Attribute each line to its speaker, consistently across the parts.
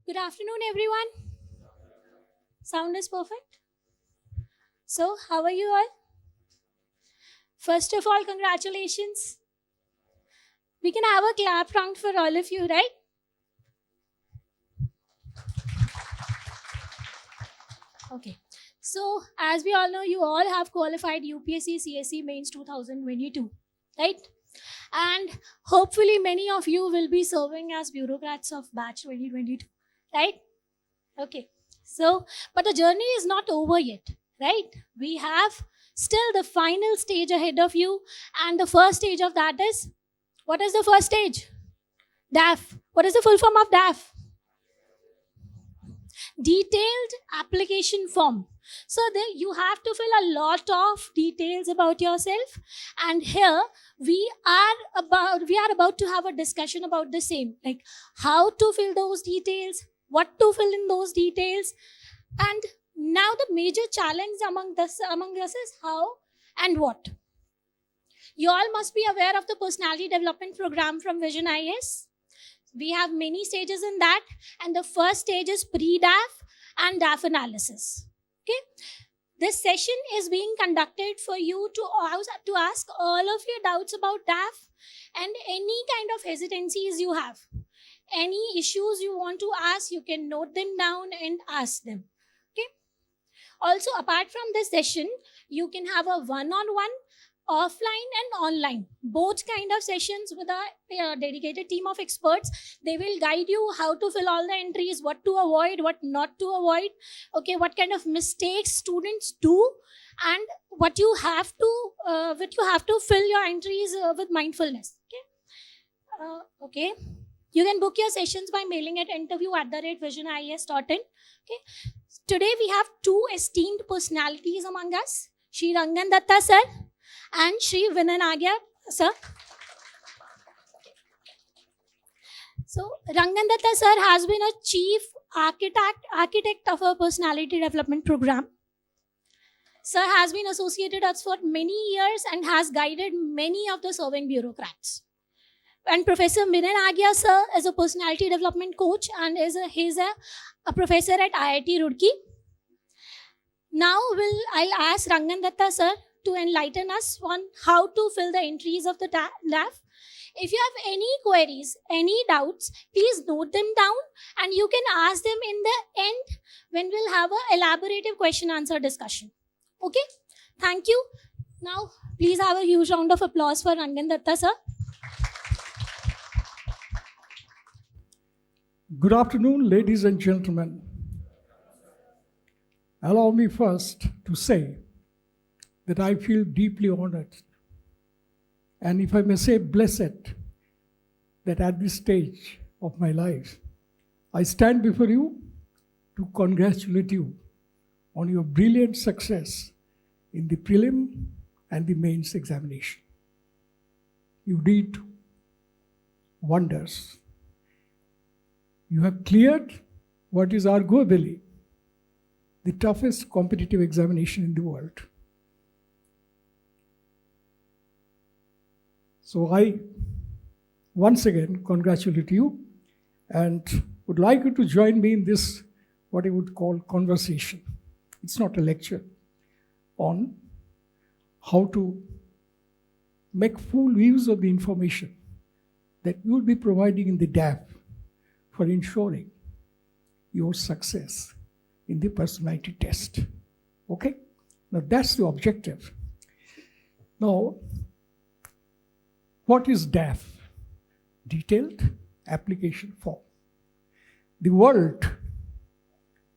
Speaker 1: Good afternoon, everyone. Sound is perfect. So, how are you all? First of all, congratulations. We can have a clap round for all of you, right? Okay. So, as we all know, you all have qualified UPSC CSE Mains 2022, right? And hopefully, many of you will be serving as bureaucrats of batch 2022, right? Okay. So, but the journey is not over yet, right? We have still the final stage ahead of you. And the first stage of that is, what is the first stage? DAF. What is the full form of DAF? Detailed application form. So you have to fill a lot of details about yourself. And here we are about to have a discussion about the same, like how to fill those details, what to fill in those details. And now the major challenge among us is how and what. You all must be aware of the personality development program from Vision IS. We have many stages in that, and the first stage is pre-DAF and DAF analysis. Okay, this session is being conducted for you to ask all of your doubts about DAF and any kind of hesitancies you have. Any issues you want to ask, you can note them down and ask them. Okay. Also, apart from this session, you can have a one-on-one, offline and online, both kind of sessions with a dedicated team of experts. They will guide you how to fill all the entries, what to avoid, what not to avoid, okay, what kind of mistakes students do, and what you have to fill your entries with mindfulness. Okay. You can book your sessions by mailing at interview@visionis.in. Okay. Today we have two esteemed personalities among us, Shri Rangan Datta sir and Shri Vinay Nagya sir. So Rangan Datta sir has been a chief architect of our personality development program. Sir has been associated us for many years and has guided many of the serving bureaucrats. And Professor Vinay Nagya sir is a personality development coach and he's a professor at IIT Roorkee. Now I'll ask Rangan Datta sir to enlighten us on how to fill the entries of the DAF. If you have any queries, any doubts, please note them down and you can ask them in the end when we'll have an elaborative question-answer discussion. Okay? Thank you. Now, please have a huge round of applause for Rangan Datta sir.
Speaker 2: Good afternoon, ladies and gentlemen. Allow me first to say that I feel deeply honored, and if I may say blessed, that at this stage of my life, I stand before you to congratulate you on your brilliant success in the prelim and the mains examination. You did wonders. You have cleared what is arguably the toughest competitive examination in the world. So I once again congratulate you and would like you to join me in this, what I would call conversation. It's not a lecture on how to make full use of the information that you will be providing in the DAF for ensuring your success in the personality test. Okay? Now that's the objective. Now, what is DAF? Detailed Application Form. The world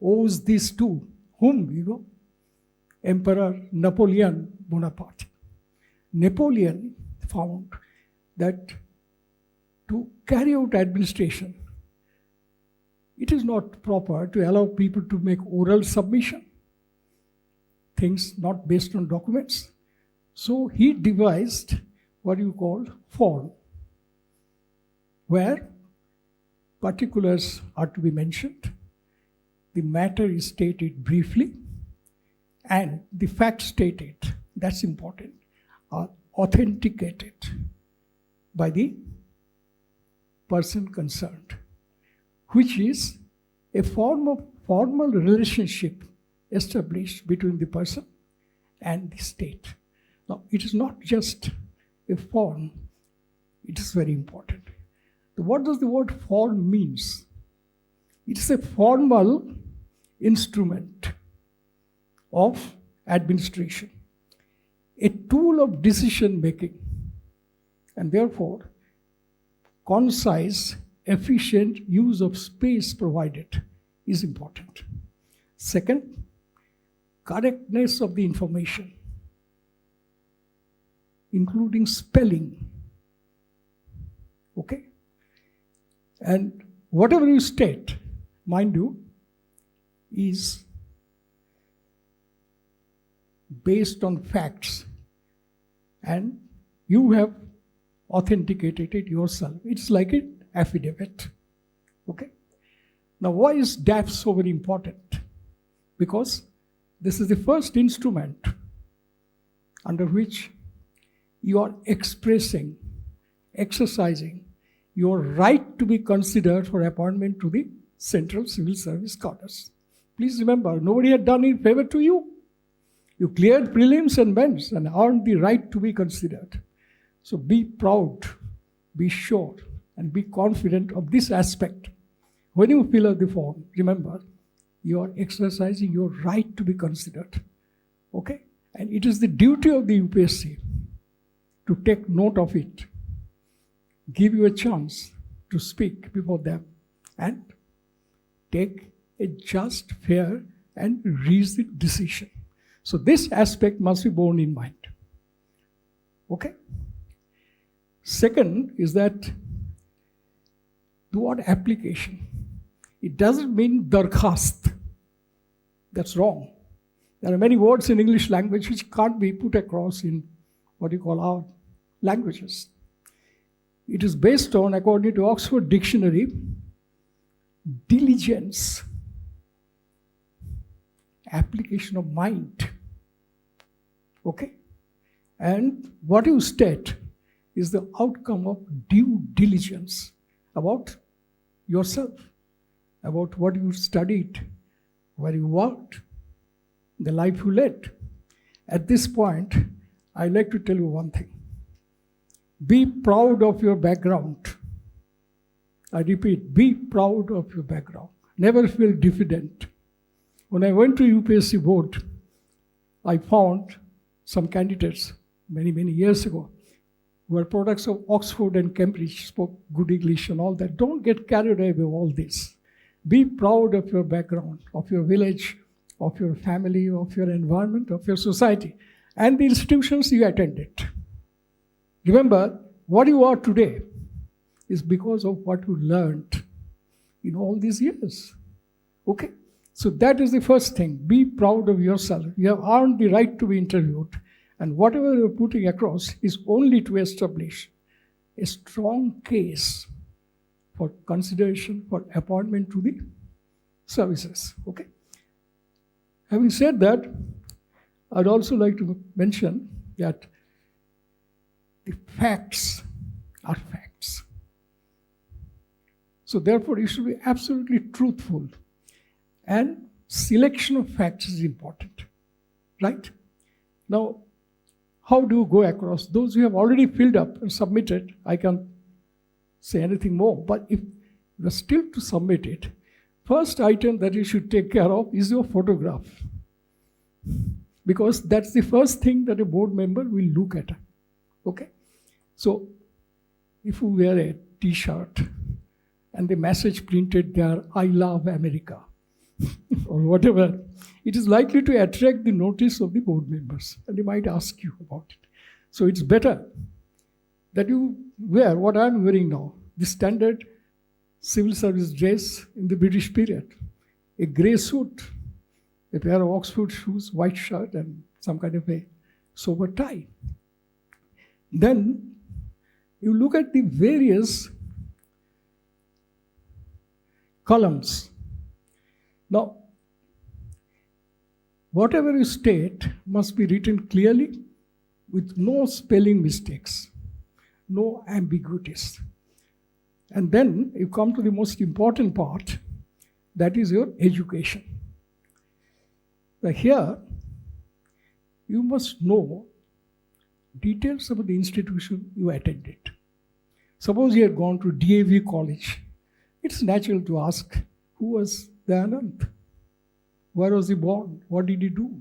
Speaker 2: owes this to whom? Emperor Napoleon Bonaparte. Napoleon found that to carry out administration, it is not proper to allow people to make oral submission, things not based on documents. So he devised what you call form, where particulars are to be mentioned, the matter is stated briefly, and the facts stated, that's important, are authenticated by the person concerned, which is a form of formal relationship established between the person and the state. Now, it is not just a form, it is very important. What does the word form means? It is a formal instrument of administration, a tool of decision making, and therefore concise, efficient use of space provided is important. Second, correctness of the information, including spelling. Okay? And whatever you state, mind you, is based on facts, and you have authenticated it yourself. It's like an affidavit. Okay? Now, why is DAF so very important? Because this is the first instrument under which you are expressing, exercising your right to be considered for appointment to the Central Civil Service cadres. Please remember, nobody had done any favor to you. You cleared prelims and mains and earned the right to be considered. So be proud, be sure, and be confident of this aspect. When you fill out the form, remember, you are exercising your right to be considered. Okay? And it is the duty of the UPSC to take note of it, give you a chance to speak before them, and take a just, fair, and reasonable decision. So this aspect must be borne in mind. Okay? Second is that the word application. It doesn't mean darkhast. That's wrong. There are many words in English language which can't be put across in what you call our languages. It is based on, according to Oxford Dictionary, diligence, application of mind. Okay? And what you state is the outcome of due diligence about yourself, about what you studied, where you worked, the life you led. At this point, I'd like to tell you one thing. Be proud of your background. I repeat, be proud of your background. Never feel diffident. When I went to UPSC board, I found some candidates many, many years ago who were products of Oxford and Cambridge, spoke good English and all that. Don't get carried away with all this. Be proud of your background, of your village, of your family, of your environment, of your society, and the institutions you attended. Remember, what you are today is because of what you learned in all these years. Okay? So that is the first thing. Be proud of yourself. You have earned the right to be interviewed. And whatever you're putting across is only to establish a strong case for consideration for appointment to the services. Okay? Having said that, I'd also like to mention that the facts are facts. So therefore, you should be absolutely truthful. And selection of facts is important. Right? Now, how do you go across? Those who have already filled up and submitted, I can't say anything more. But if you are still to submit it, first item that you should take care of is your photograph. Because that's the first thing that a board member will look at. Okay? So, if you wear a t-shirt and the message printed there, I love America, or whatever, it is likely to attract the notice of the board members, and they might ask you about it. So it's better that you wear what I'm wearing now, the standard civil service dress in the British period, a grey suit, a pair of Oxford shoes, white shirt, and some kind of a sober tie. Then you look at the various columns. Now, whatever you state must be written clearly, with no spelling mistakes, no ambiguities. And then you come to the most important part, that is your education. Now here, you must know details about the institution you attended. Suppose you had gone to DAV college. It's natural to ask, who was Dayanand? Where was he born? What did he do?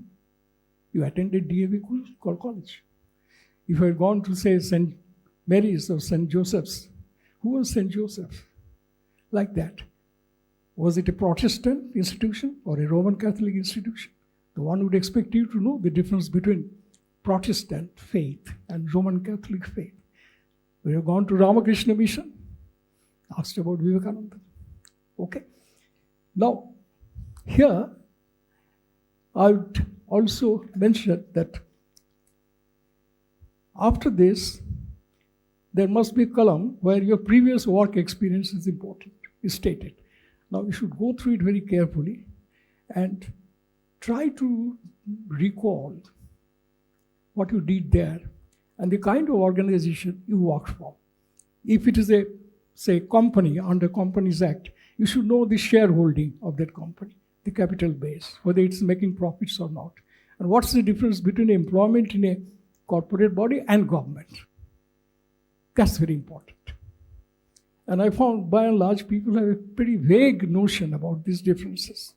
Speaker 2: You attended DAV college. If you had gone to, say, St. Mary's or St. Joseph's, who was St. Joseph? Like that. Was it a Protestant institution or a Roman Catholic institution? The one would expect you to know the difference between Protestant faith and Roman Catholic faith. We have gone to Ramakrishna Mission, asked about Vivekananda. Okay. Now, here, I would also mention that after this, there must be a column where your previous work experience is important, is stated. Now, you should go through it very carefully and try to recall what you did there and the kind of organization you worked for. If it is a, say, company under Companies Act, you should know the shareholding of that company, the capital base, whether it's making profits or not. And what's the difference between employment in a corporate body and government? That's very important. And I found by and large people have a pretty vague notion about these differences.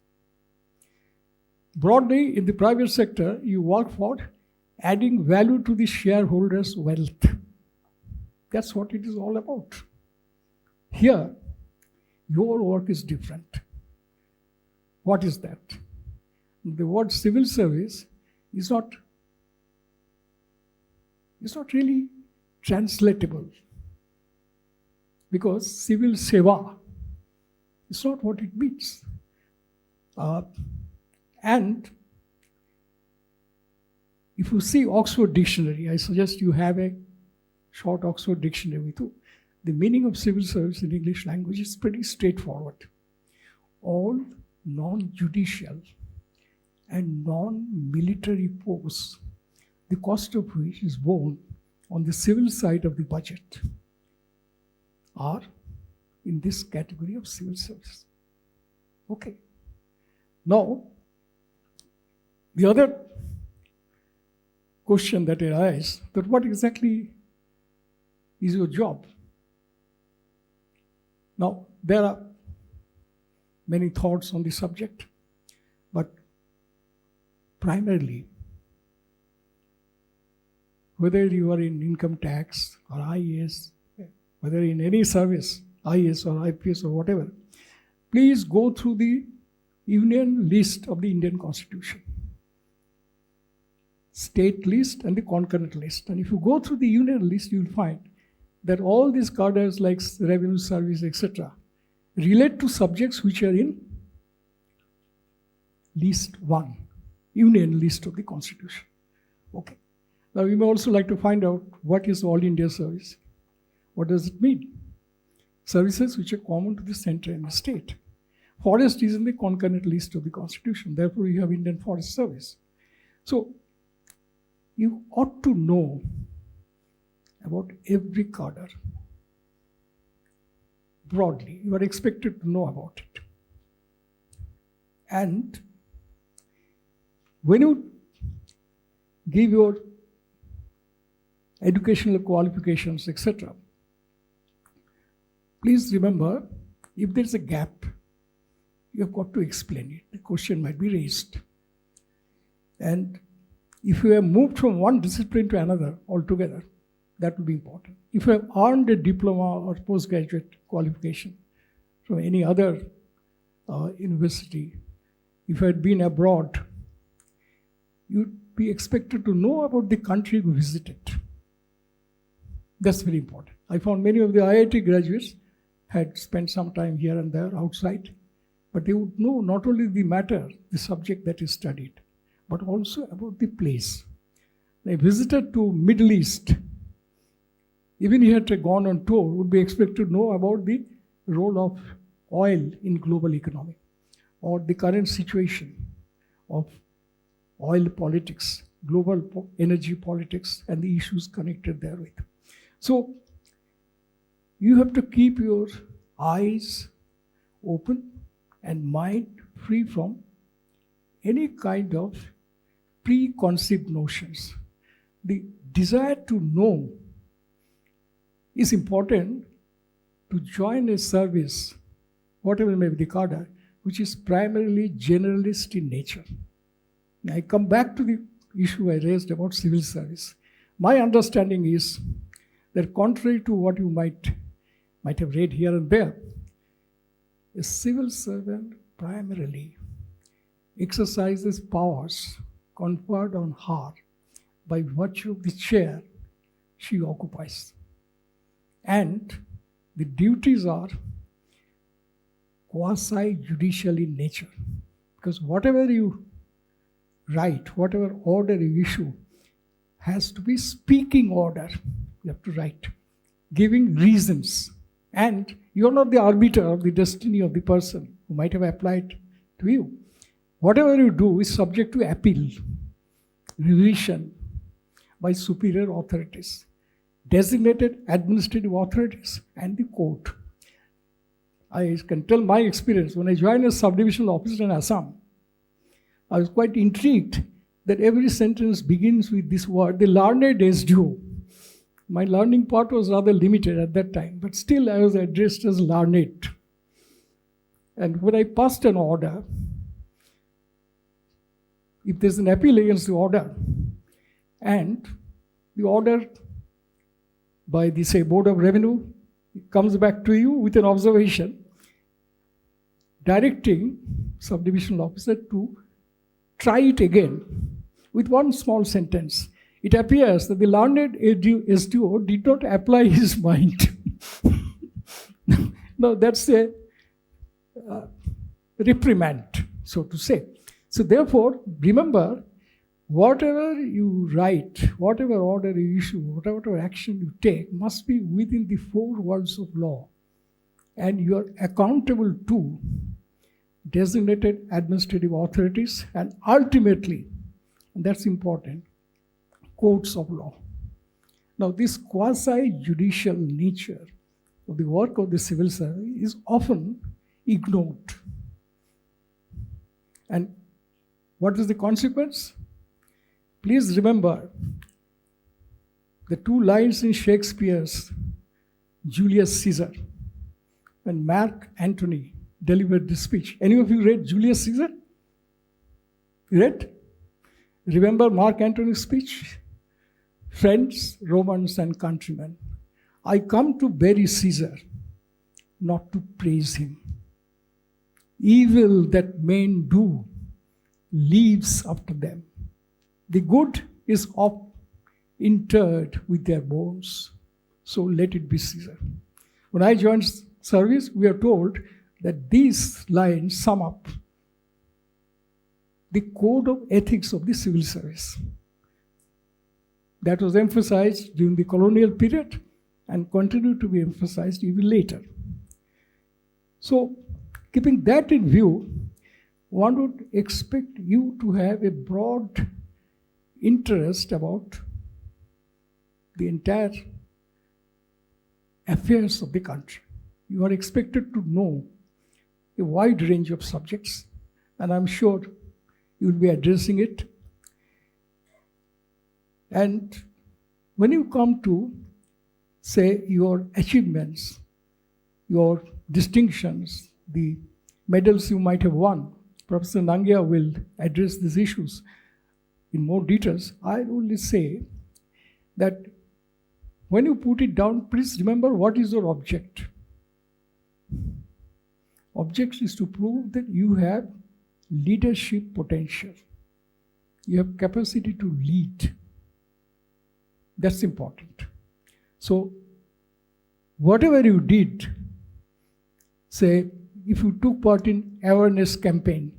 Speaker 2: Broadly, in the private sector, you work for adding value to the shareholders' wealth. That's what it is all about. Here, your work is different. What is that? The word civil service is not really translatable, because civil seva is not what it means. And if you see Oxford Dictionary, I suggest you have a short Oxford Dictionary with you. The meaning of civil service in English language is pretty straightforward. All non-judicial and non-military posts, the cost of which is borne on the civil side of the budget, are in this category of civil service. Okay. Now, the other question that arises, that what exactly is your job? Now, there are many thoughts on the subject, but primarily, whether you are in income tax or IAS, whether in any service, IAS or IPS or whatever, please go through the union list of the Indian Constitution. State list and the concurrent list. And if you go through the union list, you will find that all these cadres like revenue service, etc., relate to subjects which are in list 1, union list of the Constitution. Okay. Now, we may also like to find out what is All India Service. What does it mean? Services which are common to the center and the state. Forest is in the concurrent list of the Constitution. Therefore, you have Indian Forest Service. So, you ought to know about every cadre. Broadly, you are expected to know about it. And when you give your educational qualifications, etc., please remember, if there is a gap, you have got to explain it. The question might be raised. And if you have moved from one discipline to another altogether, that will be important. If you have earned a diploma or postgraduate qualification from any other university, if you had been abroad, you'd be expected to know about the country you visited. That's very important. I found many of the IIT graduates had spent some time here and there outside, but they would know not only the matter, the subject that is studied, but also about the place. They visited to Middle East. Even if he had gone on tour, would be expected to know about the role of oil in global economy, or the current situation of oil politics global energy politics and the issues connected therewith. So you have to keep your eyes open and mind free from any kind of preconceived notions. The desire to know is important to join a service, whatever may be the cadre, which is primarily generalist in nature. Now, I come back to the issue I raised about civil service. My understanding is that contrary to what you might have read here and there, a civil servant primarily exercises powers conferred on her by virtue of the chair she occupies. And the duties are quasi-judicial in nature. Because whatever you write, whatever order you issue, has to be speaking order. You have to write, giving reasons. And you're not the arbiter of the destiny of the person who might have applied to you. Whatever you do is subject to appeal, revision by superior authorities, designated administrative authorities, and the court. I can tell my experience. When I joined as Subdivision Officer in Assam, I was quite intrigued that every sentence begins with this word, the learned SDO. My learning part was rather limited at that time, but still I was addressed as learned. And when I passed an order, if there's an appeal against the order, and the order by the, say, Board of Revenue comes back to you with an observation directing Subdivision Officer to try it again with one small sentence. It appears that the learned SDO did not apply his mind. No, that's a reprimand, so to say. So therefore, remember, whatever you write, whatever order you issue, whatever action you take must be within the four walls of law. And you are accountable to designated administrative authorities and ultimately, and that's important, courts of law. Now, this quasi-judicial nature of the work of the civil service is often ignored. And what is the consequence? Please remember the two lines in Shakespeare's Julius Caesar when Mark Antony delivered this speech. Any of you read Julius Caesar? You read? Remember Mark Antony's speech? Friends, Romans, and countrymen, I come to bury Caesar, not to praise him. Evil that men do leaves after them. The good is oft interred with their bones, so let it be Caesar. When I joined service, we are told that these lines sum up the code of ethics of the civil service. That was emphasized during the colonial period and continued to be emphasized even later. So, keeping that in view, one would expect you to have a broad interest about the entire affairs of the country. You are expected to know a wide range of subjects, and I'm sure you will be addressing it. And when you come to, say, your achievements, your distinctions, the medals you might have won, Professor Nangia will address these issues in more details. I only say that when you put it down, please remember what is your object. Object is to prove that you have leadership potential. You have capacity to lead. That's important. So, whatever you did, say, if you took part in awareness campaign,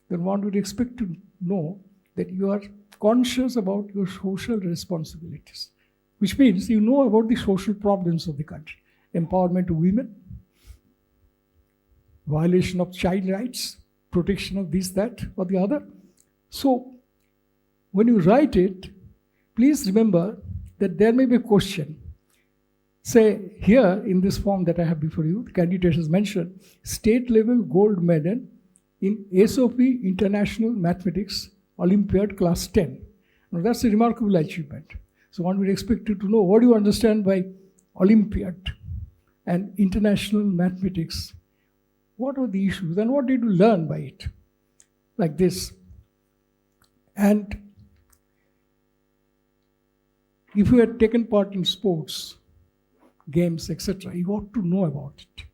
Speaker 2: then one would expect to know that you are conscious about your social responsibilities, which means you know about the social problems of the country. Empowerment of women, violation of child rights, protection of this, that, or the other. So, when you write it, please remember that there may be a question. Say here in this form that I have before you, the candidate has mentioned state level gold medal in SOP International Mathematics Olympiad class 10. Now that's a remarkable achievement. So one would expect you to know what do you understand by Olympiad and international mathematics. What are the issues and what did you learn by it? Like this. And if you had taken part in sports, games, etc., you ought to know about it.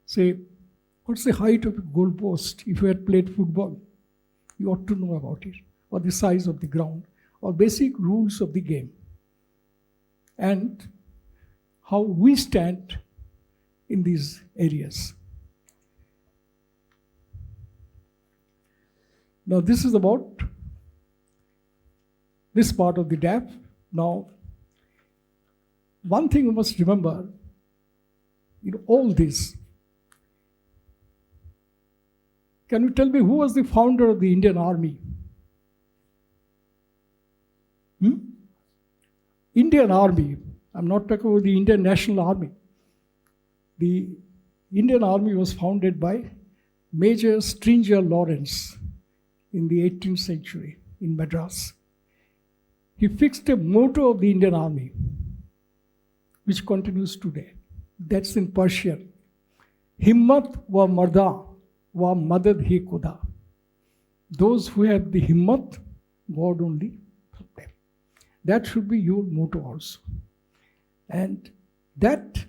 Speaker 2: Say, what's the height of a goalpost if you had played football? You ought to know about it. Or the size of the ground, or basic rules of the game. And how we stand in these areas. Now this is about this part of the DAF. Now, one thing you must remember, in all this, can you tell me who was the founder of the Indian Army? Indian Army. I'm not talking about the Indian National Army. The Indian Army was founded by Major Stringer Lawrence in the 18th century in Madras. He fixed a motto of the Indian Army, which continues today. That's in Persian. Himmat wa marda wa madad hi khuda. Those who have the himmat, God only help them. That should be your motto also. And that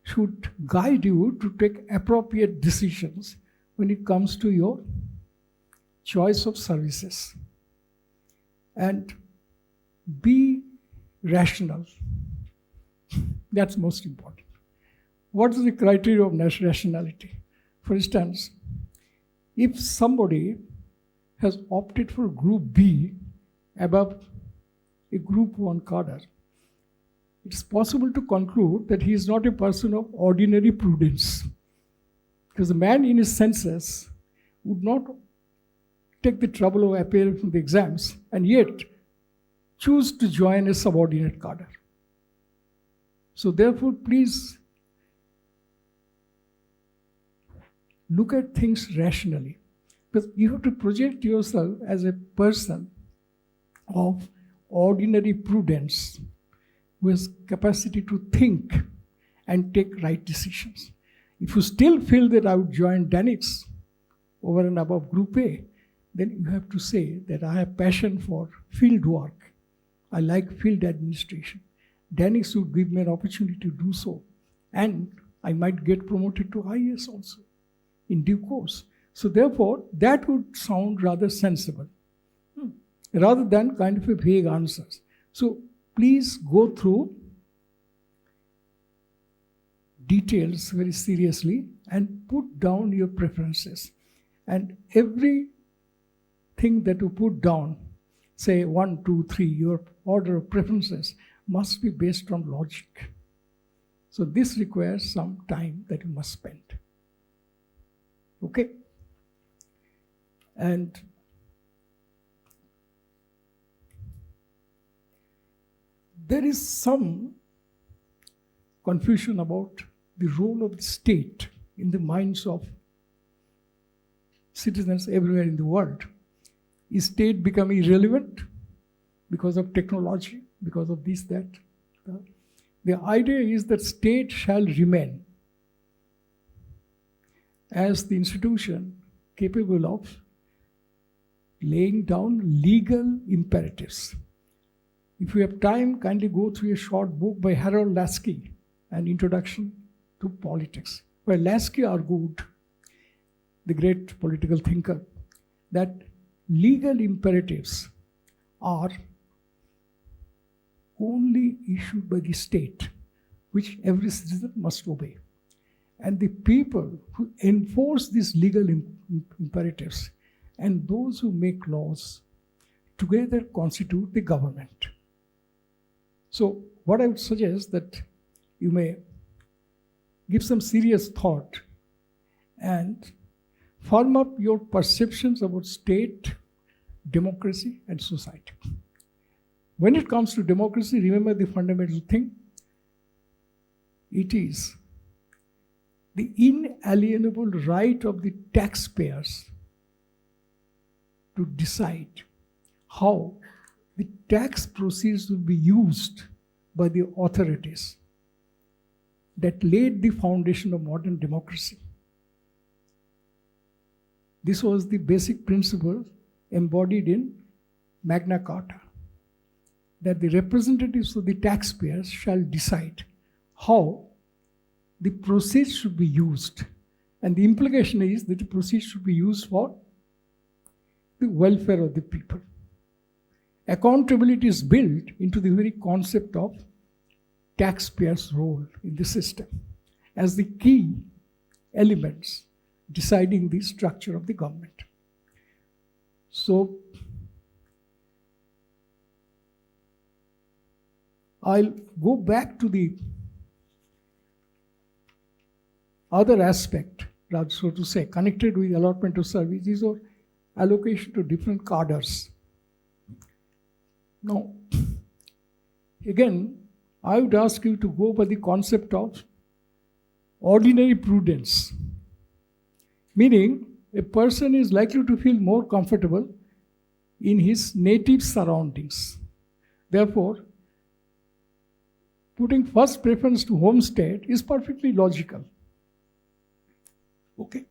Speaker 2: should guide you to take appropriate decisions when it comes to your choice of services. And be rational. That's most important. What is the criteria of rationality? For instance, if somebody has opted for Group B above a Group 1 cadre, it's possible to conclude that he is not a person of ordinary prudence. Because the man in his senses would not take the trouble of appearing from the exams and yet choose to join a subordinate cadre. So therefore, please look at things rationally. Because you have to project yourself as a person of ordinary prudence who has capacity to think and take right decisions. If you still feel that I would join Danix over and above Group A, then you have to say that I have passion for field work. I like field administration. Danix would give me an opportunity to do so. And I might get promoted to IAS also in due course. So therefore, that would sound rather sensible, rather than kind of a vague answers. So please go through details very seriously and put down your preferences. And everything that you put down, say 1, 2, 3, your order of preferences must be based on logic. So this requires some time that you must spend. Okay? And there is some confusion about the role of the state in the minds of citizens everywhere in the world. Is state becoming irrelevant because of technology, because of this, that? The idea is that state shall remain as the institution capable of laying down legal imperatives. If you have time, kindly go through a short book by Harold Lasky, An Introduction to Politics, where Lasky argued, the great political thinker, that legal imperatives are only issued by the state, which every citizen must obey. And the people who enforce these legal imperatives and those who make laws together constitute the government. So what I would suggest that you may give some serious thought and firm up your perceptions about state, democracy and society. When it comes to democracy, remember the fundamental thing. It is the inalienable right of the taxpayers to decide how the tax proceeds will be used by the authorities that laid the foundation of modern democracy. This was the basic principle embodied in Magna Carta, that the representatives of the taxpayers shall decide how the proceeds should be used. And the implication is that the proceeds should be used for the welfare of the people. Accountability is built into the very concept of taxpayers' role in the system as the key elements deciding the structure of the government. So, I'll go back to the other aspect, rather so to say, connected with allotment of services or allocation to different cadres. Now, again, I would ask you to go by the concept of ordinary prudence, meaning a person is likely to feel more comfortable in his native surroundings. Therefore, putting first preference to home state is perfectly logical. Okay?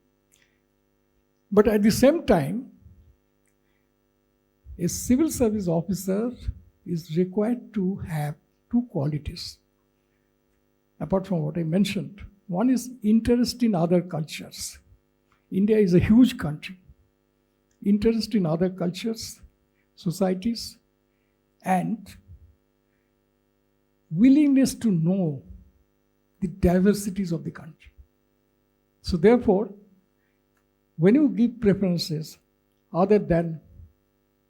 Speaker 2: But at the same time, a civil service officer is required to have two qualities, apart from what I mentioned. One is interest in other cultures. India is a huge country. Interest in other cultures, societies, and willingness to know the diversities of the country. So therefore, when you give preferences other than,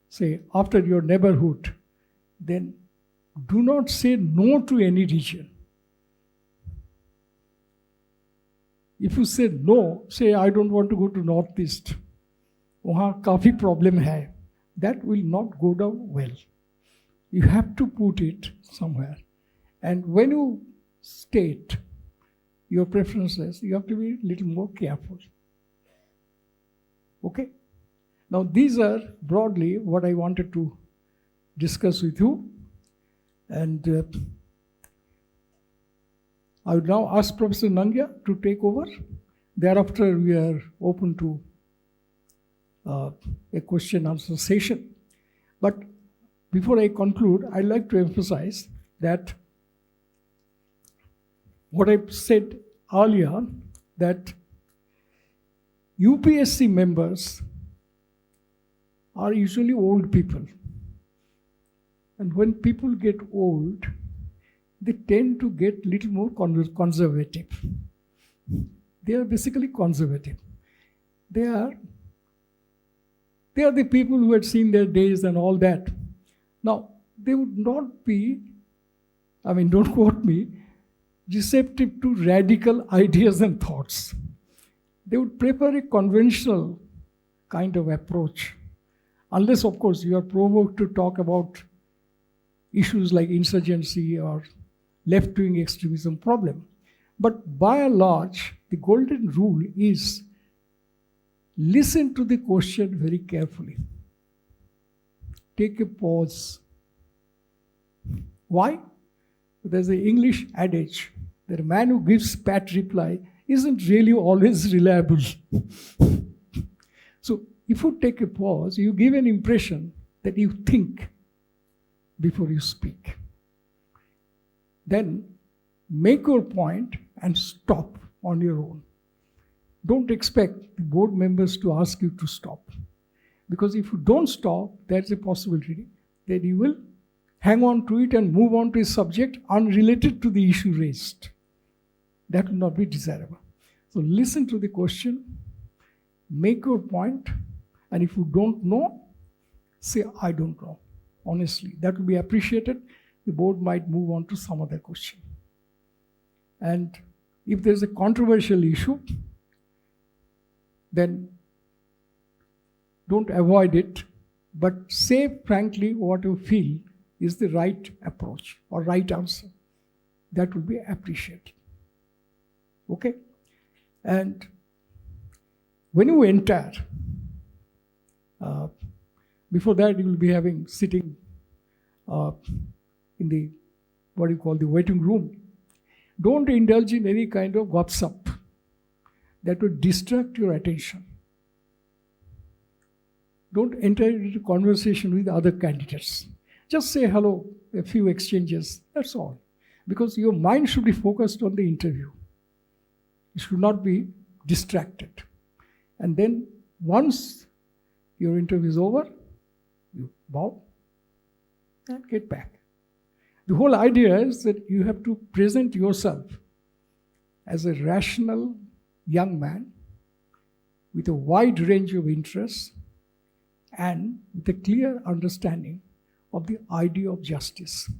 Speaker 2: say, after your neighborhood, then do not say no to any region. If you say no, say I don't want to go to Northeast, वहाँ काफी problem है, that will not go down well. You have to put it somewhere. And when you state your preferences, you have to be a little more careful. Okay? Now these are broadly what I wanted to discuss with you. And I would now ask Professor Nangya to take over. Thereafter, we are open to a question answer session. But before I conclude, I'd like to emphasize that what I said earlier, that UPSC members are usually old people. And when people get old, they tend to get little more conservative. They are basically conservative. They are the people who had seen their days and all that. Now, they would not be, don't quote me, receptive to radical ideas and thoughts. They would prefer a conventional kind of approach. Unless, of course, you are provoked to talk about issues like insurgency or left-wing extremism problem. But by and large, the golden rule is listen to the question very carefully. Take a pause. Why? There's an English adage that a man who gives pat reply isn't really always reliable. So if you take a pause, you give an impression that you think before you speak. Then make your point and stop on your own. Don't expect the board members to ask you to stop. Because if you don't stop, there's a possibility that you will hang on to it and move on to a subject unrelated to the issue raised. That will not be desirable. So listen to the question, make your point, and if you don't know, say, I don't know. Honestly, that will be appreciated. The board might move on to some other question. And if there's a controversial issue, then don't avoid it. but say frankly what you feel is the right approach or right answer. That will be appreciated. Okay? And when you enter, before that you will be sitting in the, what you call, the waiting room. Don't indulge in any kind of gossip that would distract your attention. Don't enter into conversation with other candidates. Just say hello, a few exchanges, that's all. Because your mind should be focused on the interview. You should not be distracted. And then once your interview is over, you bow and get back. The whole idea is that you have to present yourself as a rational young man with a wide range of interests and with a clear understanding of the idea of justice.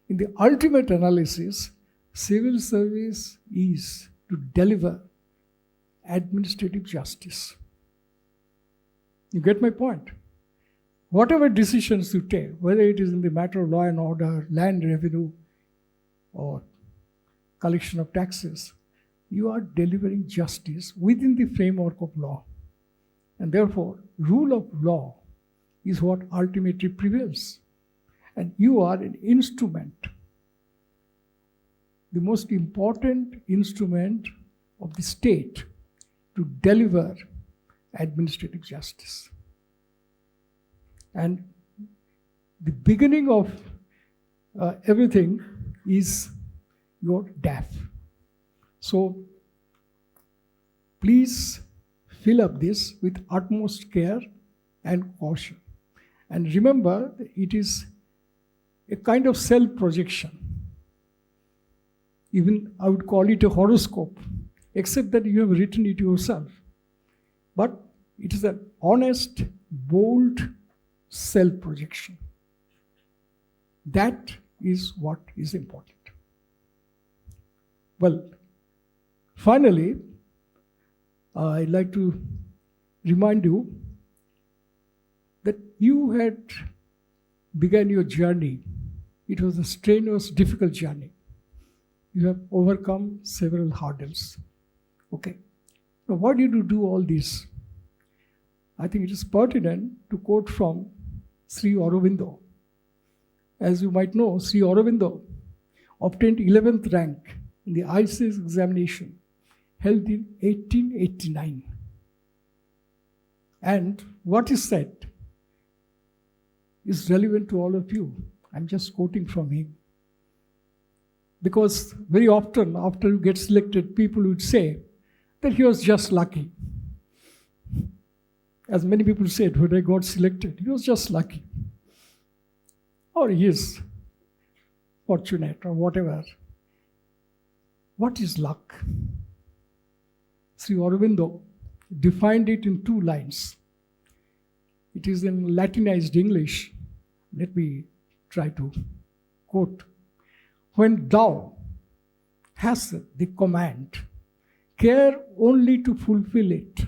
Speaker 2: In the ultimate analysis, civil service is to deliver administrative justice. You get my point? Whatever decisions you take, whether it is in the matter of law and order, land revenue, or collection of taxes, you are delivering justice within the framework of law. And therefore, rule of law is what ultimately prevails. And you are an instrument, the most important instrument of the state to deliver administrative justice. And the beginning of everything is your DAF. So please fill up this with utmost care and caution. And remember, it is a kind of self-projection. Even I would call it a horoscope, except that you have written it yourself. But it is an honest, bold self-projection. That is what is important. Well, finally, I'd like to remind you that you had begun your journey. It was a strenuous, difficult journey. You have overcome several hurdles. Okay. Now, why did you do all this? I think it is pertinent to quote from Sri Aurobindo. As you might know, Sri Aurobindo obtained 11th rank in the ICS examination held in 1889. And what is said is relevant to all of you. I'm just quoting from him. Because very often after you get selected, people would say that he was just lucky. As many people said when I got selected, he was just lucky. Or he is fortunate or whatever. What is luck? Sri Aurobindo defined it in 2 lines. It is in Latinized English. Let me try to quote. When thou hast the command, care only to fulfill it,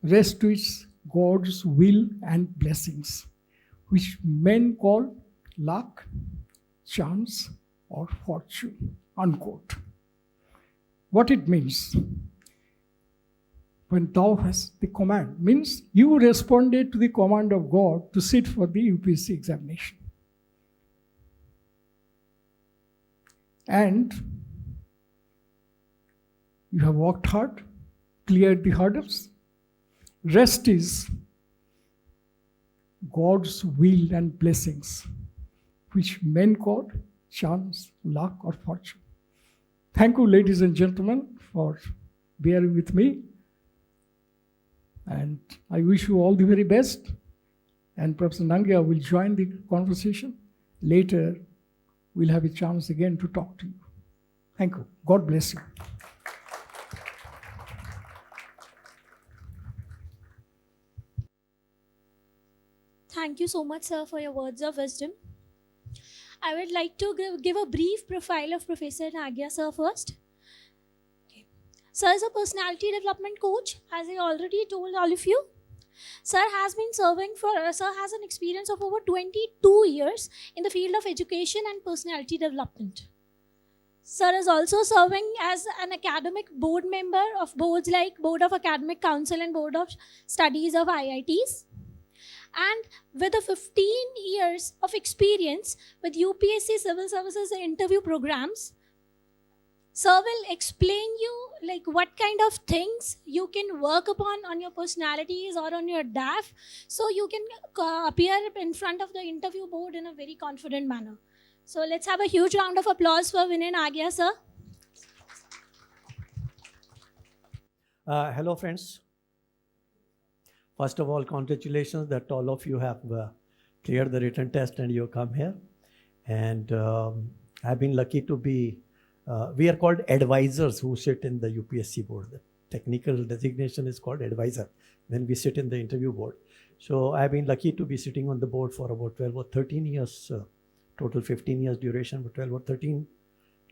Speaker 2: rest is God's will and blessings, which men call luck, chance, or fortune, unquote. What it means? When thou hast the command, means you responded to the command of God to sit for the UPSC examination. And you have worked hard, cleared the hurdles. Rest is God's will and blessings, which men call chance, luck, or fortune. Thank you, ladies and gentlemen, for bearing with me. And I wish you all the very best. And Professor Nangia will join the conversation. Later, we'll have a chance again to talk to you. Thank you. God bless you.
Speaker 1: Thank you so much, sir, for your words of wisdom. I would like to give a brief profile of Professor Nangia, sir, first. Okay. Sir is a personality development coach, as I already told all of you. Sir has been serving for, sir has an experience of over 22 years in the field of education and personality development. Sir is also serving as an academic board member of boards like Board of Academic Council and Board of Studies of IITs. And with a 15 years of experience with UPSC Civil Services interview programs, sir will explain you like what kind of things you can work upon on your personalities or on your DAF, so you can appear in front of the interview board in a very confident manner. So let's have a huge round of applause for Vinay Nagia, sir.
Speaker 3: Hello, friends. First of all, congratulations that all of you have cleared the written test and you come here. And I've been lucky to be, we are called advisors who sit in the UPSC board. The technical designation is called advisor when we sit in the interview board. So I've been lucky to be sitting on the board for about 12 or 13 years, total 15 years duration, but 12 or 13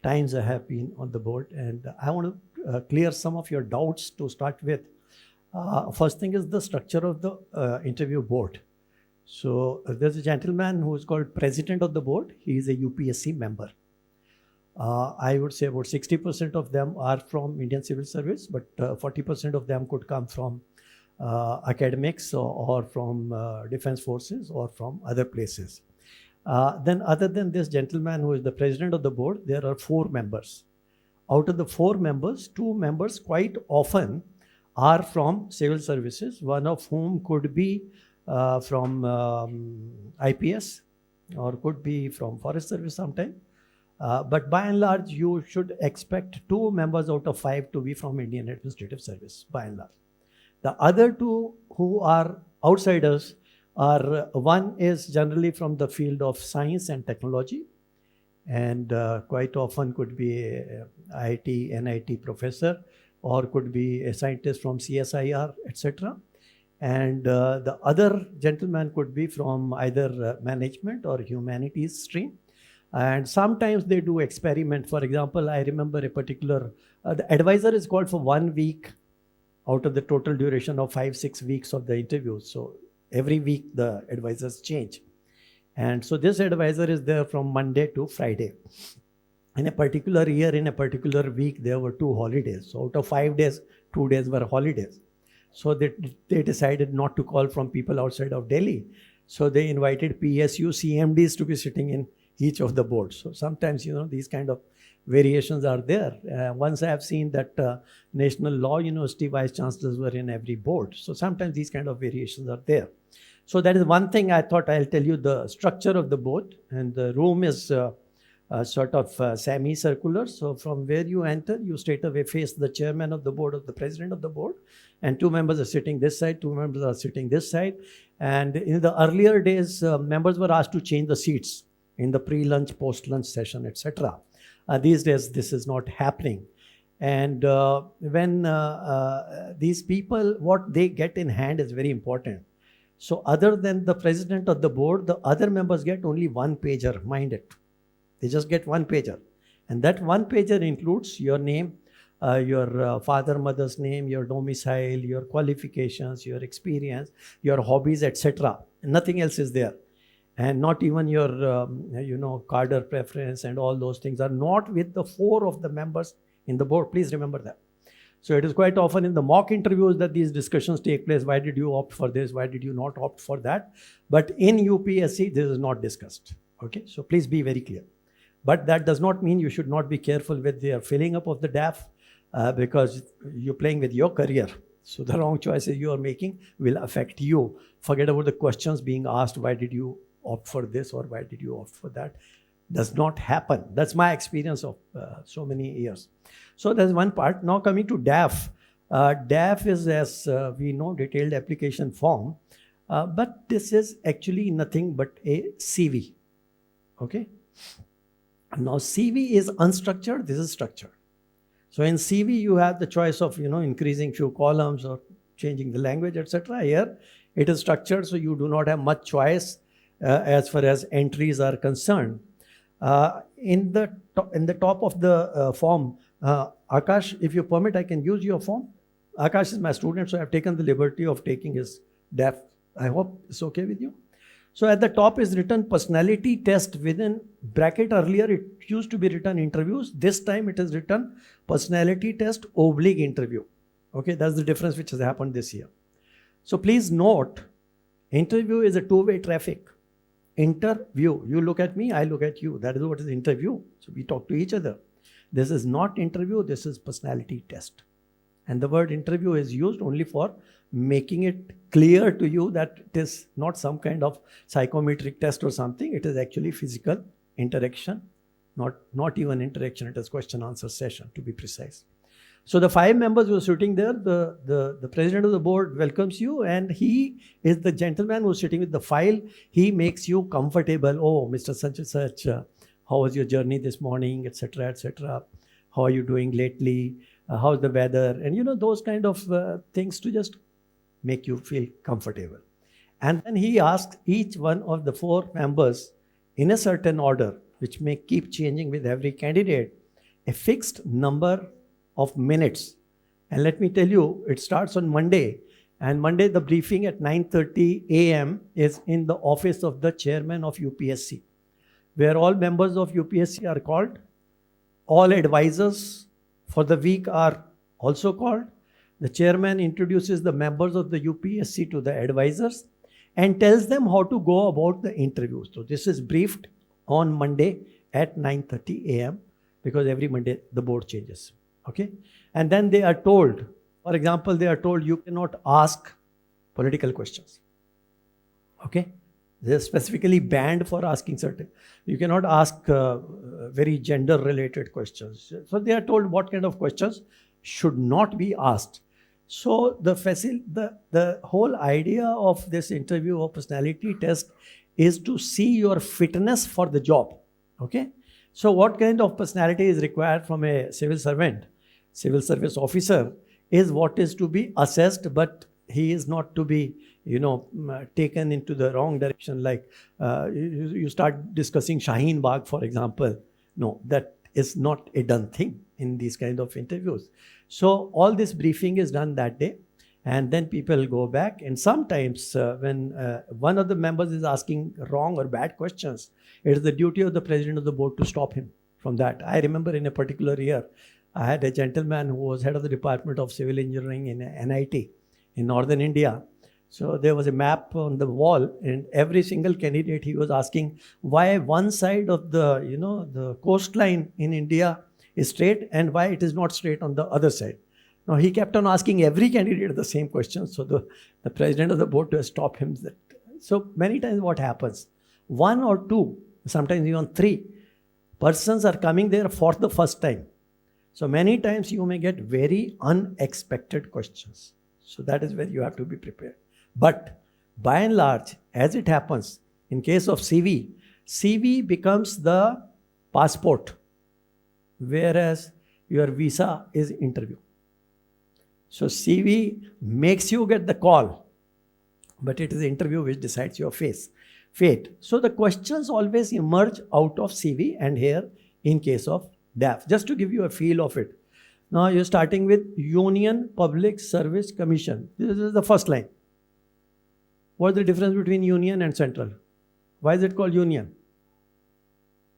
Speaker 3: times I have been on the board. And I want to clear some of your doubts to start with. First thing is the structure of the interview board. So there's a gentleman who is called president of the board. He is a UPSC member. I would say about 60% of them are from Indian Civil Service, but 40% of them could come from academics or from defense forces or from other places. Then other than this gentleman who is the president of the board, there are 4 members. Out of the 4 members, 2 members quite often are from civil services, one of whom could be from IPS or could be from forest service sometime. But by and large, you should expect 2 members out of 5 to be from Indian Administrative Service, by and large. The other 2 who are outsiders are, one is generally from the field of science and technology, and quite often could be a IIT, NIT professor, or could be a scientist from CSIR, etc. And the other gentleman could be from either management or humanities stream. And sometimes they do experiment. For example, I remember a particular, the advisor is called for 1 week out of the total duration of 5-6 weeks of the interview. So every week the advisors change. And so this advisor is there from Monday to Friday. In a particular year, in a particular week, there were 2 holidays. So out of 5 days, 2 days were holidays. So they decided not to call from people outside of Delhi. So they invited PSU CMDs to be sitting in each of the boards. So sometimes, these kind of variations are there. Once I have seen that National Law University vice chancellors were in every board. So sometimes these kind of variations are there. So that is one thing I thought I'll tell you, the structure of the board. And the room is sort of semi-circular. So from where you enter, you straight away face the chairman of the board or the president of the board. And 2 members are sitting this side, 2 members are sitting this side. And in the earlier days, members were asked to change the seats in the pre-lunch, post-lunch session, etc. These days, this is not happening. And when these people, what they get in hand is very important. So other than the president of the board, the other members get only 1 pager, mind it. They just get 1 pager. And that 1 pager includes your name, your father, mother's name, your domicile, your qualifications, your experience, your hobbies, etc. Nothing else is there. And not even your, cadre preference and all those things are not with the 4 of the members in the board. Please remember that. So it is quite often in the mock interviews that these discussions take place. Why did you opt for this? Why did you not opt for that? But in UPSC, this is not discussed. Okay, so please be very clear. But that does not mean you should not be careful with the filling up of the DAF because you're playing with your career. So the wrong choices you are making will affect you. Forget about the questions being asked, why did you opt for this or why did you opt for that? Does not happen. That's my experience of so many years. So that's one part. Now coming to DAF. DAF is, as we know, detailed application form. But this is actually nothing but a CV. Okay. Now CV is unstructured. This is structured. So in CV, you have the choice of, increasing few columns or changing the language, etc. Here, it is structured, so you do not have much choice as far as entries are concerned. In the top of the form, Akash, if you permit, I can use your form. Akash is my student, so I have taken the liberty of taking his Daf. I hope it's okay with you. So at the top is written personality test within bracket. Earlier it used to be written interviews. This time it is written personality test oblique interview. Okay, that's the difference which has happened this year. So please note, interview is a two-way traffic. Interview, you look at me, I look at you. That is what is interview. So we talk to each other. This is not interview, this is personality test. And the word interview is used only for making it clear to you that it is not some kind of psychometric test or something. It is actually physical interaction, not even interaction. It is question answer session, to be precise. So the 5 members who are sitting there, the president of the board welcomes you, and he is the gentleman who is sitting with the file. He makes you comfortable. Oh, Mr. Such and such, how was your journey this morning, etc., etc. How are you doing lately? How's the weather? And those kind of things to just make you feel comfortable. And then he asks each one of the 4 members in a certain order, which may keep changing with every candidate, a fixed number of minutes. And let me tell you, it starts on Monday. And Monday, the briefing at 9:30 a.m. is in the office of the chairman of UPSC, where all members of UPSC are called. All advisors for the week are also called. The chairman introduces the members of the UPSC to the advisors and tells them how to go about the interview. So this is briefed on Monday at 9:30 a.m. because every Monday the board changes. Okay? And then they are told, for example, they are told you cannot ask political questions. Okay? They are specifically banned for asking certain. You cannot ask very gender-related questions. So they are told what kind of questions should not be asked. So the whole idea of this interview or personality test is to see your fitness for the job. Okay? So what kind of personality is required from a civil servant, civil service officer, is what is to be assessed, but he is not to be, taken into the wrong direction. Like you start discussing Shaheen Bagh, for example. No, that is not a done thing in these kind of interviews. So all this briefing is done that day, and then people go back. And sometimes when one of the members is asking wrong or bad questions, it is the duty of the president of the board to stop him from that. I remember in a particular year, I had a gentleman who was head of the Department of Civil Engineering in NIT in northern India. So there was a map on the wall, and every single candidate, he was asking why one side of the coastline in India is straight and why it is not straight on the other side. Now he kept on asking every candidate the same question. So the president of the board to stop him. So many times what happens, 1 or 2, sometimes even 3 persons are coming there for the first time. So many times you may get very unexpected questions. So that is where you have to be prepared. But by and large, as it happens, in case of CV becomes the passport, whereas your visa is interview. So CV makes you get the call, but it is the interview which decides your fate. So the questions always emerge out of CV, and here in case of DAF, just to give you a feel of it. Now you're starting with Union Public Service Commission. This is the first line. What is the difference between union and central? Why is it called union?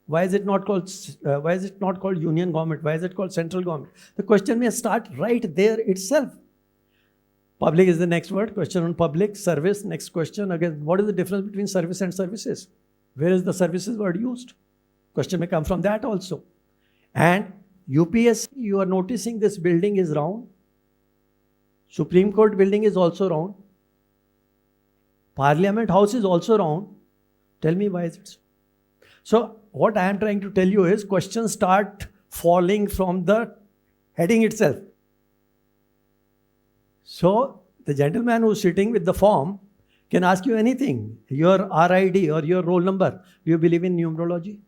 Speaker 3: Why is it not called union government? Why is it called central government? The question may start right there itself. Public is the next word. Question on public. Service, next question. Again, what is the difference between service and services? Where is the services word used? Question may come from that also. And UPSC, you are noticing this building is round. Supreme Court building is also round. Parliament House is also round. Tell me why is it so? So what I am trying to tell you is questions start falling from the heading itself. So the gentleman who is sitting with the form can ask you anything. Your RID or your roll number. Do you believe in numerology?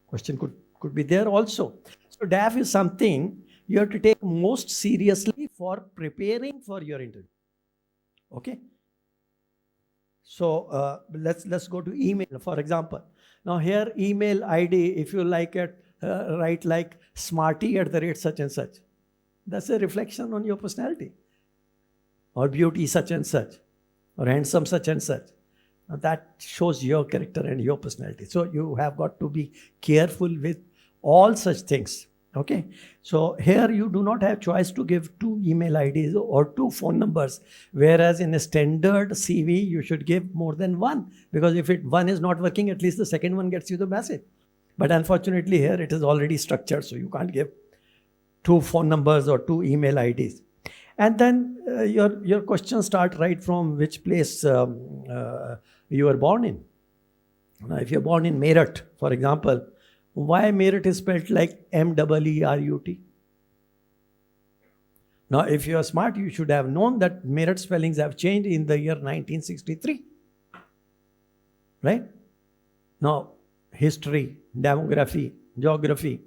Speaker 3: Question could be there also. So DAF is something you have to take most seriously for preparing for your interview. Okay? So let's go to email, for example. Now here email ID, if you like it, write like smarty @ such and such. That's a reflection on your personality. or beauty such and such, or handsome such and such. Now that shows your character and your personality. So you have got to be careful with all such things. Okay. So here you do not have choice to give 2 email IDs or 2 phone numbers, whereas in a standard CV you should give more than 1, because if one is not working, at least the second one gets you the message. But unfortunately here it is already structured, so you can't give 2 phone numbers or 2 email IDs. And then your questions start right from which place you were born in. Now, if you're born in Meerut, for example, why Meerut is spelled like Meerut? Now, if you are smart, you should have known that Meerut spellings have changed in the year 1963. Right? Now, history, demography, geography,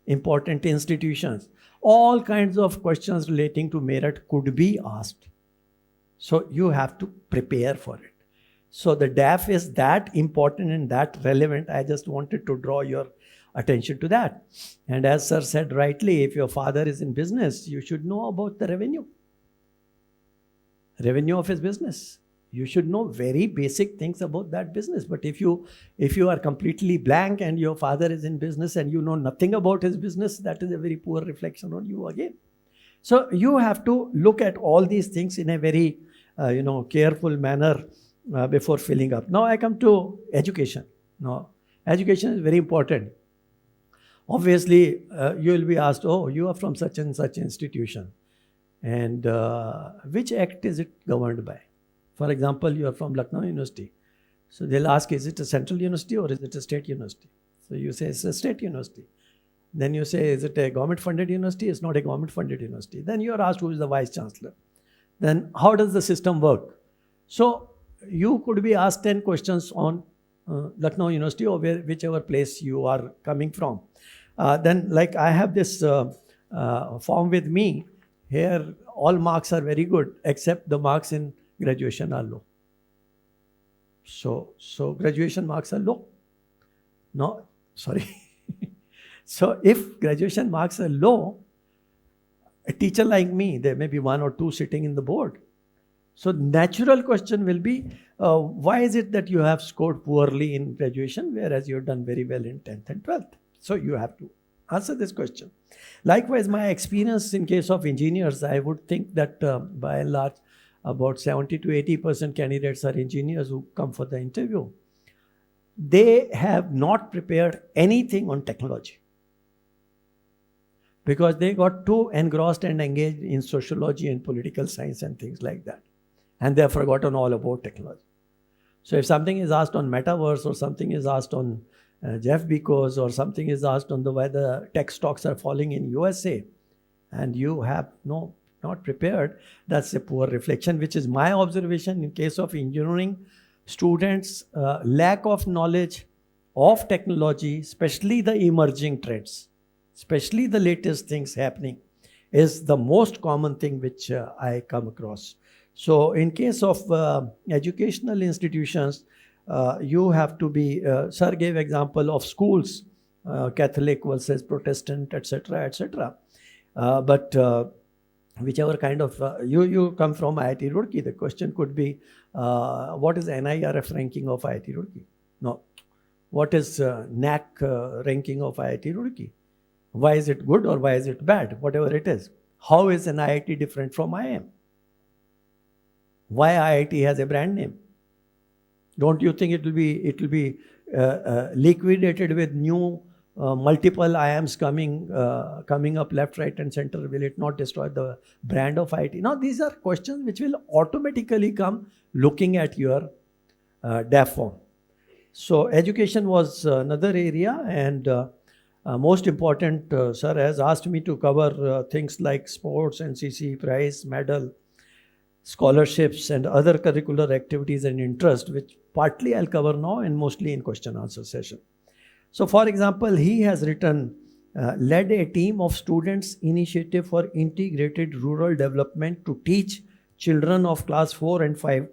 Speaker 3: important institutions, all kinds of questions relating to Meerut could be asked. So you have to prepare for it. So the DAF is that important and that relevant. I just wanted to draw your attention to that. And as sir said rightly, if your father is in business, you should know about the revenue of his business. You should know very basic things about that business. But if you are completely blank and your father is in business and you know nothing about his business, that is a very poor reflection on you again. So you have to look at all these things in a very careful manner before filling up. Now I come to education. Now education is very important. Obviously you will be asked, oh, you are from such and such institution, and which act is it governed by? For example, you are from Lucknow University. So they'll ask, is it a central university or is it a state university? So you say it's a state university. Then you say, is it a government funded university? It's not a government funded university. Then you are asked who is the vice chancellor. Then how does the system work? So you could be asked 10 questions on Lucknow University or whichever place you are coming from. Then like I have this form with me. Here all marks are very good except the marks in graduation are low. So graduation marks are low. No, sorry. So if graduation marks are low, a teacher like me, there may be 1 or 2 sitting in the board. So natural question will be, why is it that you have scored poorly in graduation, whereas you have done very well in 10th and 12th? So you have to answer this question. Likewise, my experience in case of engineers, I would think that by and large, about 70 to 80% candidates are engineers who come for the interview. They have not prepared anything on technology because they got too engrossed and engaged in sociology and political science and things like that. And they have forgotten all about technology. So if something is asked on metaverse or something is asked on Jeff Bezos or something is asked on why the tech stocks are falling in USA, and you have not prepared, that's a poor reflection, which is my observation in case of engineering students. Lack of knowledge of technology, especially the emerging trends, especially the latest things happening, is the most common thing which I come across. So in case of educational institutions, you have to be, sir gave example of schools, Catholic versus Protestant, etc., etc. But whichever kind of, you come from IIT Roorkee, the question could be, what is NIRF ranking of IIT Roorkee? No. What is NAC ranking of IIT Roorkee? Why is it good or why is it bad? Whatever it is. How is an IIT different from IIM? Why IIT has a brand name? Don't you think it will be liquidated with new multiple IIMs coming up left, right, and center? Will it not destroy the brand of IIT? Now, these are questions which will automatically come looking at your DAF form. So, education was another area, and most important, sir has asked me to cover things like sports, NCC, prize, medal, scholarships, and other curricular activities and interest, which partly I'll cover now and mostly in question answer session. So for example, he has written, led a team of students initiative for integrated rural development to teach children of class 4 and 5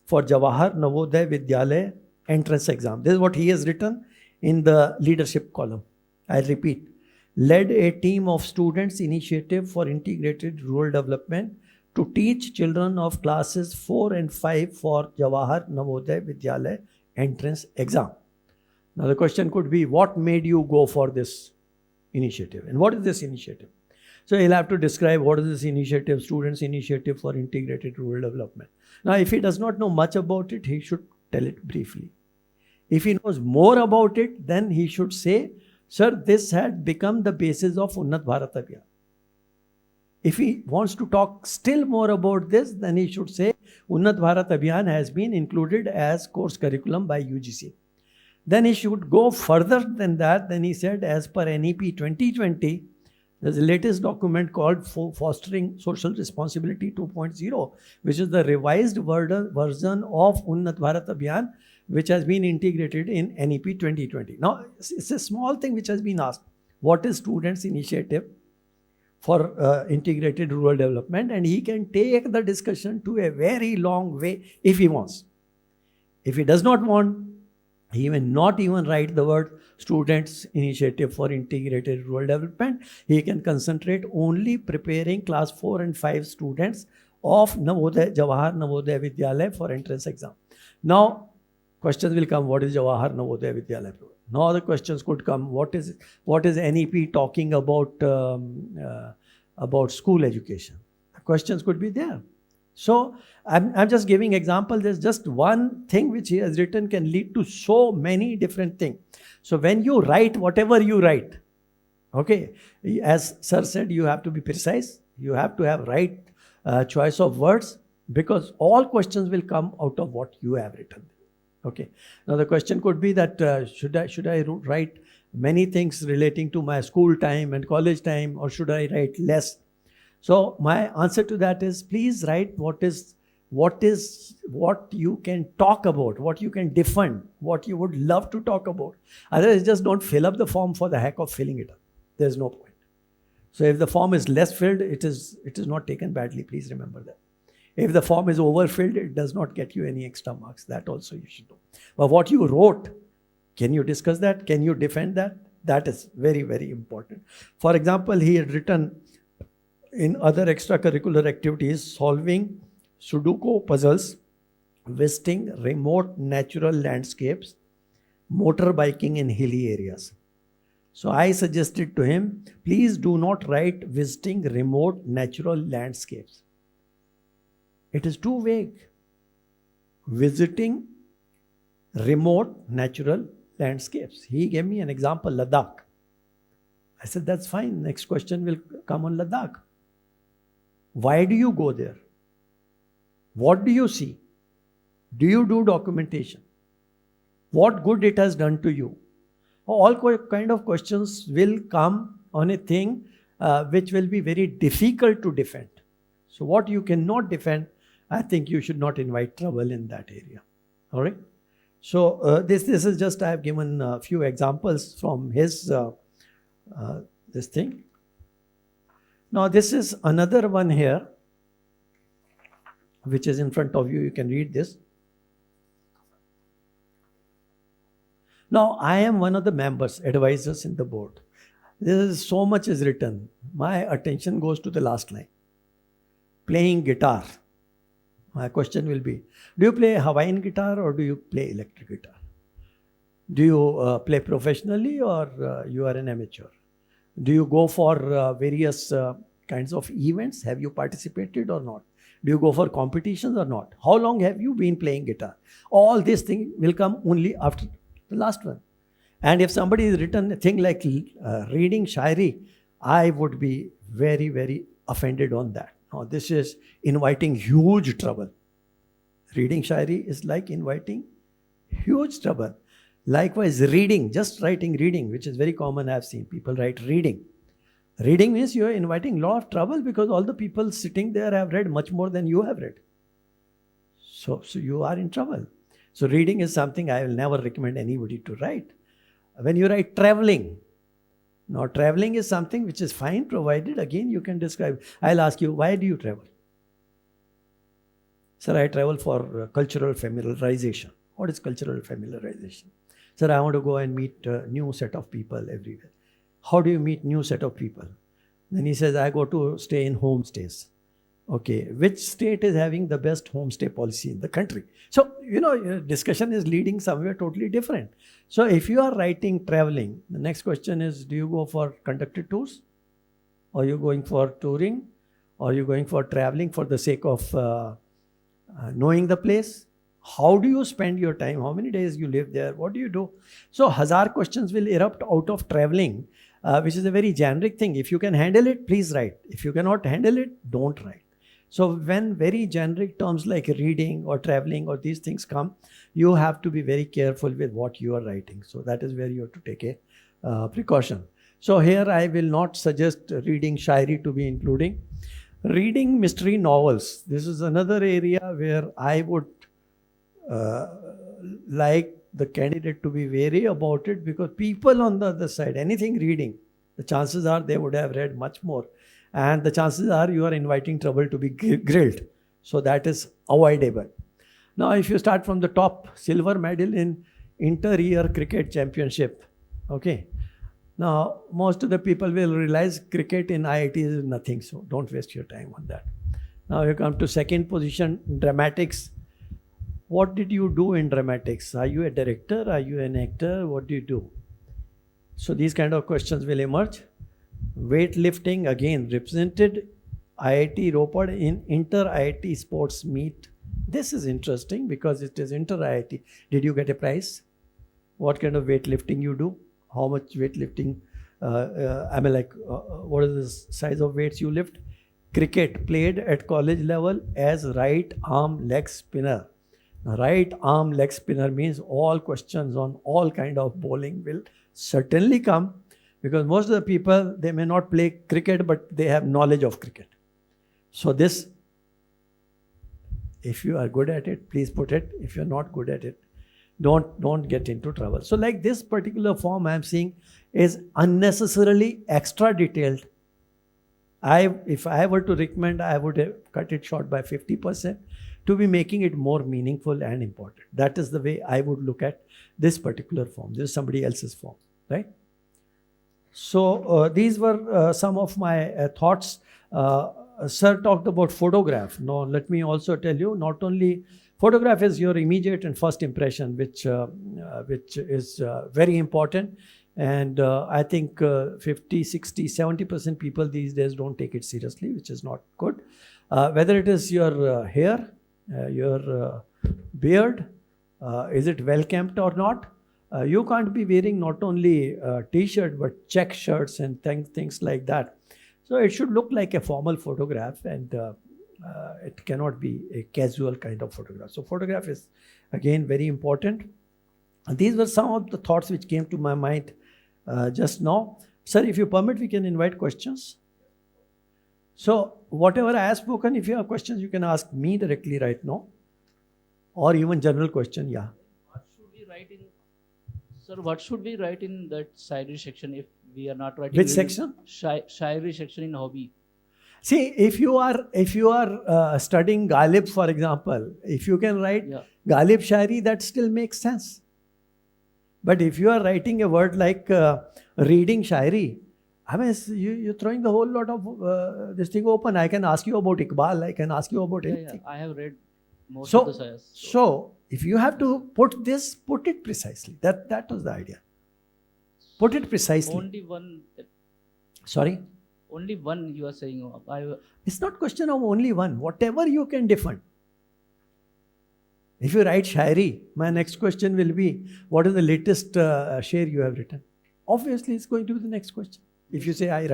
Speaker 3: for Jawahar Navodaya Vidyalaya entrance exam. This is what he has written in the leadership column. I repeat, led a team of students initiative for integrated rural development to teach children of classes 4 and 5 for Jawahar Navodaya Vidyalaya entrance exam. Now the question could be, what made you go for this initiative? And what is this initiative? So he'll have to describe what is this initiative, Students' Initiative for Integrated Rural Development. Now if he does not know much about it, he should tell it briefly. If he knows more about it, then he should say, sir, this had become the basis of Unnat Bharat Abhiyan. If he wants to talk still more about this, then he should say, Unnat Bharat Abhiyan has been included as course curriculum by UGC. Then he should go further than that. Then he said, as per NEP 2020, there's a latest document called Fostering Social Responsibility 2.0, which is the revised version of Unnat Bharat Abhiyan, which has been integrated in NEP 2020. Now, it's a small thing which has been asked. What is Students' Initiative for Integrated Rural Development? And he can take the discussion to a very long way if he wants. If he does not want, he may not even write the word Students' Initiative for Integrated Rural Development. He can concentrate only preparing class 4 and 5 students of Jawahar Navodaya Vidyalaya for entrance exam. Now, questions will come, what is Jawahar Navodaya Vidyalaya? Now other questions could come, what is NEP talking about school education? The questions could be there. So I'm just giving example. There's just one thing which he has written can lead to so many different things. So when you write whatever you write, okay, as sir said, you have to be precise. You have to have right choice of words, because all questions will come out of what you have written. Okay. Now the question could be that should I write many things relating to my school time and college time, or should I write less? So my answer to that is, please write what you can talk about, what you can defend, what you would love to talk about. Otherwise, just don't fill up the form for the heck of filling it up. There's no point. So if the form is less filled, it is not taken badly. Please remember that. If the form is overfilled, it does not get you any extra marks. That also you should know. But what you wrote, can you discuss that? Can you defend that? That is very, very important. For example, he had written in other extracurricular activities, solving Sudoku puzzles, visiting remote natural landscapes, motorbiking in hilly areas. So I suggested to him, please do not write visiting remote natural landscapes. It is too vague. Visiting remote natural landscapes. He gave me an example, Ladakh. I said, that's fine. Next question will come on Ladakh. Why do you go there? What do you see? Do you do documentation? What good it has done to you? All kind of questions will come on a thing which will be very difficult to defend. So what you cannot defend, I think you should not invite trouble in that area. All right. So this is just, I have given a few examples from his this thing. Now this is another one here, which is in front of you. You can read this. Now I am one of the members, advisors in the board. There is so much is written. My attention goes to the last line. Playing guitar. My question will be, do you play Hawaiian guitar or do you play electric guitar? Do you play professionally or you are an amateur? Do you go for various kinds of events? Have you participated or not? Do you go for competitions or not? How long have you been playing guitar? All these things will come only after the last one. And if somebody has written a thing like reading Shairi, I would be very, very offended on that. Now, this is inviting huge trouble. Reading Shairi is like inviting huge trouble. Likewise, reading, just writing reading, which is very common, I have seen people write reading. Reading means you are inviting a lot of trouble because all the people sitting there have read much more than you have read. So you are in trouble. So reading is something I will never recommend anybody to write. When you write traveling, now traveling is something which is fine, provided again you can describe. I'll ask you, why do you travel? Sir, I travel for cultural familiarization. What is cultural familiarization? Sir, I want to go and meet a new set of people everywhere. How do you meet new set of people? Then he says, I go to stay in homestays. Okay, which state is having the best homestay policy in the country? So, your discussion is leading somewhere totally different. So, if you are writing traveling, the next question is, do you go for conducted tours? Or are you going for touring? Or are you going for traveling for the sake of knowing the place? How do you spend your time? How many days you live there? What do you do? So, hazar questions will erupt out of traveling, which is a very generic thing. If you can handle it, please write. If you cannot handle it, don't write. So when very generic terms like reading or traveling or these things come, you have to be very careful with what you are writing. So that is where you have to take a precaution. So here I will not suggest reading Shairi to be including. Reading mystery novels. This is another area where I would like the candidate to be wary about it, because people on the other side, anything reading, the chances are they would have read much more. And the chances are you are inviting trouble to be grilled. So that is avoidable. Now, if you start from the top, silver medal in inter-year cricket championship. Okay. Now, most of the people will realize cricket in IIT is nothing. So don't waste your time on that. Now you come to second position, dramatics. What did you do in dramatics? Are you a director? Are you an actor? What do you do? So these kind of questions will emerge. Weightlifting, again, represented IIT Ropar in inter-IIT sports meet. This is interesting because it is inter-IIT. Did you get a prize? What kind of weightlifting you do? How much weightlifting? What is the size of weights you lift? Cricket, played at college level as right arm leg spinner. Now, right arm leg spinner means all questions on all kind of bowling will certainly come. Because most of the people, they may not play cricket, but they have knowledge of cricket. So this, if you are good at it, please put it. If you're not good at it, don't get into trouble. So like this particular form I'm seeing is unnecessarily extra detailed. If I were to recommend, I would have cut it short by 50% to be making it more meaningful and important. That is the way I would look at this particular form. This is somebody else's form, right? So these were some of my thoughts. Sir talked about photograph. Now let me also tell you, not only photograph is your immediate and first impression, which is very important. And I think 50, 60, 70% people these days don't take it seriously, which is not good. Whether it is your hair, your beard, is it well kept or not? You can't be wearing not only t-shirt but check shirts and things like that. So it should look like a formal photograph, and it cannot be a casual kind of photograph. So photograph is again very important. And these were some of the thoughts which came to my mind just now. Sir, if you permit, we can invite questions. So whatever I have spoken, if you have questions, you can ask me directly right now, or even general question. Yeah.
Speaker 4: What should we write in, sir? What should we write in that Shairi section if we are not writing?
Speaker 3: Which section?
Speaker 4: Shairi section in hobby.
Speaker 3: See, if you are studying Ghalib, for example, if you can write Ghalib Shairi, that still makes sense. But if you are writing a word like reading Shairi, I mean, you're throwing the whole lot of this thing open. I can ask you about Iqbal. I can ask you about anything.
Speaker 4: I have read most of the Shairs.
Speaker 3: So if you have to put this, put it precisely. That was the idea. Put it precisely.
Speaker 4: Only one.
Speaker 3: Sorry?
Speaker 4: Only one you are saying.
Speaker 3: It's not question of only one. Whatever you can define. If you write Shairi, my next question will be, what is the latest shair you have written? Obviously, it's going to be the next question. If you say, I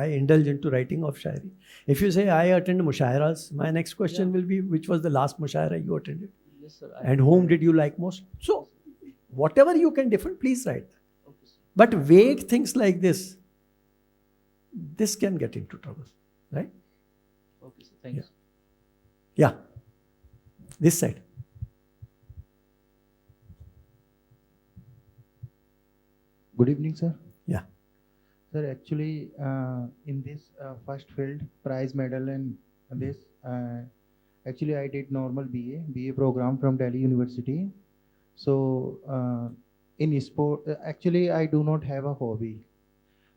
Speaker 3: indulge into writing of Shairi. If you say, I attend Mushairas, my next question will be, which was the last Mushaira you attended?
Speaker 4: Yes, sir.
Speaker 3: And whom did you like most? So, whatever you can define, please write.
Speaker 4: Okay, sir.
Speaker 3: But vague things like this can get into trouble, right?
Speaker 4: Okay, sir. Thank you.
Speaker 3: Yeah. This side.
Speaker 5: Good evening, sir.
Speaker 3: Yeah.
Speaker 5: Sir, actually, in this first field, prize medal and this, actually I did normal BA program from Delhi University. So in sport, actually I do not have a hobby.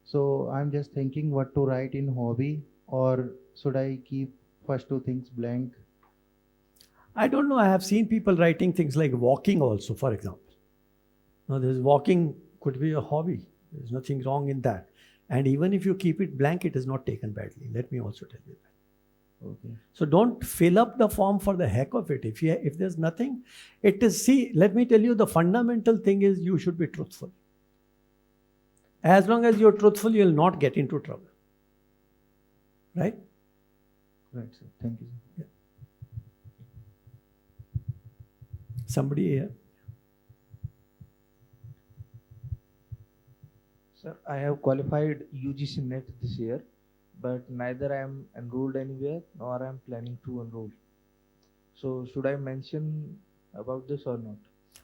Speaker 5: So I'm just thinking what to write in hobby. or should I keep first two things blank?
Speaker 3: I don't know. I have seen people writing things like walking also, for example. Now, this walking could be a hobby. There's nothing wrong in that. And even if you keep it blank, it is not taken badly. Let me also tell you that.
Speaker 5: Okay.
Speaker 3: So don't fill up the form for the heck of it. If there's nothing, it is, see, let me tell you, the fundamental thing is you should be truthful. As long as you're truthful, you'll not get into trouble. Right?
Speaker 5: Right, sir. Thank you, sir.
Speaker 3: Somebody here?
Speaker 6: Sir, I have qualified UGC NET this year, but neither I am enrolled anywhere nor I am planning to enroll. So should I mention about this or not?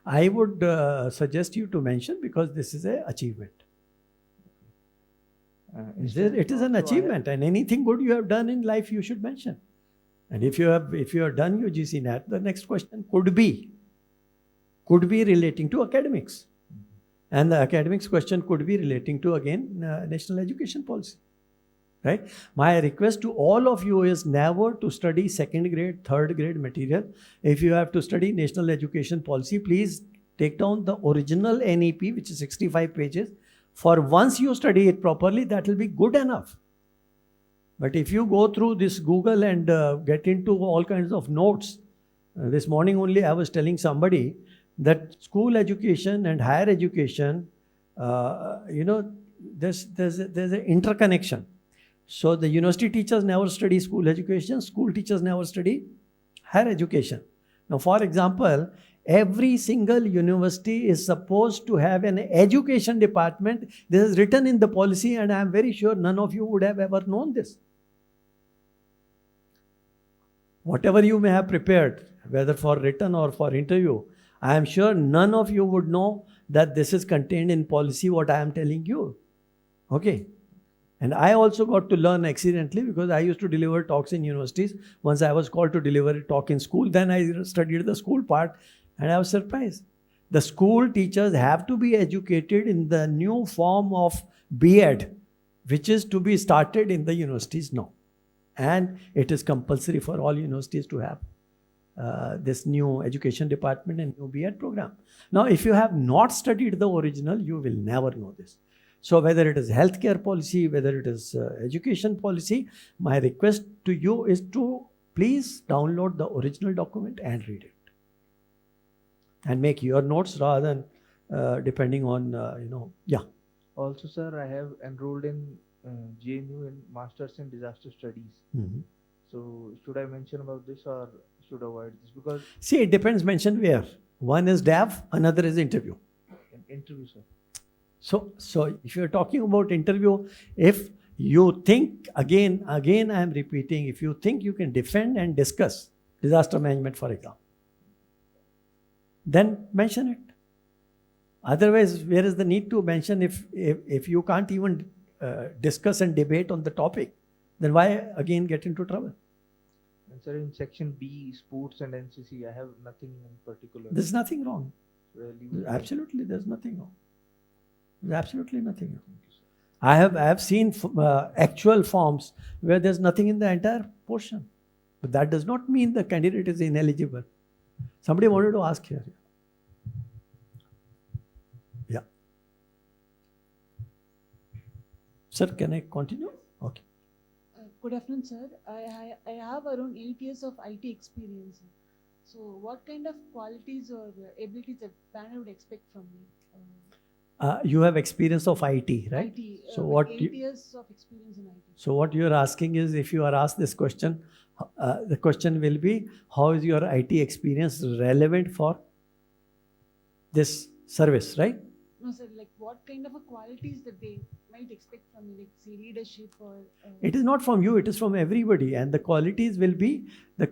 Speaker 3: I would suggest you to mention, because this is an achievement. It is an achievement, and anything good you have done in life you should mention. And if you have done UGC NET, the next question could be relating to academics. And the academics question could be relating to, again, national education policy. Right? My request to all of you is never to study second grade, third grade material. If you have to study national education policy, please take down the original NEP, which is 65 pages. For once you study it properly, that will be good enough. But if you go through this Google and get into all kinds of notes, this morning only I was telling somebody that school education and higher education, there's an interconnection. So the university teachers never study school education, school teachers never study higher education. Now, for example, every single university is supposed to have an education department. This is written in the policy, and I am very sure none of you would have ever known this. Whatever you may have prepared, whether for written or for interview, I am sure none of you would know that this is contained in policy, what I am telling you. Okay. And I also got to learn accidentally, because I used to deliver talks in universities. Once I was called to deliver a talk in school, then I studied the school part, and I was surprised. The school teachers have to be educated in the new form of B.Ed, which is to be started in the universities now. And it is compulsory for all universities to have this new education department and new B.Ed program. Now, if you have not studied the original, you will never know this. So whether it is healthcare policy, whether it is education policy, my request to you is to please download the original document and read it. And make your notes rather than depending on, yeah.
Speaker 6: Also, sir, I have enrolled in JNU in Masters in Disaster Studies.
Speaker 3: Mm-hmm.
Speaker 6: So should I mention about this or should avoid this? Because
Speaker 3: see, it depends, mention where. One is DAV, another is interview.
Speaker 6: in interview, sir.
Speaker 3: So if you're talking about interview, if you think, again I am repeating, if you think you can defend and discuss disaster management, for example, then mention it. Otherwise, where is the need to mention if you can't even discuss and debate on the topic? Then why again get into trouble?
Speaker 6: And sir, in section B, sports and NCC, I have nothing in particular.
Speaker 3: There's nothing wrong.
Speaker 6: Really?
Speaker 3: Absolutely, there's nothing wrong. There's absolutely nothing wrong. I have seen actual forms where there's nothing in the entire portion. But that does not mean the candidate is ineligible. Somebody wanted to ask here. Yeah. Sir, can I continue? Okay.
Speaker 7: Good afternoon, sir. I have around 8 years of IT experience. So what kind of qualities or abilities that banner would expect from me?
Speaker 3: You have experience of IT, right?
Speaker 7: IT.
Speaker 3: So what
Speaker 7: 8 years of experience in IT.
Speaker 3: So what you are asking is, if you are asked this question, the question will be, how is your IT experience relevant for this service, right?
Speaker 7: No, sir. Like what kind of qualities that they might expect from me, like say leadership or.
Speaker 3: It is not from you, it is from everybody. And the qualities will be the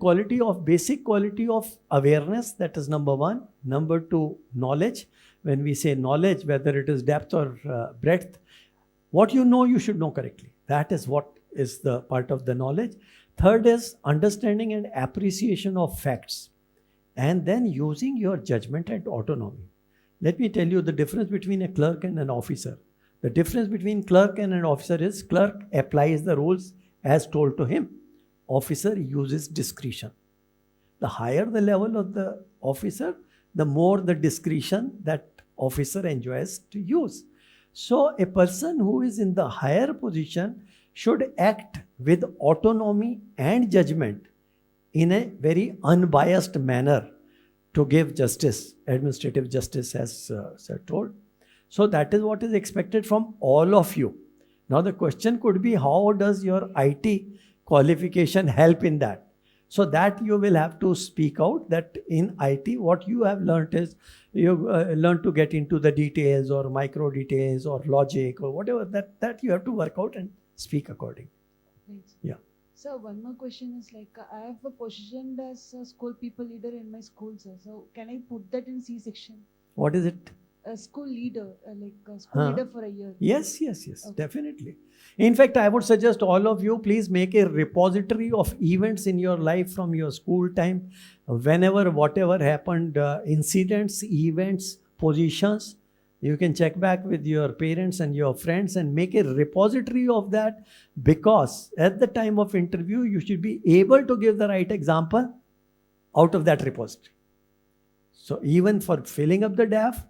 Speaker 3: basic quality of awareness, that is number one. Number two, knowledge. When we say knowledge, whether it is depth or breadth, what you know, you should know correctly. That is what is the part of the knowledge. Third is understanding and appreciation of facts. And then using your judgment and autonomy. Let me tell you the difference between a clerk and an officer. The difference between clerk and an officer is clerk applies the rules as told to him. Officer uses discretion. The higher the level of the officer, the more the discretion that officer enjoys to use. So a person who is in the higher position should act with autonomy and judgment in a very unbiased manner to give justice, administrative justice, as sir told. So that is what is expected from all of you. Now the question could be, how does your IT qualification help in that? So that you will have to speak out that in IT, what you have learnt is, you learn to get into the details or micro details or logic or whatever, that you have to work out and speak according.
Speaker 7: Thanks.
Speaker 3: Yeah.
Speaker 7: So one more question is like, I have a position as a school people leader in my school, sir. So can I put that in C section?
Speaker 3: What is it?
Speaker 7: A school leader, like a school leader for a year.
Speaker 3: Yes,
Speaker 7: Okay.
Speaker 3: definitely. In fact, I would suggest all of you, please make a repository of events in your life from your school time. Whenever, whatever happened, incidents, events, positions, you can check back with your parents and your friends and make a repository of that, because at the time of interview, you should be able to give the right example out of that repository. So even for filling up the DAF,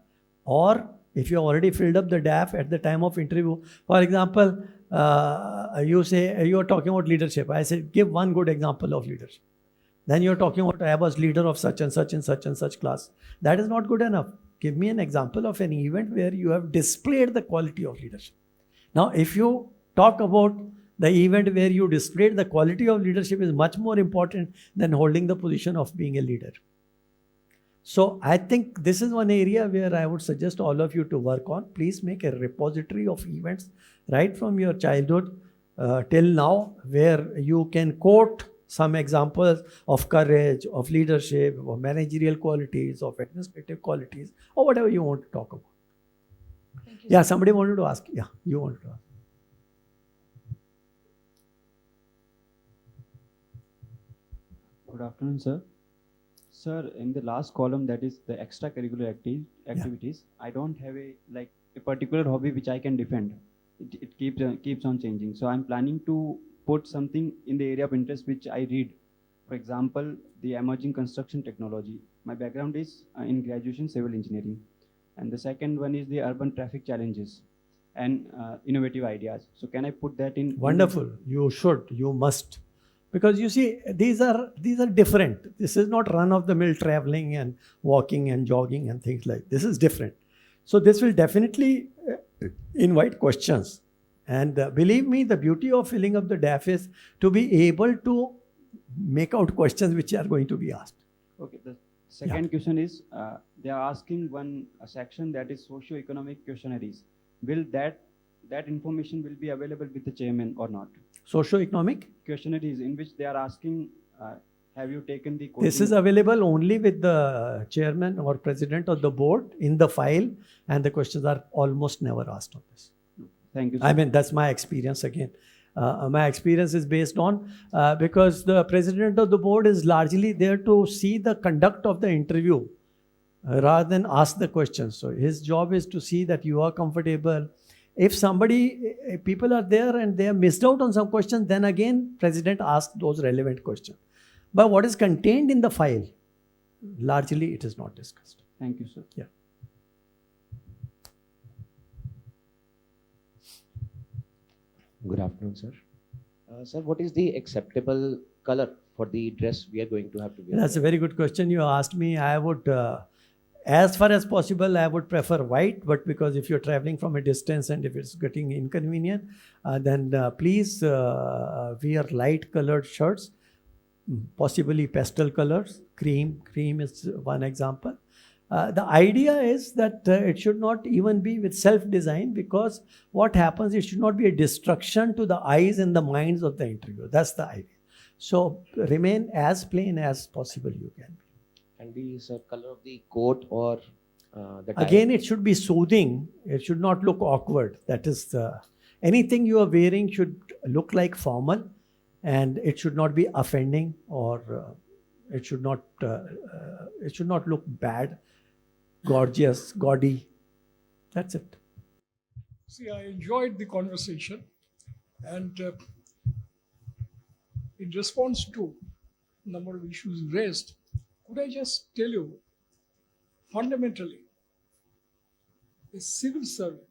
Speaker 3: or if you already filled up the DAF at the time of interview, for example, you say you are talking about leadership. I said, give one good example of leadership. Then you're talking about, I was leader of such and such and such and such class. That is not good enough. Give me an example of an event where you have displayed the quality of leadership. Now, if you talk about the event where you displayed the quality of leadership, is much more important than holding the position of being a leader. So I think this is one area where I would suggest all of you to work on. Please make a repository of events right from your childhood till now, where you can quote some examples of courage, of leadership, of managerial qualities, of administrative qualities, or whatever you want to talk about.
Speaker 7: Thank you,
Speaker 3: Yeah,
Speaker 7: sir.
Speaker 3: somebody wanted to ask. Yeah, you wanted to ask.
Speaker 8: Good afternoon, sir. Sir, in the last column, that is the extracurricular activities, I don't have a particular hobby which I can defend. It keeps on changing. So I'm planning to put something in the area of interest which I read. For example, the emerging construction technology. My background is in graduation civil engineering. And the second one is the urban traffic challenges and innovative ideas. So can I put that in?
Speaker 3: Wonderful. You should. You must. Because you see, these are different. This is not run-of-the-mill traveling and walking and jogging and things like this. Is different. So this will definitely invite questions. And believe me, the beauty of filling up the DAF is to be able to make out questions which are going to be asked.
Speaker 8: Okay. The second question is, they are asking a section that is socio-economic questionnaires. Will that information will be available with the chairman or not?
Speaker 3: Socio-economic?
Speaker 8: Questionnaires in which they are asking, have you taken the coaching?
Speaker 3: This is available only with the chairman or president of the board in the file, and the questions are almost never asked on this.
Speaker 8: Thank you, sir.
Speaker 3: I mean, that's my experience again. My experience is based on, because the president of the board is largely there to see the conduct of the interview rather than ask the questions. So his job is to see that you are comfortable. If people are there and they have missed out on some questions, then again, president asks those relevant questions. But what is contained in the file, largely it is not discussed.
Speaker 8: Thank you, sir.
Speaker 3: Yeah.
Speaker 9: Good afternoon, sir. Sir, what is the acceptable color for the dress we are going to have to wear?
Speaker 3: That's a very good question you asked me. I would, as far as possible, I would prefer white, but because if you're traveling from a distance and if it's getting inconvenient, then please wear light colored shirts, possibly pastel colors. Cream is one example. The idea is that it should not even be with self-design, because what happens, it should not be a destruction to the eyes and the minds of the interviewer. That's the idea. So remain as plain as possible you can be.
Speaker 9: And the color of the coat or the tie?
Speaker 3: Again, it should be soothing. It should not look awkward. That is, anything you are wearing should look like formal, and it should not be offending, or it should not look bad, gorgeous, gaudy. That's it.
Speaker 2: See, I enjoyed the conversation, and in response to number of issues raised, could I just tell you, fundamentally, a civil servant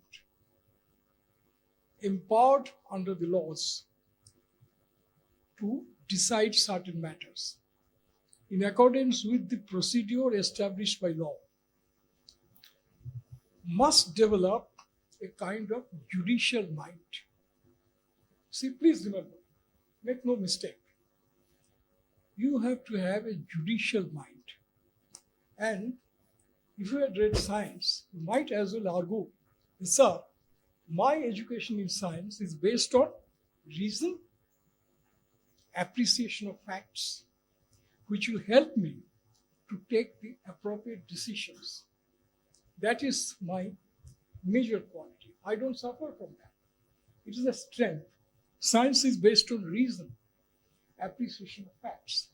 Speaker 2: empowered under the laws to decide certain matters in accordance with the procedure established by law must develop a kind of judicial mind. See, please remember, make no mistake, you have to have a judicial mind. And if you had read science, you might as well argue, sir, my education in science is based on reason, appreciation of facts, which will help me to take the appropriate decisions. That is my major quality. I don't suffer from that. It is a strength. Science is based on reason, appreciation of facts.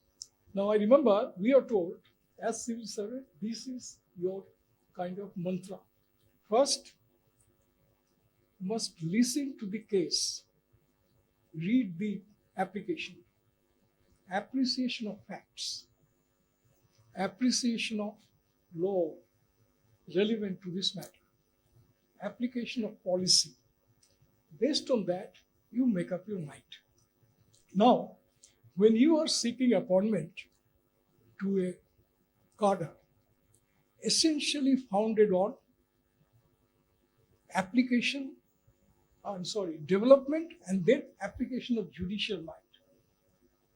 Speaker 2: Now I remember we are told as civil servant, this is your kind of mantra. First, you must listen to the case, read the application, appreciation of facts, appreciation of law relevant to this matter, application of policy. Based on that, you make up your mind. Now, when you are seeking appointment to a cadre, essentially founded on development and then application of judicial mind,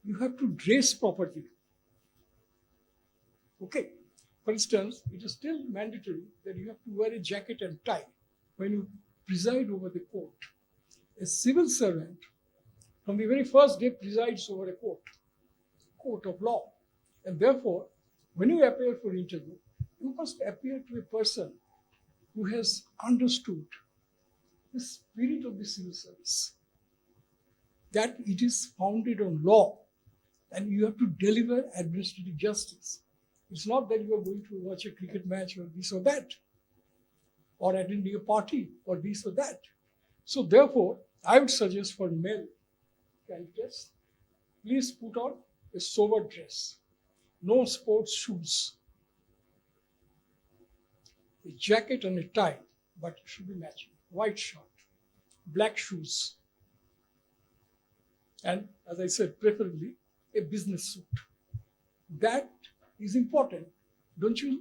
Speaker 2: you have to dress properly. Okay. For instance, it is still mandatory that you have to wear a jacket and tie when you preside over the court. A civil servant, from the very first day, presides over a court of law. And therefore, when you appear for interview, you must appear to a person who has understood the spirit of the civil service, that it is founded on law and you have to deliver administrative justice. It's not that you are going to watch a cricket match or this or that, or attending a party or this or that. So therefore, I would suggest for male candidates, please put on a sober dress, no sports shoes, a jacket and a tie, but it should be matching, white shirt, black shoes, and as I said, preferably a business suit. That is important. Don't you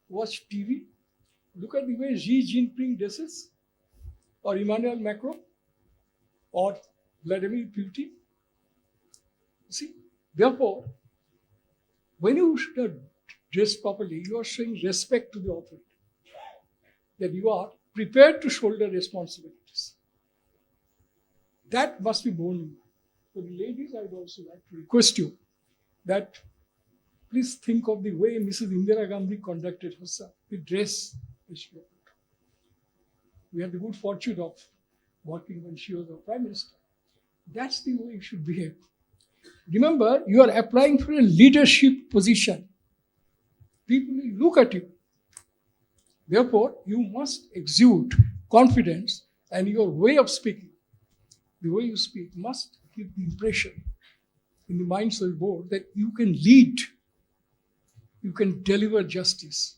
Speaker 2: watch TV? Look at the way Xi Jinping dresses, or Emmanuel Macron, or Vladimir Putin. See, therefore, when you dress properly, you are showing respect to the authority, that you are prepared to shoulder responsibilities. That must be borne in mind. For the ladies, I would also like to request you that please think of the way Mrs. Indira Gandhi conducted herself, the dress that she wore. We had the good fortune of working when she was the Prime Minister. That's the way you should behave. Remember, you are applying for a leadership position. People will look at you. Therefore, you must exude confidence, and your way of speaking, the way you speak, must give the impression in the minds of the board that you can lead, you can deliver justice.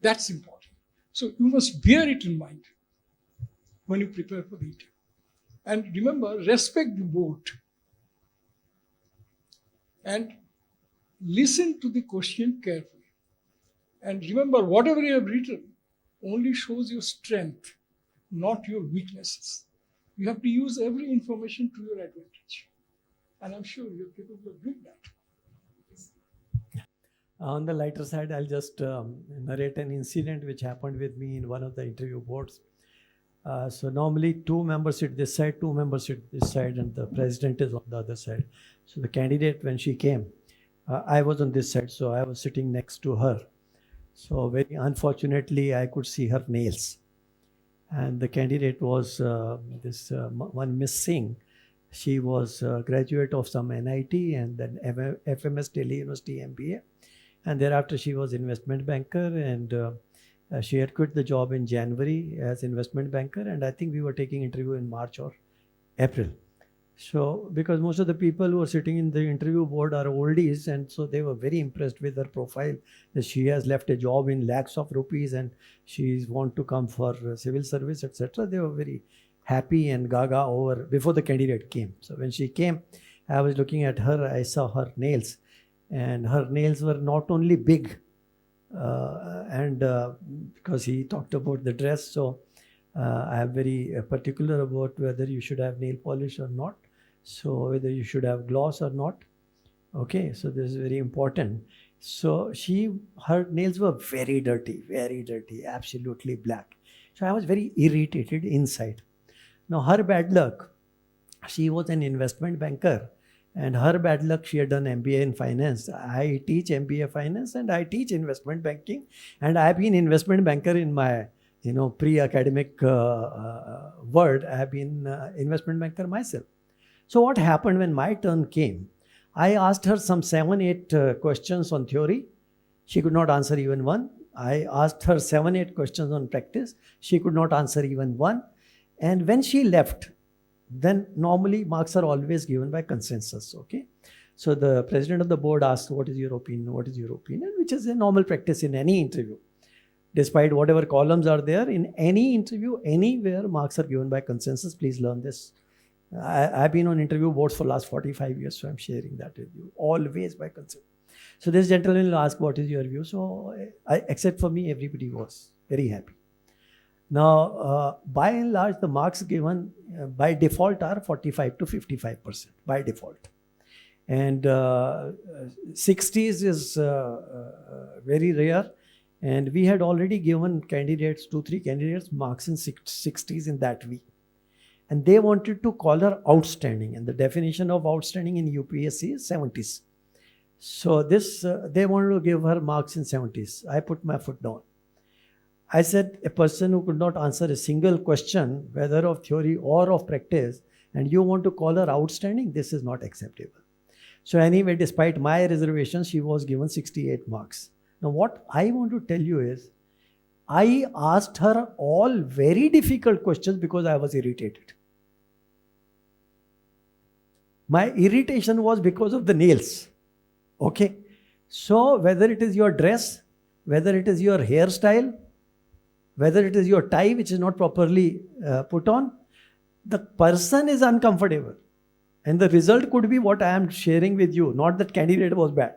Speaker 2: That's important. So you must bear it in mind when you prepare for the interview. And remember, respect the board and listen to the question carefully. And remember, whatever you have written only shows your strength, not your weaknesses. You have to use every information to your advantage. And I'm sure you're capable of doing that.
Speaker 3: On the lighter side, I'll just narrate an incident which happened with me in one of the interview boards. So normally 2 members sit this side, 2 members sit this side, and the president is on the other side. So the candidate, when she came, I was on this side, so I was sitting next to her. So very unfortunately, I could see her nails. And the candidate was one Miss Singh. She was a graduate of some NIT and then FMS Delhi University MBA. And thereafter, she was investment banker, and she had quit the job in January as investment banker. And I think we were taking interview in March or April. So, because most of the people who are sitting in the interview board are oldies, and so they were very impressed with her profile, that she has left a job in lakhs of rupees and she's want to come for civil service, etc. They were very happy and gaga over before the candidate came. So when she came, I was looking at her, I saw her nails, and her nails were not only big, because he talked about the dress, so I am very particular about whether you should have nail polish or not. So whether you should have gloss or not. Okay, so this is very important. So her nails were very dirty, absolutely black. So I was very irritated inside. Now her bad luck, she was an investment banker, and her bad luck, she had done MBA in finance. I teach MBA finance and I teach investment banking, and I have been investment banker in my pre-academic world. I have been investment banker myself. So what happened when my turn came? I asked her some 7-8 questions on theory. She could not answer even one. I asked her 7-8 questions on practice. She could not answer even one. And when she left, then normally marks are always given by consensus. Okay. So the president of the board asked, what is your opinion? What is your opinion? Which is a normal practice in any interview. Despite whatever columns are there, in any interview, anywhere, marks are given by consensus. Please learn this. I've been on interview boards for last 45 years, so I'm sharing that with you. Always by consensus. So this gentleman will ask, what is your view? So except for me, everybody was very happy. Now, by and large, the marks given by default are 45 to 55% by default. And 60s is very rare. And we had already given candidates, 2-3 candidates, marks in 60s in that week. And they wanted to call her outstanding. And the definition of outstanding in UPSC is 70s. So they wanted to give her marks in 70s. I put my foot down. I said, a person who could not answer a single question, whether of theory or of practice, and you want to call her outstanding, this is not acceptable. So anyway, despite my reservations, she was given 68 marks. Now what I want to tell you is, I asked her all very difficult questions because I was irritated. My irritation was because of the nails. Okay. So whether it is your dress, whether it is your hairstyle, whether it is your tie which is not properly put on, the person is uncomfortable. And the result could be what I am sharing with you, not that candidate was bad.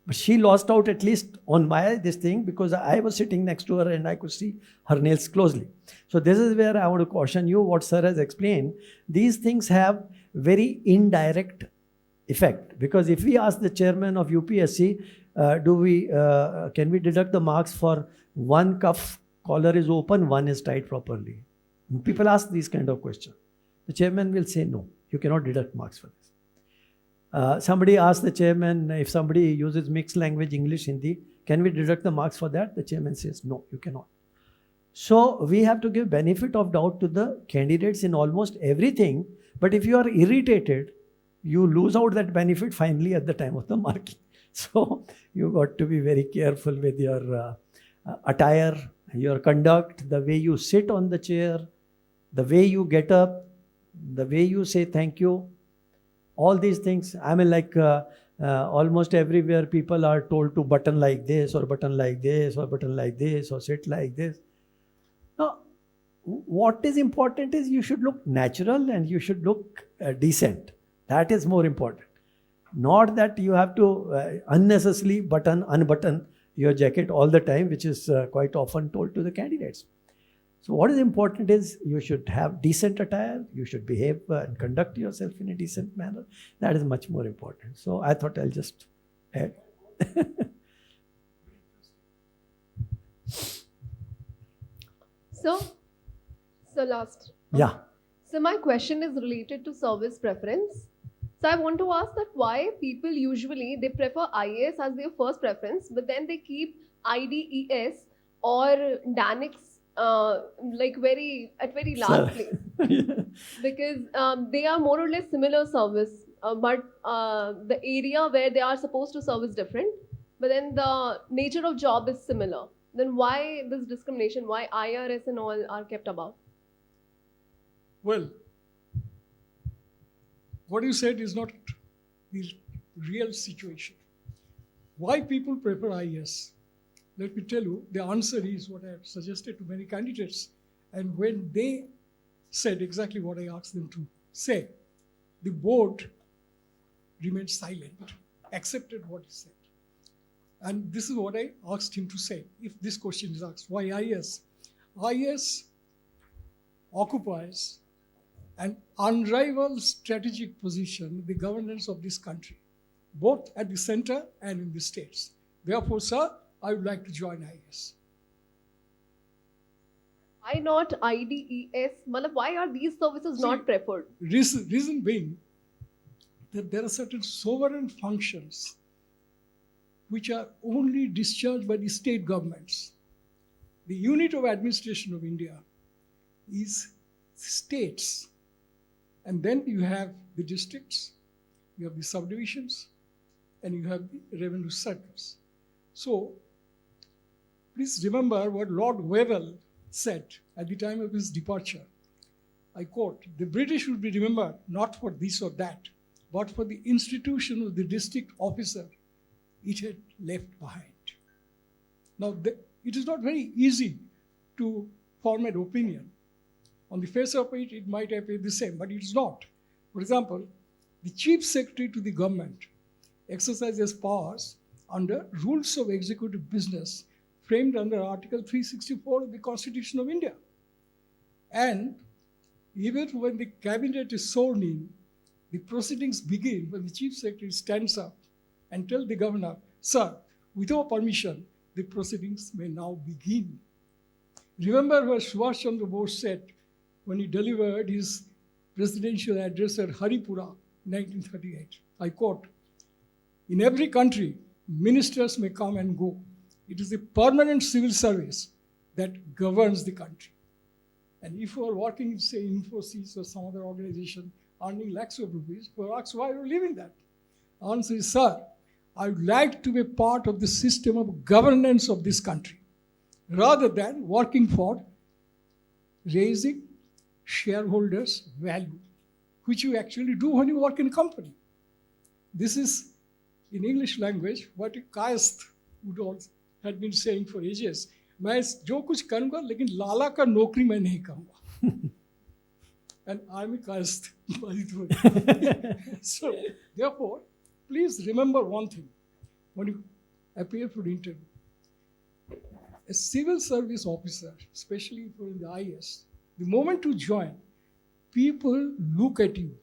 Speaker 3: But she lost out at least on this thing, because I was sitting next to her and I could see her nails closely. So this is where I want to caution you what sir has explained. These things have very indirect effect, because if we ask the chairman of UPSC, can we deduct the marks for one cuff collar is open, one is tied properly? People ask these kind of questions. The chairman will say, no, you cannot deduct marks for this. Somebody asked the chairman, if somebody uses mixed language, English, Hindi, can we deduct the marks for that? The chairman says, no, you cannot. So we have to give benefit of doubt to the candidates in almost everything. But if you are irritated, you lose out that benefit finally at the time of the marking. So you got to be very careful with your attire, your conduct, the way you sit on the chair, the way you get up, the way you say thank you. All these things, I mean, like almost everywhere people are told to button like this, or button like this, or button like this, or sit like this. Now, what is important is you should look natural and you should look decent. That is more important. Not that you have to unnecessarily unbutton your jacket all the time, which is quite often told to the candidates. So what is important is you should have decent attire, you should behave and conduct yourself in a decent manner. That is much more important. So I thought I'll just add.
Speaker 10: So last.
Speaker 3: Yeah.
Speaker 10: So my question is related to service preference. So I want to ask that why people usually, they prefer IAS as their first preference, but then they keep IDES or DANIX at very last place. Because they are more or less similar service, but the area where they are supposed to serve is different, but then the nature of job is similar. Then why this discrimination? Why IRS and all are kept above?
Speaker 2: Well, what you said is not the real situation. Why people prefer IAS? Let me tell you, the answer is what I have suggested to many candidates. And when they said exactly what I asked them to say, the board remained silent, accepted what he said. And this is what I asked him to say. If this question is asked, why IAS? IAS occupies an unrivaled strategic position in the governance of this country, both at the center and in the states. Therefore, sir, I would like to join IAS.
Speaker 10: Why not IDES? Matlab, why are these services not preferred?
Speaker 2: Reason being that there are certain sovereign functions which are only discharged by the state governments. The unit of administration of India is states. And then you have the districts, you have the subdivisions, and you have the revenue circles. So, please remember what Lord Wavell said at the time of his departure. I quote, "The British would be remembered not for this or that, but for the institution of the district officer it had left behind." Now, it is not very easy to form an opinion. On the face of it, it might appear the same, but it is not. For example, the Chief Secretary to the government exercises powers under rules of executive business framed under Article 364 of the Constitution of India. And even when the cabinet is sworn in, the proceedings begin when the Chief Secretary stands up and tells the governor, "Sir, with your permission, the proceedings may now begin." Remember what Subhash Chandra Bose said when he delivered his presidential address at Haripura, 1938. I quote, "In every country, ministers may come and go. It is the permanent civil service that governs the country." And if you are working in, say, Infosys or some other organization, earning lakhs of rupees, you are asked why you are leaving that. Answer is, "Sir, I would like to be part of the system of governance of this country, rather than working for raising shareholders' value, which you actually do when you work in a company." This is, in English language, what a kayast would also had been saying for ages. मैं जो कुछ करूँगा, लेकिन लाला का नौकरी मैं नहीं करूँगा. And I'm a kayast, by the way. So, therefore, please remember one thing when you appear for the interview. A civil service officer, especially if you're in the IS, the moment you join, people look at you.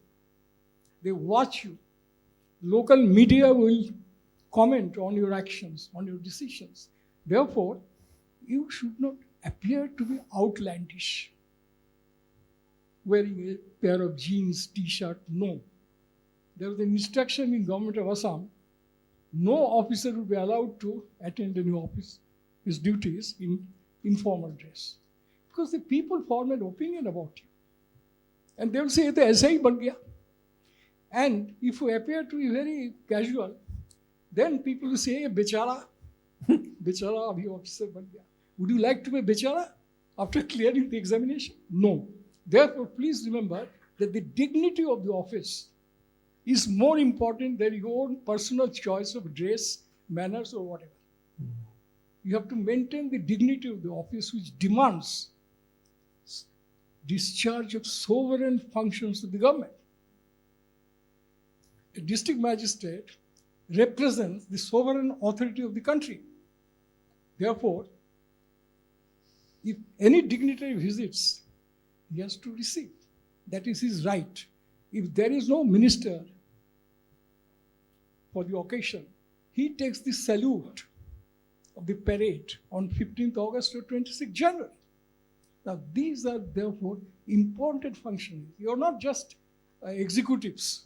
Speaker 2: They watch you. Local media will comment on your actions, on your decisions. Therefore, you should not appear to be outlandish, wearing a pair of jeans, t-shirt. No. There was an instruction in government of Assam, no officer would be allowed to attend any office, his duties in informal dress. Because the people form an opinion about you. And they will say, "Ye aisa hi ban gaya." And if you appear to be very casual, then people will say, "Ye bechara, bechara abhi officer ban gaya." Would you like to be bechara after clearing the examination? No. Therefore, please remember that the dignity of the office is more important than your own personal choice of dress, manners, or whatever. You have to maintain the dignity of the office, which demands discharge of sovereign functions of the government. A district magistrate represents the sovereign authority of the country. Therefore, if any dignitary visits, he has to receive. That is his right. If there is no minister for the occasion, he takes the salute of the parade on 15th August or 26th January. Now, these are therefore important functions. You are not just executives.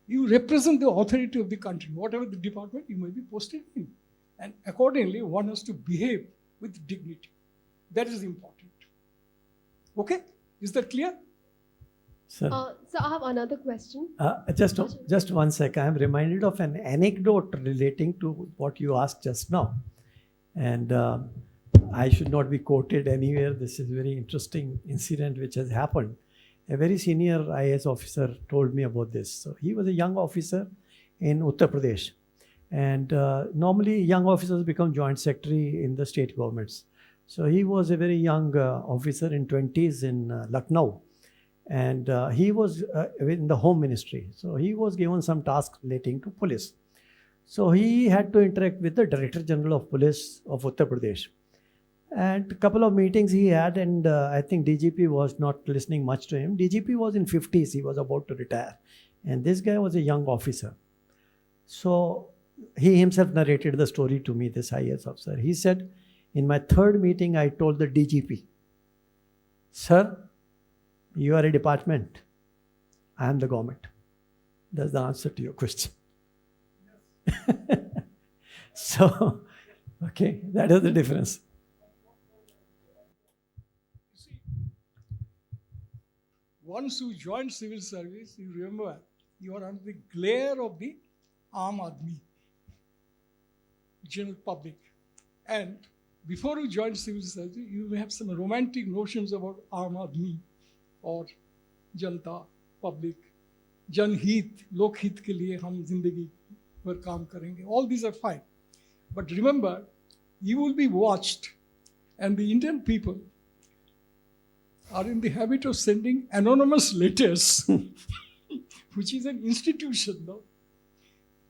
Speaker 2: You represent the authority of the country, whatever the department you may be posted in. And accordingly, one has to behave with dignity. That is important. Okay? Is that clear?
Speaker 3: Sir,
Speaker 10: So I have another question.
Speaker 3: just one sec. I am reminded of an anecdote relating to what you asked just now. And I should not be quoted anywhere. This is a very interesting incident which has happened. a very senior IAS officer told me about this. So he was a young officer in Uttar Pradesh. And normally young officers become joint secretary in the state governments. So he was a very young officer in 20s in Lucknow. And he was in the home ministry. So he was given some tasks relating to police. So he had to interact with the Director General of Police of Uttar Pradesh. And a couple of meetings he had, and I think DGP was not listening much to him. DGP was in 50s, he was about to retire. And this guy was a young officer. So he himself narrated the story to me, this IAS officer. He said, in my third meeting, I told the DGP, sir, you are a department. I am the government. That's the answer to your question. So, okay, that is the difference.
Speaker 2: Once you join civil service, you remember you are under the glare of the Aam Aadmi, general public. And before you join civil service, you may have some romantic notions about Aam Aadmi or Janta, public, Janhit, Lokhit ke liye hum zindagi par kaam karenge. All these are fine. But remember, you will be watched, and the Indian people are in the habit of sending anonymous letters, which is an institution now.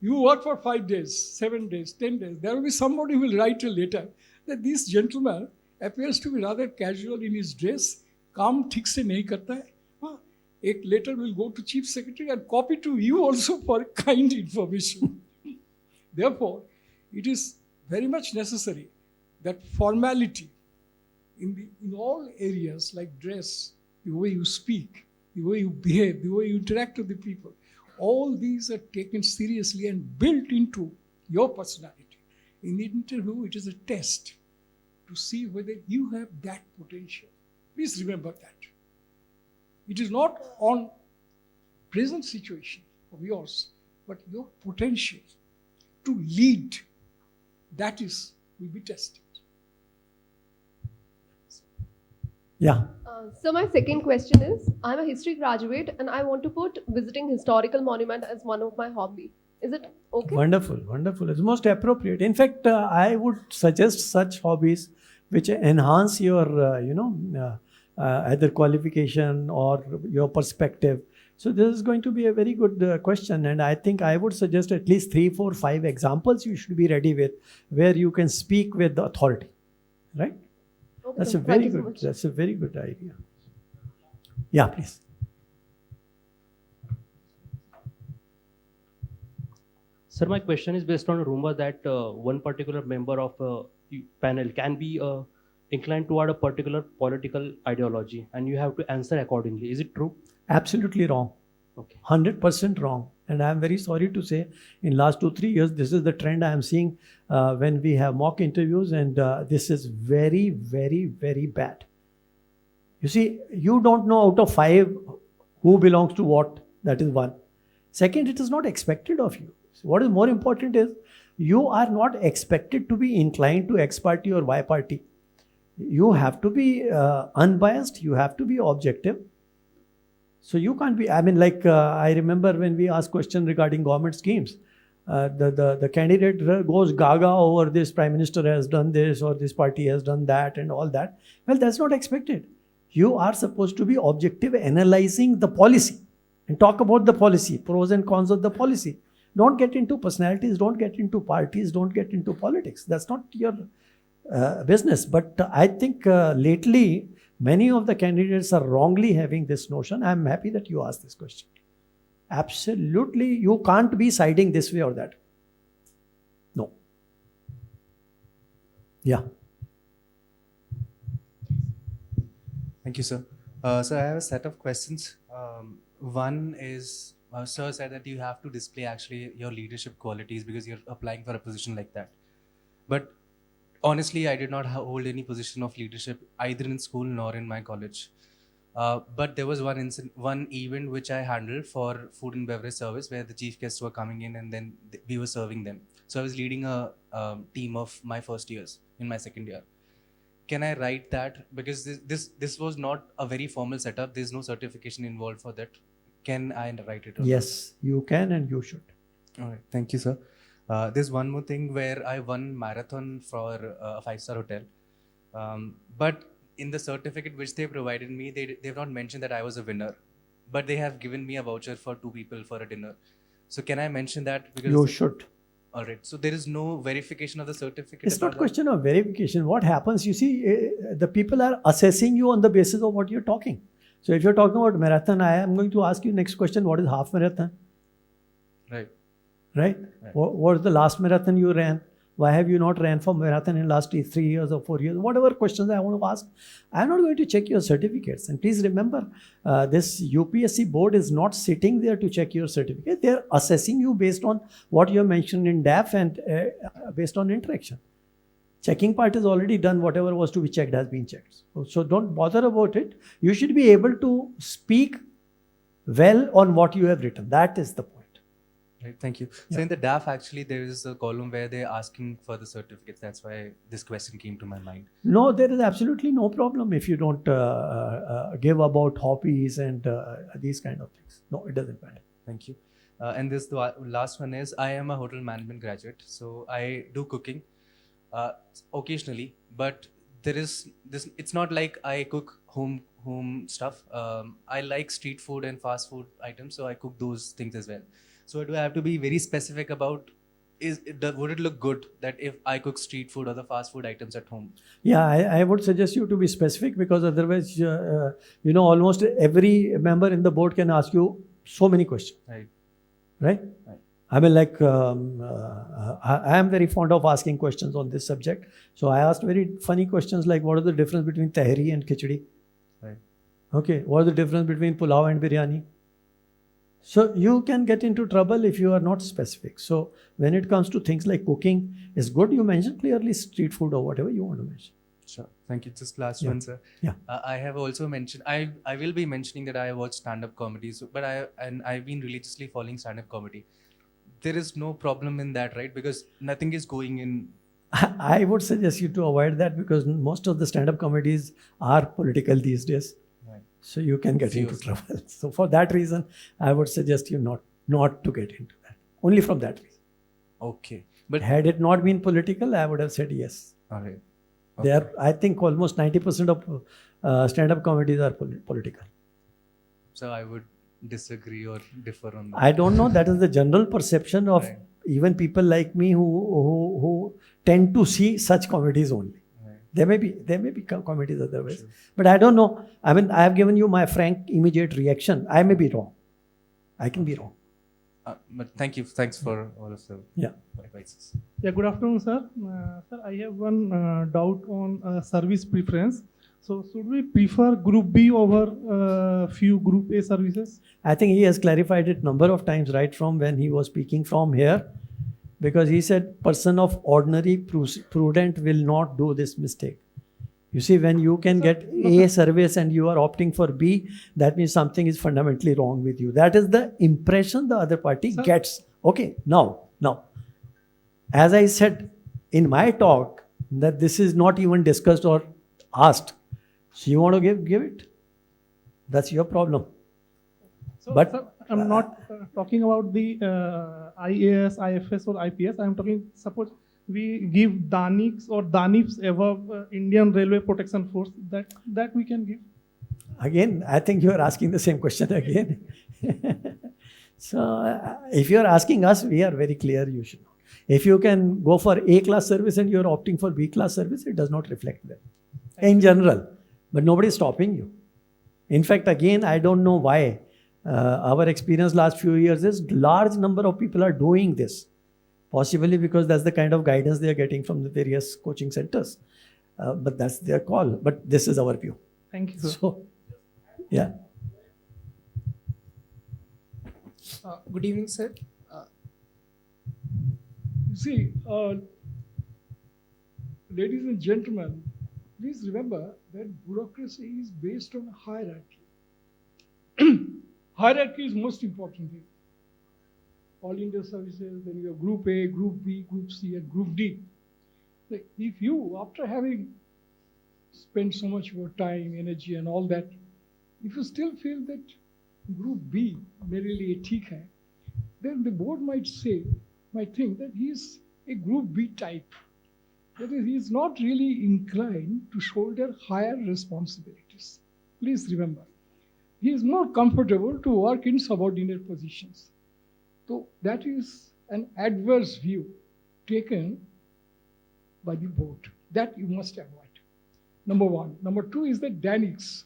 Speaker 2: You work for 5 days, 7 days, 10 days. There will be somebody who will write a letter that this gentleman appears to be rather casual in his dress, काम ठीक से नहीं करता है. एक letter will go to Chief Secretary and copy to you also for kind information. Therefore, it is very much necessary that formality in all areas like dress, the way you speak, the way you behave, the way you interact with the people, all these are taken seriously and built into your personality. In the interview, it is a test to see whether you have that potential. Please remember that. It is not on present situation of yours, but your potential to lead, that will be tested.
Speaker 3: Yeah.
Speaker 10: So my second question is, I'm a history graduate and I want to put visiting historical monument as one of my hobby. Is it okay?
Speaker 3: Wonderful, wonderful. It's most appropriate. In fact, I would suggest such hobbies which enhance your, either qualification or your perspective. So this is going to be a very good question, and I think I would suggest at least 3, 4, 5 examples you should be ready with, where you can speak with the authority, right?
Speaker 10: Okay,
Speaker 3: That's
Speaker 10: so
Speaker 3: a very
Speaker 10: thank you so
Speaker 3: good.
Speaker 10: much.
Speaker 3: That's a very good idea. Yeah, please.
Speaker 11: Sir, my question is based on a rumor that one particular member of a panel can be inclined toward a particular political ideology, and you have to answer accordingly. Is it true?
Speaker 3: Absolutely wrong.
Speaker 11: Okay.
Speaker 3: 100% wrong. And I am very sorry to say, in last 2-3 years, this is the trend I am seeing when we have mock interviews, and this is very, very, very bad. You see, you don't know out of 5 who belongs to what. That is one. Second, it is not expected of you. So what is more important is, you are not expected to be inclined to X party or Y party. You have to be unbiased. You have to be objective. So you can't be, I remember when we asked question regarding government schemes, the candidate goes gaga over this prime minister has done this or this party has done that and all that. Well, that's not expected. You are supposed to be objective, analyzing the policy and talk about the policy, pros and cons of the policy. Don't get into personalities, don't get into parties, don't get into politics. That's not your business. But I think lately, many of the candidates are wrongly having this notion. I'm happy that you asked this question. Absolutely, you can't be siding this way or that. No. Yeah.
Speaker 12: Thank you, sir. So I have a set of questions. One is, sir said that you have to display actually your leadership qualities because you're applying for a position like that. But honestly, I did not hold any position of leadership either in school nor in my college. But there was one event which I handled for food and beverage service where the chief guests were coming in and then we were serving them. So I was leading a team of my first years in my second year. can I write that? Because this was not a very formal setup. There's no certification involved for that. Can I write it? Or
Speaker 3: Yes, you can and you should.
Speaker 12: not? All right. Thank you, sir. There's one more thing where I won marathon for a 5-star hotel. But in the certificate which they provided me, they've not mentioned that I was a winner. But they have given me a voucher for 2 people for a dinner. So can I mention that? Because
Speaker 3: You should.
Speaker 12: All right. So there is no verification of the certificate.
Speaker 3: It's
Speaker 12: about
Speaker 3: not question of verification. What happens, you see, the people are assessing you on the basis of what you're talking. So if you're talking about marathon, I am going to ask you next question, what is half marathon?
Speaker 12: that? Right.
Speaker 3: Right?
Speaker 12: Right.
Speaker 3: What is the last marathon you ran? Why have you not ran for marathon in last 3 years or 4 years? Whatever questions I want to ask, I'm not going to check your certificates. And please remember, this UPSC board is not sitting there to check your certificate. They're assessing you based on what you mentioned in DAF and based on interaction. Checking part is already done. Whatever was to be checked has been checked. So don't bother about it. You should be able to speak well on what you have written. That is the point.
Speaker 12: Right, thank you.
Speaker 3: Yeah.
Speaker 12: So in the DAF, actually, there is a column where they're asking for the certificates. That's why this question came to my mind.
Speaker 3: No, there is absolutely no problem if you don't give about hobbies and these kind of things. No, it doesn't matter.
Speaker 12: Thank you. And this the last one is, I am a hotel management graduate, so I do cooking occasionally, but there is this. It's not like I cook home stuff. I like street food and fast food items, so I cook those things as well. So do I have to be very specific about, would it look good that if I cook street food or the fast food items at home?
Speaker 3: Yeah, I would suggest you to be specific, because otherwise, almost every member in the board can ask you so many questions.
Speaker 12: Right.
Speaker 3: Right?
Speaker 12: Right.
Speaker 3: I mean, like, I am very fond of asking questions on this subject. So I asked very funny questions like, what is the difference between tahri and khichdi?
Speaker 12: Right.
Speaker 3: Okay. What is the difference between pulao and biryani? So you can get into trouble if you are not specific. So when it comes to things like cooking, it's good you mention clearly street food or whatever you want to mention.
Speaker 12: Sure. Thank you. Just last
Speaker 3: Yeah.
Speaker 12: one, sir.
Speaker 3: Yeah.
Speaker 12: I have also mentioned, I will be mentioning that I watch stand-up comedy, but I've been religiously following stand-up comedy. There is no problem in that, right? Because nothing is going in.
Speaker 3: I would suggest you to avoid that, because most of the stand-up comedies are political these days.
Speaker 12: Right.
Speaker 3: So you can get into trouble. So for that reason, I would suggest you not to get into that. Only from that reason.
Speaker 12: Okay. But
Speaker 3: Had it not been political, I would have said yes.
Speaker 12: all right.
Speaker 3: They are, I think, almost 90% of stand-up comedies are political.
Speaker 12: So I would disagree or differ on that.
Speaker 3: I don't know. That is the general perception of
Speaker 12: Right.
Speaker 3: even people like me who tend to see such comedies only.
Speaker 12: Right.
Speaker 3: There may be comedies otherwise,
Speaker 12: Sure.
Speaker 3: but I don't know. I mean, I have given you my frank, immediate reaction. I may be wrong. I can be wrong.
Speaker 12: But thank you. Thanks for all of the
Speaker 3: Yeah.
Speaker 12: advices.
Speaker 13: Yeah, good afternoon, sir. Sir, I have one doubt on service preference. So, should we prefer Group B over few Group A services?
Speaker 3: I think he has clarified it number of times right from when he was speaking from here, because he said person of ordinary prudent will not do this mistake. You see, when you can get A service and you are opting for B, that means something is fundamentally wrong with you. That is the impression the other party gets. Okay, now, as I said in my talk, that this is not even discussed or asked. So you want to give it? That's your problem.
Speaker 13: So,
Speaker 3: But-
Speaker 13: sir, I'm not talking about the IAS, IFS or IPS. I'm talking, suppose we give DANICs or DANIPs above Indian Railway Protection Force, that we can give.
Speaker 3: Again, I think you are asking the same question again. So, if you are asking us, we are very clear you should know. If you can go for A class service and you are opting for B class service, it does not reflect that in general. But nobody is stopping you. In fact, again, I don't know why. Our experience last few years is large number of people are doing this. Possibly because that's the kind of guidance they are getting from the various coaching centers. But that's their call. But this is our view.
Speaker 13: Thank you, sir.
Speaker 3: So, yeah.
Speaker 14: Good evening, sir.
Speaker 2: You see, ladies and gentlemen, please remember that bureaucracy is based on hierarchy. Hierarchy is most important thing. All India services, then you have Group A, Group B, Group C, and Group D. Like if you, after having spend so much more time, energy, and all that. If you still feel that Group B merely ठीक है, then the board might think that he is a Group B type. That is, he is not really inclined to shoulder higher responsibilities. Please remember, he is more comfortable to work in subordinate positions. So that is an adverse view taken by the board. That you must avoid. Number one. Number two is that Danix.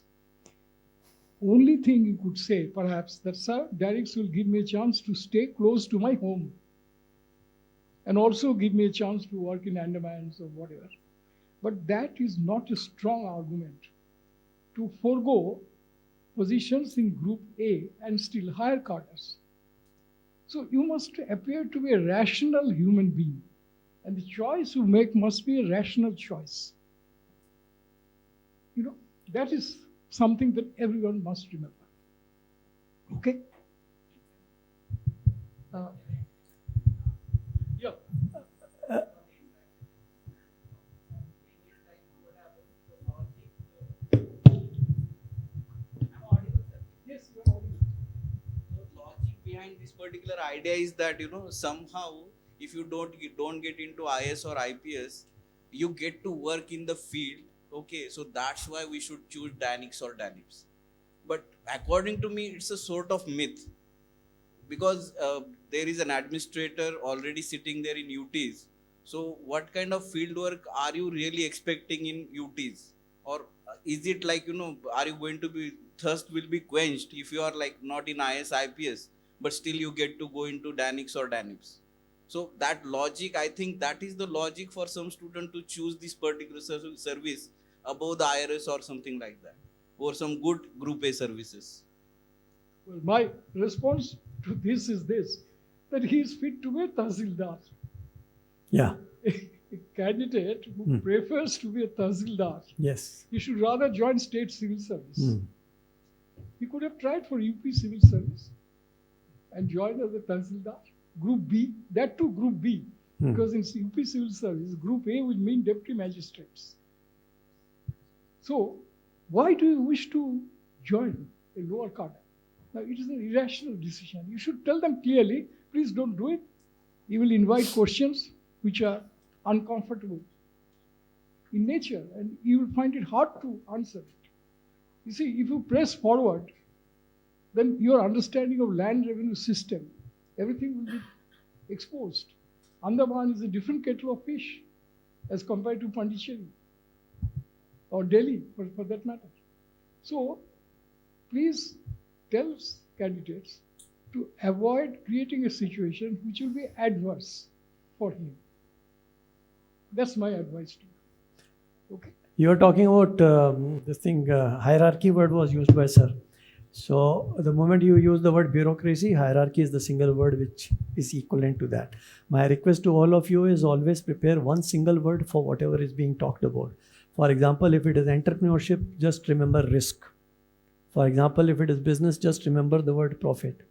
Speaker 2: Only thing you could say, perhaps, that sir, Danix will give me a chance to stay close to my home and also give me a chance to work in Andamans or whatever. But that is not a strong argument to forego positions in Group A and still higher cadres. So you must appear to be a rational human being, and the choice you make must be a rational choice. You know, that is something that everyone must remember. Okay? Yeah. Yes, you are audible.
Speaker 15: The logic behind this particular idea is that, somehow if you don't get into IS or IPS, you get to work in the field. Okay, so that's why we should choose Danix or Danips. But according to me, it's a sort of myth, because there is an administrator already sitting there in UTs. So what kind of field work are you really expecting in UTs? Or is it like, are you going to be, thirst will be quenched if you are like not in IS, IPS, but still you get to go into Danix or Danips? So that logic, I think that is the logic for some student to choose this particular service above the IRS or something like that, or some good Group A services.
Speaker 2: Well, my response to this is this, that he is fit to be a Tahsildar.
Speaker 3: Yeah.
Speaker 2: A candidate who prefers to be a Tahsildar,
Speaker 3: Yes.
Speaker 2: he should rather join state civil service. He could have tried for UP civil service and joined as a Tahsildar. Group B, that too Group B, because in UP civil service, Group A will mean deputy magistrates. So, why do you wish to join a lower cadre? Now, it is an irrational decision. You should tell them clearly, please don't do it. You will invite questions which are uncomfortable in nature, and you will find it hard to answer it. You see, if you press forward, then your understanding of land revenue system, everything will be exposed. Andaman is a different kettle of fish as compared to Pondicherry or Delhi, for that matter. So, please tell candidates to avoid creating a situation which will be adverse for him. That's my advice to you. Okay?
Speaker 3: You are talking about this thing, hierarchy word was used by sir. So the moment you use the word bureaucracy, hierarchy is the single word which is equivalent to that. My request to all of you is always prepare one single word for whatever is being talked about. For example, if it is entrepreneurship, just remember risk. For example, if it is business, just remember the word profit.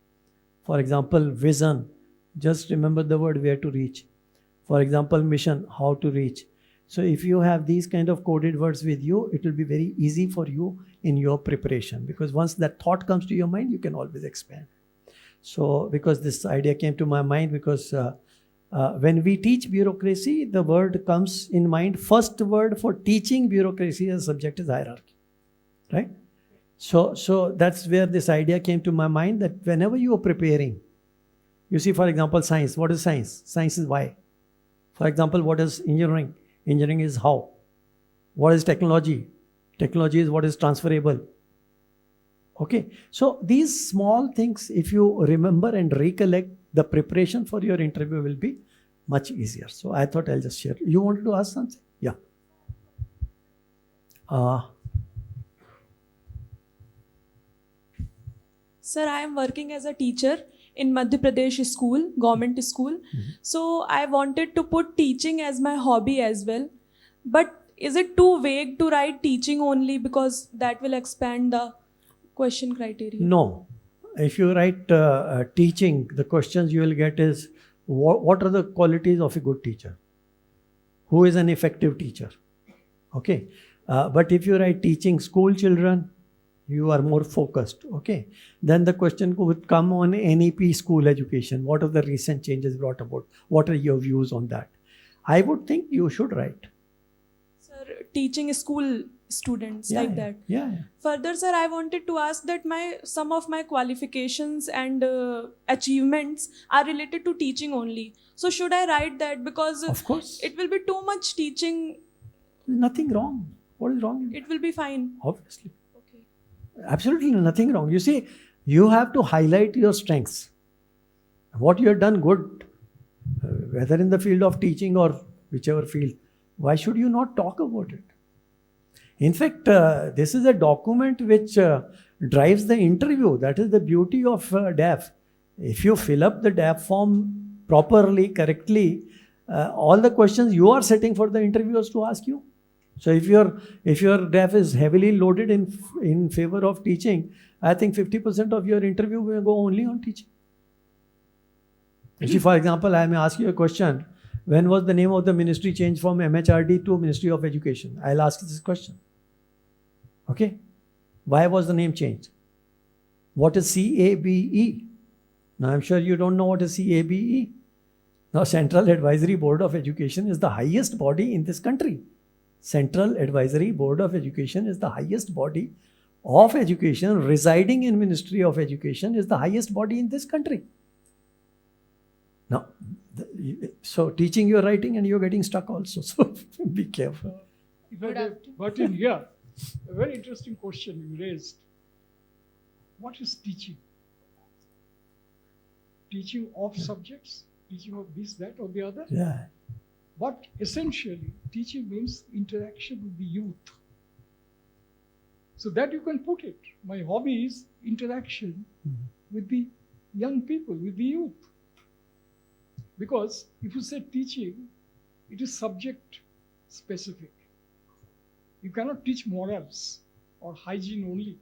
Speaker 3: For example, vision, just remember the word where to reach. For example, mission, how to reach. So if you have these kind of coded words with you, it will be very easy for you in your preparation, because once that thought comes to your mind, you can always expand. So because this idea came to my mind, because when we teach bureaucracy, the word comes in mind. First word for teaching bureaucracy as a subject is hierarchy, right? So that's where this idea came to my mind, that whenever you are preparing, you see, for example, science. What is science? Science is why. For example, what is engineering? Engineering is how. What is technology? Technology is what is transferable. Okay. So these small things, if you remember and recollect, the preparation for your interview will be much easier. So I thought I'll just share. You wanted to ask something? Yeah.
Speaker 16: Sir, I am working as a teacher in Madhya Pradesh school, government school. So I wanted to put teaching as my hobby as well. But is it too vague to write teaching only, because that will expand the question criteria?
Speaker 3: No. If you write teaching, the questions you will get is, what are the qualities of a good teacher? Who is an effective teacher? Okay. But if you write teaching school children, you are more focused, okay? Then the question would come on NEP school education. What are the recent changes brought about? What are your views on that? I would think you should write.
Speaker 16: Sir, teaching school students like that.
Speaker 3: Yeah.
Speaker 16: Further, sir, I wanted to ask that some of my qualifications and achievements are related to teaching only. So should I write that? Because
Speaker 3: of course
Speaker 16: it will be too much teaching.
Speaker 3: Nothing wrong. What is wrong?
Speaker 16: It will be fine.
Speaker 3: Obviously. Absolutely nothing wrong. You see, you have to highlight your strengths. What you have done good, whether in the field of teaching or whichever field, why should you not talk about it? In fact, this is a document which drives the interview. That is the beauty of DAF. If you fill up the DAF form properly, correctly, all the questions you are setting for the interviewers to ask you. So if your DAF is heavily loaded in favor of teaching, I think 50% of your interview will go only on teaching. See, for example, I may ask you a question. When was the name of the ministry changed from MHRD to Ministry of Education? I'll ask this question. Okay? Why was the name changed? What is CABE? Now, I'm sure you don't know what is CABE. Now, Central Advisory Board of Education is the highest body in this country. Central Advisory Board of Education is the highest body of education. Residing in Ministry of Education is the highest body in this country. Now, so teaching you're writing and you're getting stuck also. So be careful.
Speaker 2: If I got in here, a very interesting question you raised. What is teaching? Teaching of subjects? Teaching of this, that, or the other?
Speaker 3: Yeah.
Speaker 2: But essentially, teaching means interaction with the youth. So that you can put it. My hobby is interaction with the young people, with the youth. Because if you say teaching, it is subject specific. You cannot teach morals or hygiene only.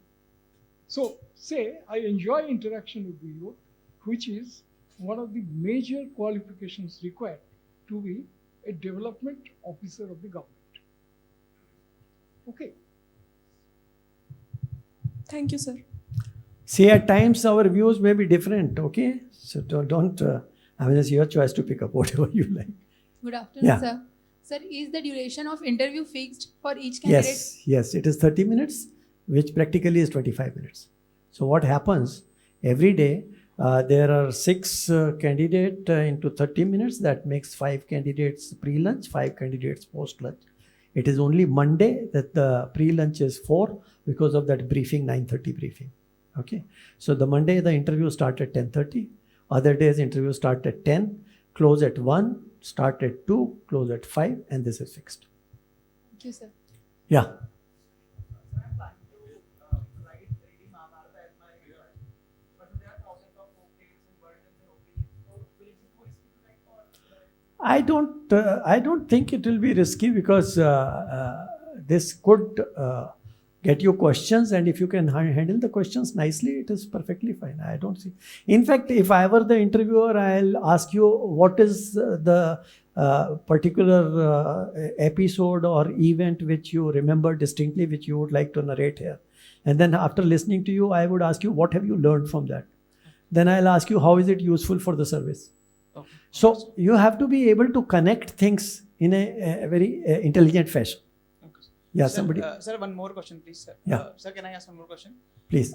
Speaker 2: So say I enjoy interaction with the youth, which is one of the major qualifications required to be a development officer of the government. Okay.
Speaker 16: Thank you, sir.
Speaker 3: See, at times our views may be different, okay? So don't I mean, it's your choice to pick up whatever you like.
Speaker 17: Good afternoon, sir. Sir, is the duration of interview fixed for each candidate?
Speaker 3: Yes, it is 30 minutes, which practically is 25 minutes. So what happens, every day, there are 6 candidates into 30 minutes. That makes 5 candidates pre-lunch, 5 candidates post-lunch. It is only Monday that the pre-lunch is 4 because of that briefing, 9:30 briefing. Okay. So the Monday, the interview start at 10:30. Other days, interview start at 10, close at 1, start at 2, close at 5, and this is fixed.
Speaker 17: Thank you, sir.
Speaker 3: Yeah. I don't think it will be risky because this could get you questions, and if you can handle the questions nicely, it is perfectly fine. I don't see. In fact, if I were the interviewer, I'll ask you what is the particular episode or event which you remember distinctly, which you would like to narrate here. And then after listening to you, I would ask you, what have you learned from that? Then I'll ask you, how is it useful for the service?
Speaker 4: Okay.
Speaker 3: So you have to be able to connect things in a very intelligent fashion. Yeah,
Speaker 18: sir,
Speaker 3: somebody.
Speaker 18: Sir, one more question, please, sir.
Speaker 3: Yeah.
Speaker 18: Sir, can I ask one more question?
Speaker 3: Please.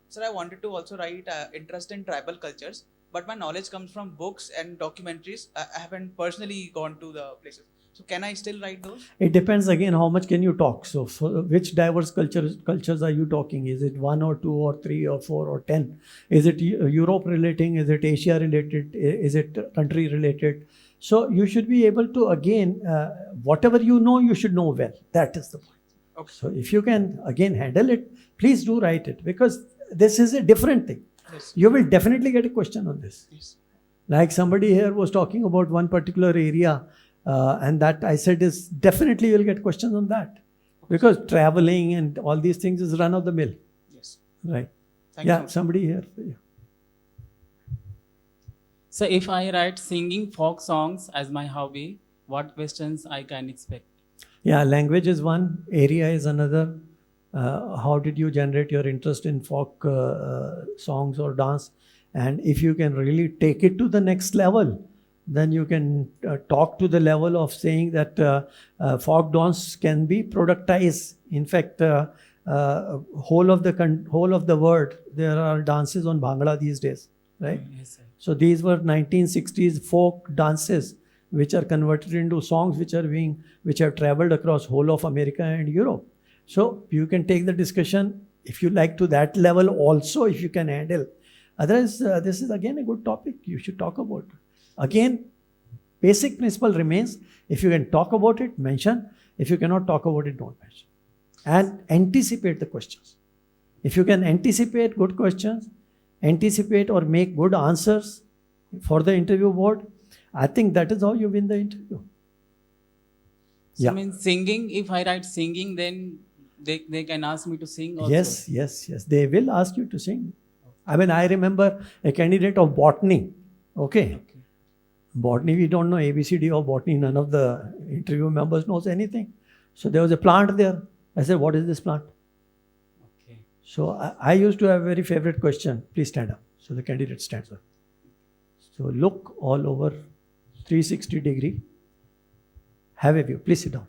Speaker 18: Sir, I wanted to also write interest in tribal cultures, but my knowledge comes from books and documentaries. I haven't personally gone to the places. So can I still write those?
Speaker 3: It depends again, how much can you talk? So which diverse cultures are you talking? Is it 1 or 2 or 3 or 4 or 10? Is it Europe relating? Is it Asia related? Is it country related? So you should be able to, again, whatever you know, you should know well. That is the point.
Speaker 18: Okay.
Speaker 3: So if you can, again, handle it, please do write it, because this is a different thing.
Speaker 18: Yes.
Speaker 3: You will definitely get a question on this.
Speaker 18: Yes.
Speaker 3: Like somebody here was talking about one particular area, and that I said is definitely you'll get questions on that. Because traveling and all these things is run of the mill.
Speaker 18: Yes.
Speaker 3: Right.
Speaker 18: Thank
Speaker 3: Yeah,
Speaker 18: you.
Speaker 3: somebody here.
Speaker 19: So if I write singing folk songs as my hobby, what questions I can expect?
Speaker 3: Yeah, language is one, area is another. How did you generate your interest in folk songs or dance? And if you can really take it to the next level, then you can talk to the level of saying that folk dance can be productized. In fact, whole of the world, there are dances on Bhangra these days, right?
Speaker 18: Yes, sir.
Speaker 3: So these were 1960s folk dances, which are converted into songs which have traveled across whole of America and Europe. So you can take the discussion if you like to that level also, if you can handle. Otherwise, this is again a good topic you should talk about. Again, basic principle remains: if you can talk about it, mention. If you cannot talk about it, don't mention. And anticipate the questions. If you can anticipate good questions, anticipate or make good answers for the interview board, I think that is how you win the interview.
Speaker 18: So
Speaker 3: Yeah.
Speaker 18: means singing, if I write singing, then they can ask me to sing also.
Speaker 3: Yes. They will ask you to sing. I mean, I remember a candidate of botany. Okay. Botany, we don't know ABCD of botany. None of the interview members knows anything. So there was a plant there. I said, what is this plant?
Speaker 18: Okay.
Speaker 3: So I used to have a very favorite question. Please stand up. So the candidate stands up. So look all over 360 degree. Have a view. Please sit down.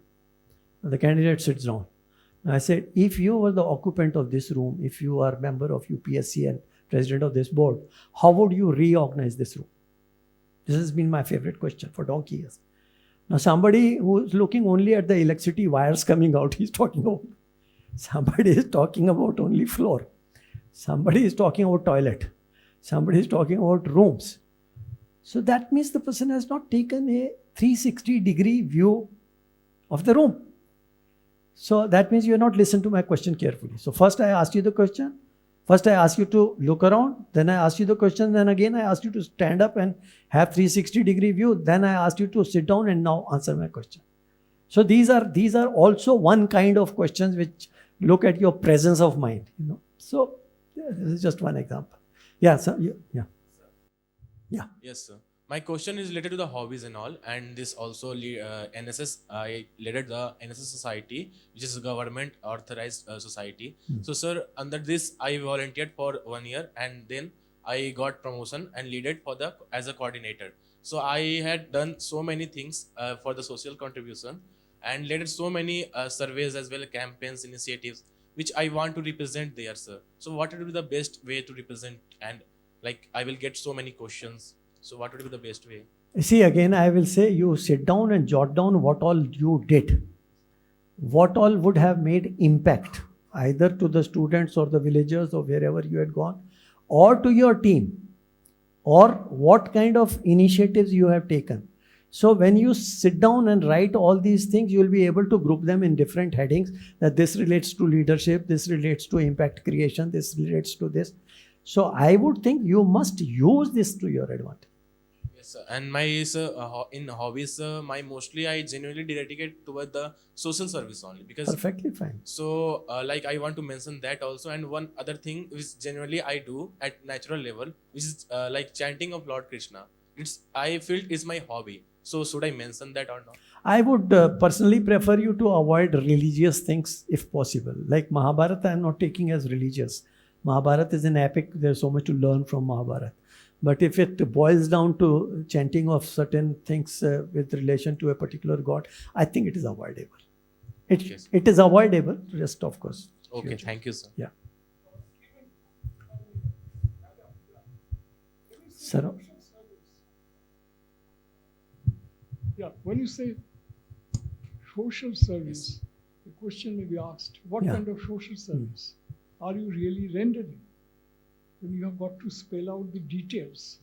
Speaker 3: And the candidate sits down. And I said, if you were the occupant of this room, if you are member of UPSC and president of this board, how would you reorganize this room? This has been my favorite question for donkey years. Now somebody who is looking only at the electricity wires coming out, he's talking about. Somebody is talking about only floor. Somebody is talking about toilet. Somebody is talking about rooms. So that means the person has not taken a 360 degree view of the room. So that means you have not listened to my question carefully. So first I asked you the question. First I asked you to look around. Then I asked you the question. Then again I asked you to stand up and have 360 degree view. Then I asked you to sit down and now answer my question. So these are also one kind of questions which look at your presence of mind. So this is just one example. Yeah, sir. Yeah.
Speaker 19: Yes, sir. My question is related to the hobbies and all, and this also NSS. I led the NSS society, which is a government authorized society. So, sir, under this, I volunteered for 1 year, and then I got promotion and leaded as a coordinator. So I had done so many things for the social contribution, and led so many surveys as well, campaigns, initiatives, which I want to represent there, sir. So, what would be the best way to represent? And like I will get so many questions. So what would be the best way?
Speaker 3: See, again, I will say you sit down and jot down what all you did. What all would have made impact either to the students or the villagers or wherever you had gone, or to your team, or what kind of initiatives you have taken. So when you sit down and write all these things, you will be able to group them in different headings, that this relates to leadership, this relates to impact creation, this relates to this. So I would think you must use this to your advantage.
Speaker 19: Yes, sir. And my in hobbies, my mostly I genuinely dedicate toward the social service only, because
Speaker 3: Perfectly fine.
Speaker 19: So like I want to mention that also. And one other thing which generally I do at natural level, which is like chanting of Lord Krishna. I feel is my hobby. So should I mention that or not?
Speaker 3: I would personally prefer you to avoid religious things if possible. Like Mahabharata, I am not taking as religious. Mahabharata is an epic. There's so much to learn from Mahabharata. But if it boils down to chanting of certain things with relation to a particular god, I think it is avoidable. It is avoidable. Rest, of course.
Speaker 19: Okay, thank you, sir.
Speaker 3: Yeah. Sir.
Speaker 2: Yeah, when you say social service, the question may be asked, what kind of social service are you really rendering? When you have got to spell out the details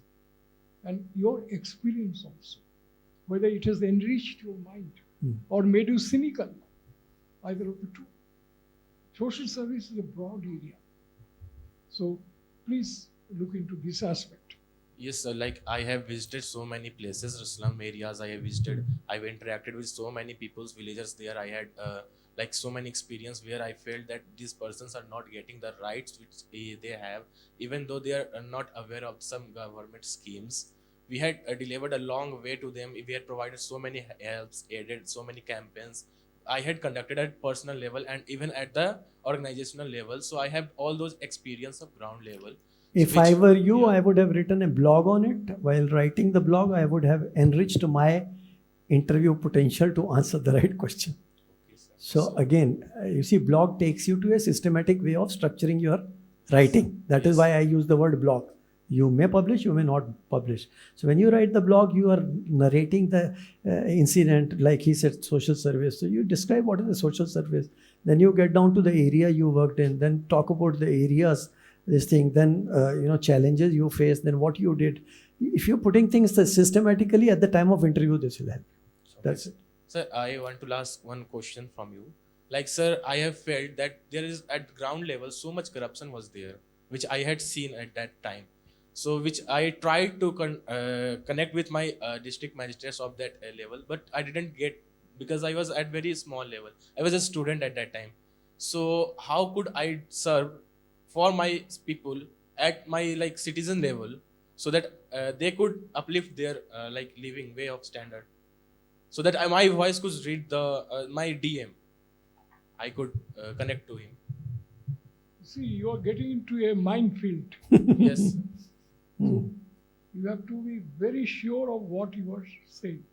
Speaker 2: and your experience also, whether it has enriched your mind or made you cynical, either of the two. Social service is a broad area. So please look into this aspect.
Speaker 19: Yes, sir. Like I have visited so many places, slum areas I have visited. I've interacted with so many people's villagers there. I had like so many experience where I felt that these persons are not getting the rights which they have, even though they are not aware of some government schemes. We had delivered a long way to them. We had provided so many helps, aided so many campaigns, I had conducted at personal level and even at the organizational level. So I have all those experience of ground level.
Speaker 3: If I were you, I would have written a blog on it. While writing the blog, I would have enriched my interview potential to answer the right question. So again, you see, blog takes you to a systematic way of structuring your writing. That is why I use the word blog. You may publish, you may not publish. So when you write the blog, you are narrating the incident, like he said, social service. So you describe what is the social service. Then you get down to the area you worked in, then talk about the areas, this thing, then challenges you face, then what you did. If you're putting things systematically at the time of interview, this will help. That's it.
Speaker 19: Sir, I want to ask one question from you. Like, sir, I have felt that there is at ground level so much corruption was there, which I had seen at that time. So, which I tried to connect with my district magistrates of that level, but I didn't get, because I was at very small level. I was a student at that time. So, how could I serve for my people at my like citizen level, so that they could uplift their like living way of standard, so that my voice could read the my DM, I could connect to him.
Speaker 2: See, you are getting into a minefield.
Speaker 19: Yes.
Speaker 2: So you have to be very sure of what you are saying.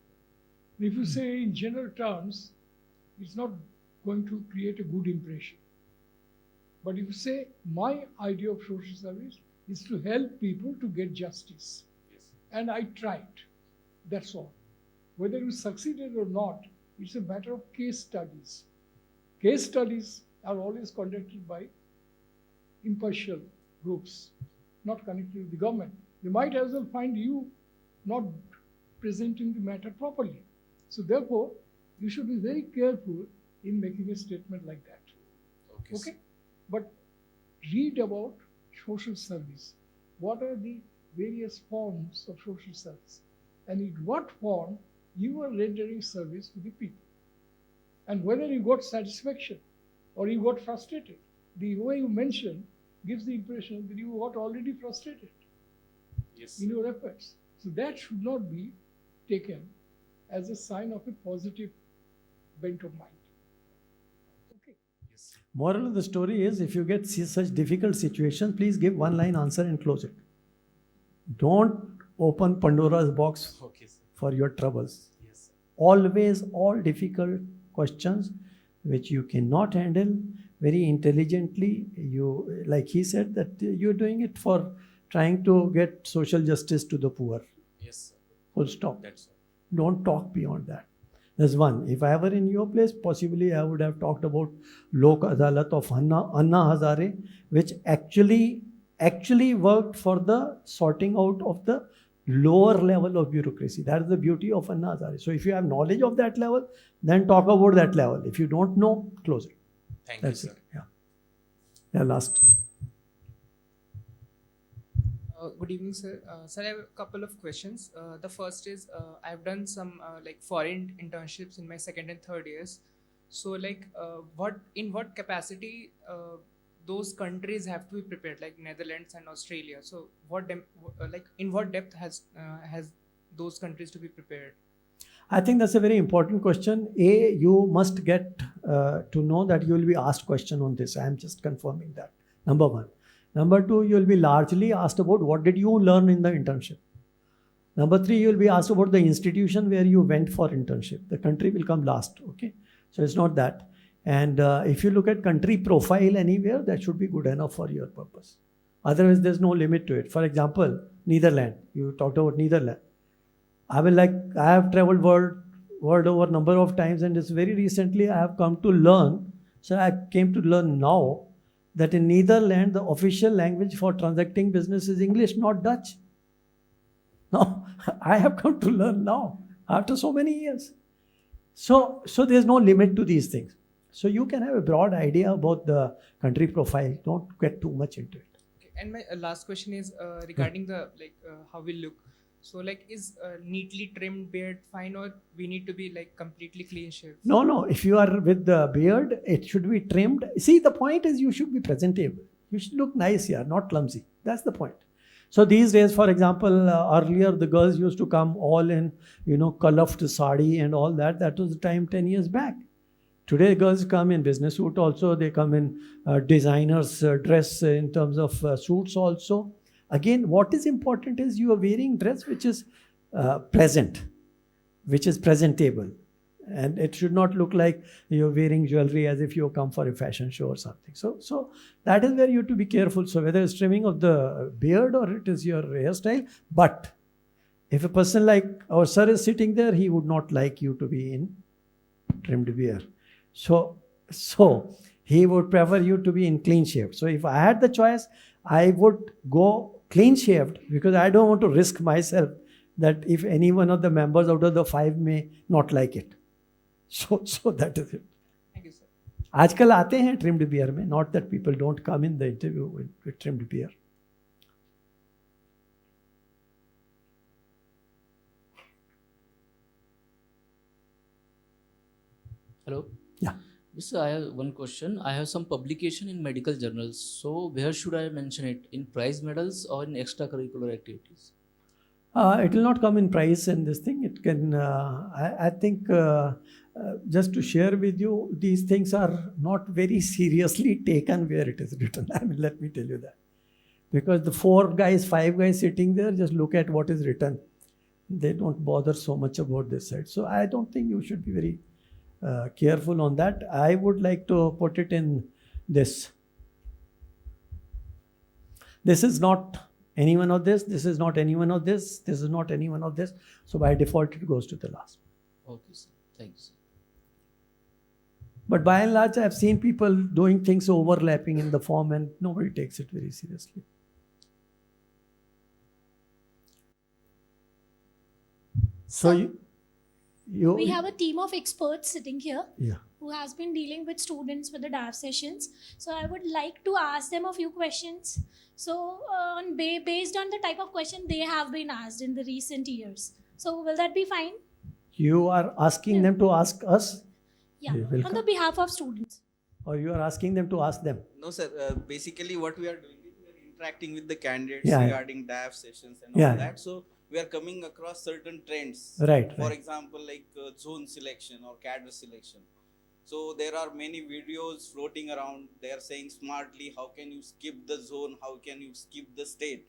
Speaker 2: If you say in general terms, it's not going to create a good impression. But if you say, my idea of social service is to help people to get justice.
Speaker 19: Yes.
Speaker 2: And I tried. That's all. Whether you succeeded or not, it's a matter of case studies. Case studies are always conducted by impartial groups, not connected with the government. They might as well find you not presenting the matter properly. So therefore, you should be very careful in making a statement like that. Okay? But read about social service. What are the various forms of social service? And in what form you are rendering service to the people? And whether you got satisfaction or you got frustrated. The way you mentioned gives the impression that you got already frustrated in your efforts. So that should not be taken as a sign of a positive bent of mind.
Speaker 3: Moral of the story is, if you get such difficult situations, please give one-line answer and close it. Don't open Pandora's box for your troubles. Always all difficult questions which you cannot handle very intelligently. You, like he said, that you're doing it for trying to get social justice to the poor.
Speaker 19: Yes, sir.
Speaker 3: Full stop.
Speaker 19: That's all.
Speaker 3: Don't talk beyond that. That's one. If I were in your place, possibly I would have talked about Lok Adalat of Anna Hazare, which actually worked for the sorting out of the lower level of bureaucracy. That is the beauty of Anna Hazare. So if you have knowledge of that level, then talk about that level. If you don't know, close it.
Speaker 19: Thank
Speaker 3: That's
Speaker 19: you, sir.
Speaker 3: it. Yeah, last.
Speaker 14: Good evening, sir. Sir, I have a couple of questions. The first is, I've done some like foreign internships in my second and third years. So, like, in what capacity those countries have to be prepared, like Netherlands and Australia? So, in what depth has those countries to be prepared?
Speaker 3: I think that's a very important question. A, you must get to know that you will be asked question on this. I am just confirming that. Number one. Number two, you will be largely asked about what did you learn in the internship. Number three, you will be asked about the institution where you went for internship. The country will come last, okay? So it's not that. And if you look at country profile anywhere, that should be good enough for your purpose. Otherwise, there's no limit to it. For example, Netherlands. You talked about Netherlands. I have traveled world over a number of times, and it's very recently I have come to learn. So I came to learn now that in Netherlands, the official language for transacting business is English, not Dutch. No, I have come to learn now after so many years. So there's no limit to these things. So you can have a broad idea about the country profile. Don't get too much into it.
Speaker 14: Okay. And my last question is regarding the how we look. So, like, is neatly trimmed beard fine, or we need to be like completely clean shaved?
Speaker 3: No. If you are with the beard, it should be trimmed. See, the point is you should be presentable. You should look nice here, not clumsy. That's the point. So these days, for example, earlier the girls used to come all in, culled sari and all that. That was the time 10 years back. Today, girls come in business suit also. They come in designers dress in terms of suits also. Again, what is important is you are wearing dress which is pleasant, which is presentable. And it should not look like you're wearing jewelry as if you come for a fashion show or something. So that is where you have to be careful. So whether it's trimming of the beard or it is your hairstyle, but if a person like our sir is sitting there, he would not like you to be in trimmed beard. So he would prefer you to be in clean shaved. So if I had the choice, I would go clean shaved because I don't want to risk myself that if any one of the members out of the 5 may not like it. So that is it.
Speaker 18: Thank you, sir.
Speaker 3: आजकल आते हैं trimmed beard में, not that people don't come in the interview with trimmed beard.
Speaker 4: Hello.
Speaker 3: Yeah.
Speaker 4: Yes, I have one question. I have some publication in medical journals. So where should I mention it? In prize medals or in extracurricular activities?
Speaker 3: It will not come in price in this thing. It can, I think, just to share with you, these things are not very seriously taken where it is written. I mean, let me tell you that. Because the 5 guys sitting there, just look at what is written. They don't bother so much about this side. So I don't think you should be very careful on that. I would like to put it in this. This is not any one of this. This is not any one of this. This is not any one of this. So by default, it goes to the last.
Speaker 4: Okay, sir. Thanks.
Speaker 3: But by and large, I've seen people doing things overlapping in the form and nobody takes it very seriously. So
Speaker 1: we have a team of experts sitting here
Speaker 3: Yeah.
Speaker 1: who has been dealing with students with the DAF sessions. So I would like to ask them a few questions. So based on the type of question they have been asked in the recent years. So will that be fine?
Speaker 3: You are asking them to ask us?
Speaker 1: Yeah,
Speaker 3: You're
Speaker 1: on
Speaker 3: welcome.
Speaker 1: the behalf of students.
Speaker 3: Or you are asking them to ask them?
Speaker 15: No, sir. Basically, what we are doing is we are interacting with the candidates
Speaker 3: Yeah, yeah.
Speaker 15: regarding DAF sessions and
Speaker 3: Yeah,
Speaker 15: all
Speaker 3: yeah.
Speaker 15: that. So we are coming across certain trends.
Speaker 3: Right,
Speaker 15: For
Speaker 3: right.
Speaker 15: example, like zone selection or cadre selection. So there are many videos floating around. They are saying smartly, how can you skip the zone? How can you skip the state?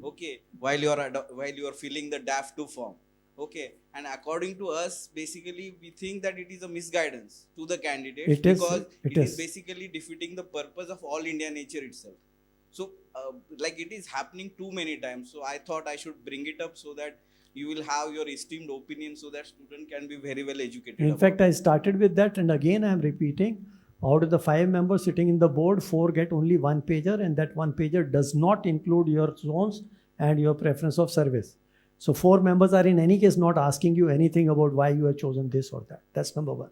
Speaker 15: Okay, while you are filling the DAF-II form. Okay, and according to us, basically we think that it is a misguidance to the candidates
Speaker 3: It is,
Speaker 15: because
Speaker 3: it
Speaker 15: it is
Speaker 3: is.
Speaker 15: basically defeating the purpose of all India nature itself. So, like it is happening too many times. So I thought I should bring it up so that you will have your esteemed opinion, so that student can be very well educated.
Speaker 3: In fact, I started with that, and again I am repeating, out of the 5 members sitting in the board, 4 get only 1 pager, and that 1 pager does not include your zones and your preference of service. So 4 members are in any case not asking you anything about why you have chosen this or that. That's number 1.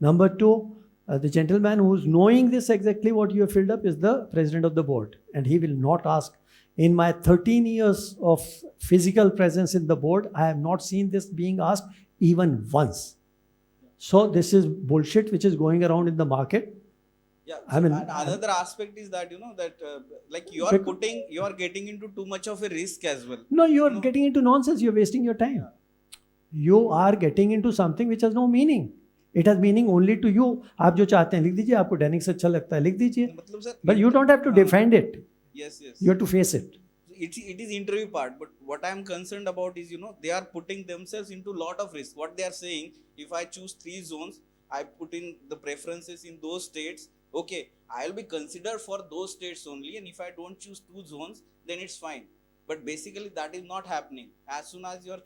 Speaker 3: Number 2, the gentleman who's knowing this exactly what you have filled up is the president of the board, and he will not ask. In my 13 years of physical presence in the board, I have not seen this being asked even once. So this is bullshit which is going around in the market.
Speaker 15: Yeah,
Speaker 3: I mean,
Speaker 15: and another aspect is that like you are getting into too much of a risk as well.
Speaker 3: No, you are getting into nonsense. You are wasting your time. You are getting into something which has no meaning. It has meaning only to you. आप जो चाहते हैं लिख दीजिए. आपको दैनिक से अच्छा लगता है लिख दीजिए. But you don't have to defend it.
Speaker 15: Yes, yes.
Speaker 3: You have to face it.
Speaker 15: It is interview part, but what I am concerned about is they are putting themselves into lot of risk. What they are saying, if I choose 3 zones, I put in the preferences in those states. Okay, I will be considered for those states only, and if I don't choose 2 zones, then it's fine. But basically that is not happening. As soon as your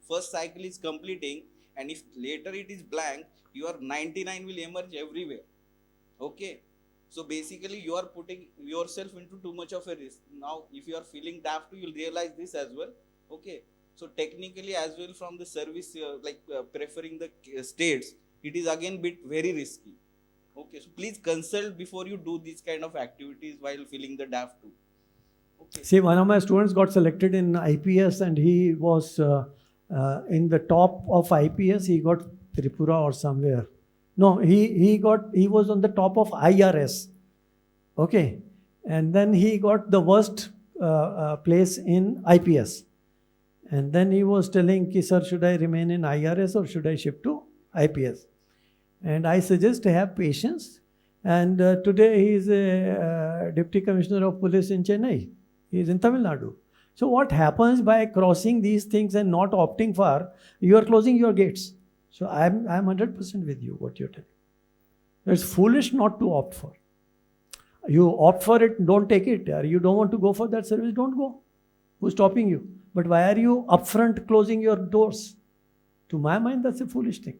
Speaker 15: first cycle is completing, and if later it is blank, your 99 will emerge everywhere. Okay, so basically you are putting yourself into too much of a risk. Now if you are feeling DAF-II, you'll realize this as well. Okay, so technically as well from the service preferring the states, it is again bit very risky. Okay, so please consult before you do these kind of activities while filling the DAF-II. Okay.
Speaker 3: See, one of my students got selected in IPS, and he was in the top of IPS. He got Tripura or somewhere. No, he was on the top of IRS. Okay, and then he got the worst place in IPS. And then he was telling, "Ki, sir, should I remain in IRS or should I shift to IPS?" And I suggest to have patience. And today he is a Deputy Commissioner of Police in Chennai. He is in Tamil Nadu. So what happens by crossing these things and not opting for, you are closing your gates. So I'm 100% with you, what you're telling. It's foolish not to opt for. You opt for it, don't take it. Or you don't want to go for that service, don't go. Who's stopping you? But why are you upfront closing your doors? To my mind, that's a foolish thing.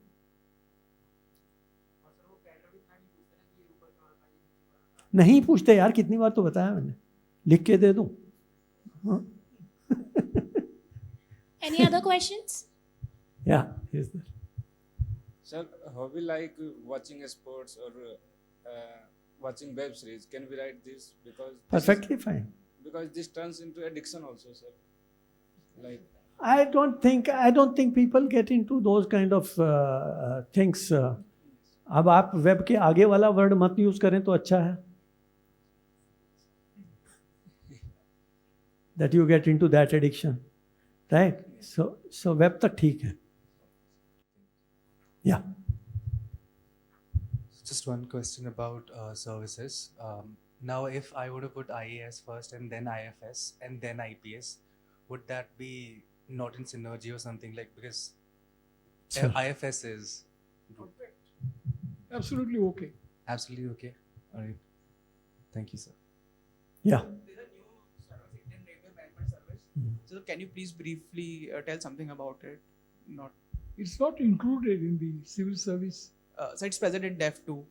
Speaker 3: नहीं पूछते यार, कितनी बार तो बताया मैंने, लिख के दे दूं.
Speaker 1: Any other questions?
Speaker 3: Yeah, is there?
Speaker 20: Sir, hobby like watching sports or watching web series. Can we write this? Because
Speaker 3: Perfectly fine.
Speaker 20: Because this turns into addiction also, sir. Like
Speaker 3: I don't think people get into those kind of things. अब आप web के आगे वाला word मत use करें तो अच्छा है. That you get into that addiction, right? So web तक ठीक है. Yeah.
Speaker 12: Just one question about services. Now, if I were to put IAS first and then IFS and then IPS, would that be not in synergy or something like, because
Speaker 2: Sure.
Speaker 12: IFS is
Speaker 2: Absolutely okay.
Speaker 12: absolutely okay. All right. Thank you, sir.
Speaker 3: Yeah.
Speaker 18: There's a new service, Indian Railway Management Service. So can you please briefly tell something about it? Not.
Speaker 2: It's not included in the civil service.
Speaker 18: So it's present in Daf-II.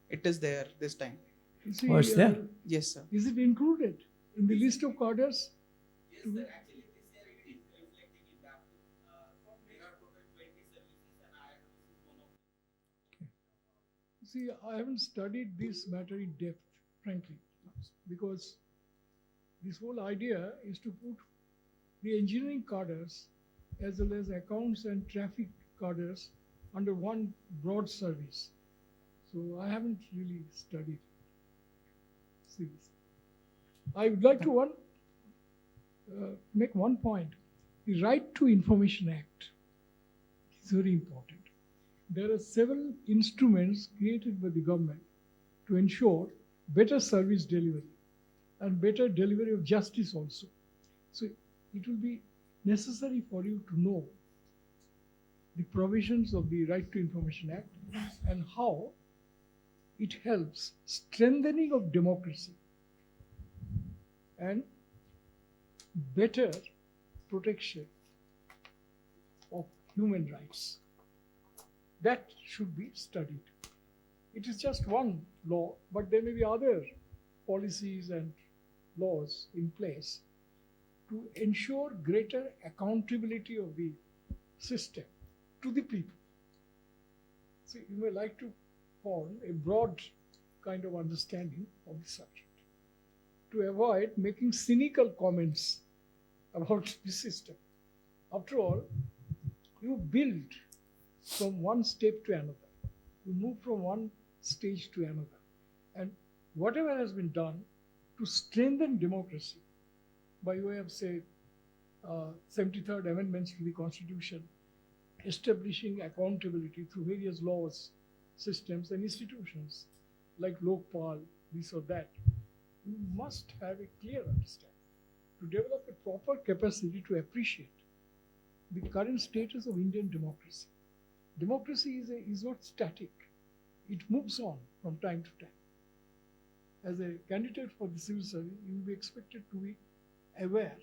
Speaker 18: It is there this time.
Speaker 2: You see,
Speaker 3: What's there?
Speaker 18: Yes, sir.
Speaker 2: Is it included in the list of cadres?
Speaker 18: Yes, sir. Actually, this year it is reflecting in Daf-II. There are total 20 services and IFS is one of them.
Speaker 2: See, I haven't studied this matter in depth, frankly, because this whole idea is to put the engineering cadres as well as accounts and traffic cadres under one broad service. So I haven't really studied this. I would like to make one point. The Right to Information Act is very important. There are several instruments created by the government to ensure better service delivery and better delivery of justice also. So it will be necessary for you to know the provisions of the Right to Information Act and how it helps strengthening of democracy and better protection of human rights. That should be studied. It is just one law, but there may be other policies and laws in place to ensure greater accountability of the system to the people. So you may like to form a broad kind of understanding of the subject to avoid making cynical comments about the system. After all, you build from one step to another. You move from one stage to another. And whatever has been done to strengthen democracy by way of, say, 73rd amendments to the Constitution, establishing accountability through various laws, systems, and institutions like Lokpal, this or that, you must have a clear understanding to develop a proper capacity to appreciate the current status of Indian democracy. Democracy is not static. It moves on from time to time. As a candidate for the civil service, you will be expected to be aware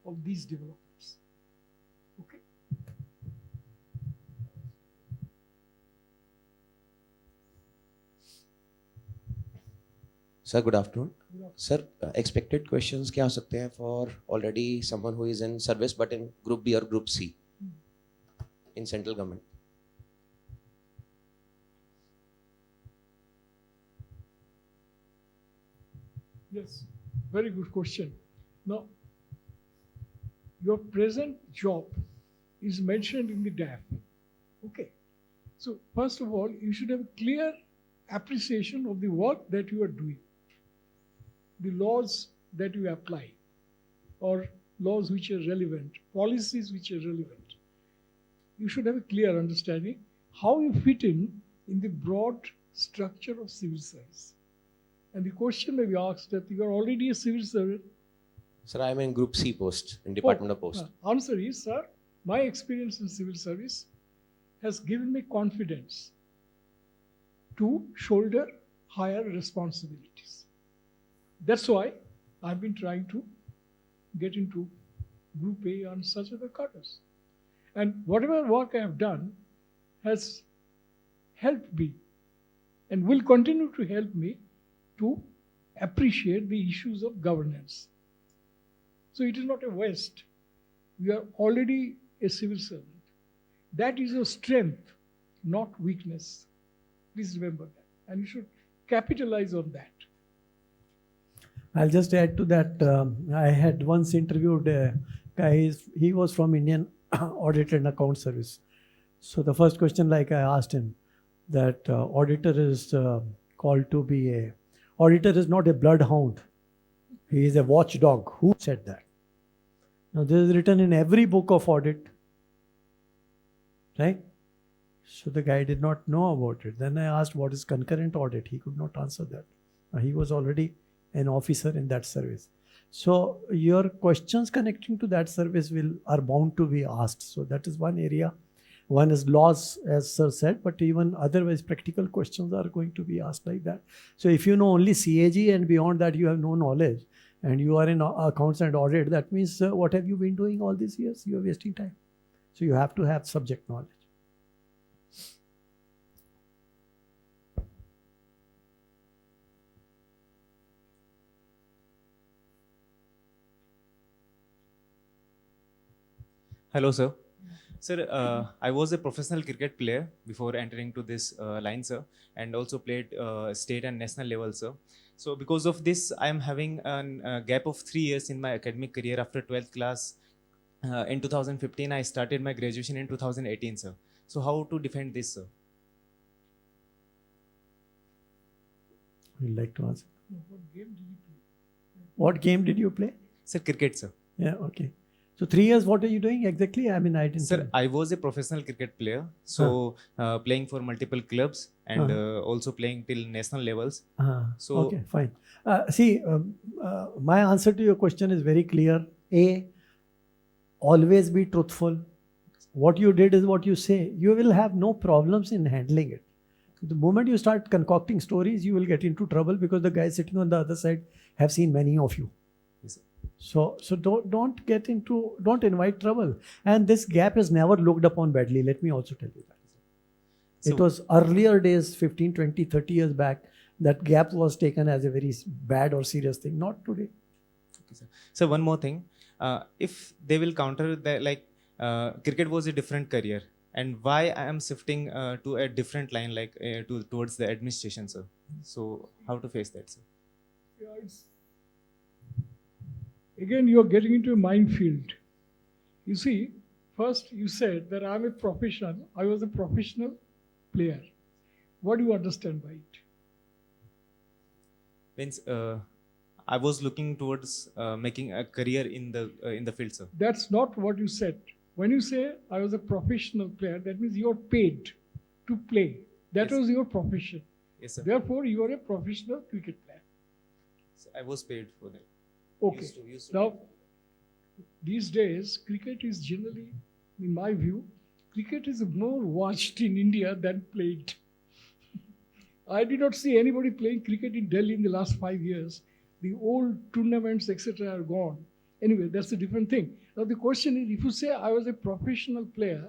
Speaker 2: of these developments. Okay?
Speaker 9: Sir, good afternoon.
Speaker 2: Good afternoon.
Speaker 9: Sir, expected questions क्या हो सकते हैं for already someone who is in service but in Group B or Group C in central government?
Speaker 2: Yes, very good question. Now, your present job is mentioned in the DAF. Okay. So, first of all, you should have a clear appreciation of the work that you are doing, the laws that you apply, or laws which are relevant, policies which are relevant. You should have a clear understanding how you fit in in the broad structure of civil service. And the question may be asked that you are already a civil servant.
Speaker 9: Sir, I am in Group C post in Department of Post.
Speaker 2: Answer is, sir, my experience in civil service has given me confidence to shoulder higher responsibilities. That's why I've been trying to get into Group A on such other cadres. And whatever work I have done has helped me and will continue to help me to appreciate the issues of governance. So it is not a waste. You are already a civil servant. That is your strength, not weakness. Please remember that. And you should capitalize on that.
Speaker 3: I'll just add to that. I had once interviewed a guy, he was from Indian Audit and Account Service. So the first question, like I asked him, that auditor is called to be a, auditor is not a bloodhound. He is a watchdog. Who said that? Now this is written in every book of audit, right? So the guy did not know about it. Then I asked what is concurrent audit. He could not answer that. He was already an officer in that service. So your questions connecting to that service are bound to be asked. So that is one area. One is laws, as sir said, but even otherwise practical questions are going to be asked like that. So if you know only CAG and beyond that you have no knowledge and you are in accounts and audit, that means what have you been doing all these years? You are wasting time. So you have to have subject knowledge.
Speaker 21: Hello, sir. Sir, I was a professional cricket player before entering to this line, sir, and also played state and national level, sir. So because of this, I am having a gap of 3 years in my academic career after 12th class. In 2015, I started my graduation in 2018, sir. So how to defend this, sir?
Speaker 3: You'd like to answer?
Speaker 2: What game did you play?
Speaker 3: What game did you play?
Speaker 21: Sir, cricket, sir.
Speaker 3: Yeah, okay. So 3 years, what are you doing exactly? I mean, I didn't.
Speaker 21: Sir, I was a professional cricket player. So playing for multiple clubs and also playing till national levels. So
Speaker 3: okay, fine. See, my answer to your question is very clear. A, always be truthful. What you did is what you say. You will have no problems in handling it. The moment you start concocting stories, you will get into trouble because the guys sitting on the other side have seen many of you.
Speaker 21: Yes, sir.
Speaker 3: So don't invite trouble. And this gap is never looked upon badly. Let me also tell you that.
Speaker 21: So,
Speaker 3: it was earlier days, 15, 20, 30 years back, that gap was taken as a very bad or serious thing. Not today.
Speaker 21: Okay, sir. So one more thing. If they will counter that, like cricket was a different career, and why I am shifting to a different line, like towards the administration, sir. So how to face that, sir?
Speaker 2: Yeah, again, you are getting into a minefield. You see, first you said that I was a professional player. What do you understand by it?
Speaker 21: Means I was looking towards making a career in the field, sir.
Speaker 2: That's not what you said. When you say I was a professional player, that means you are paid to play. That was your profession.
Speaker 21: Yes, sir.
Speaker 2: Therefore, you are a professional cricket player.
Speaker 21: So I was paid for that.
Speaker 2: Okay.
Speaker 21: Used to
Speaker 2: Now, these days, cricket is generally, in my view, cricket is more watched in India than played. I did not see anybody playing cricket in Delhi in the last 5 years. The old tournaments, etc., are gone. Anyway, that's a different thing. Now, the question is, if you say I was a professional player,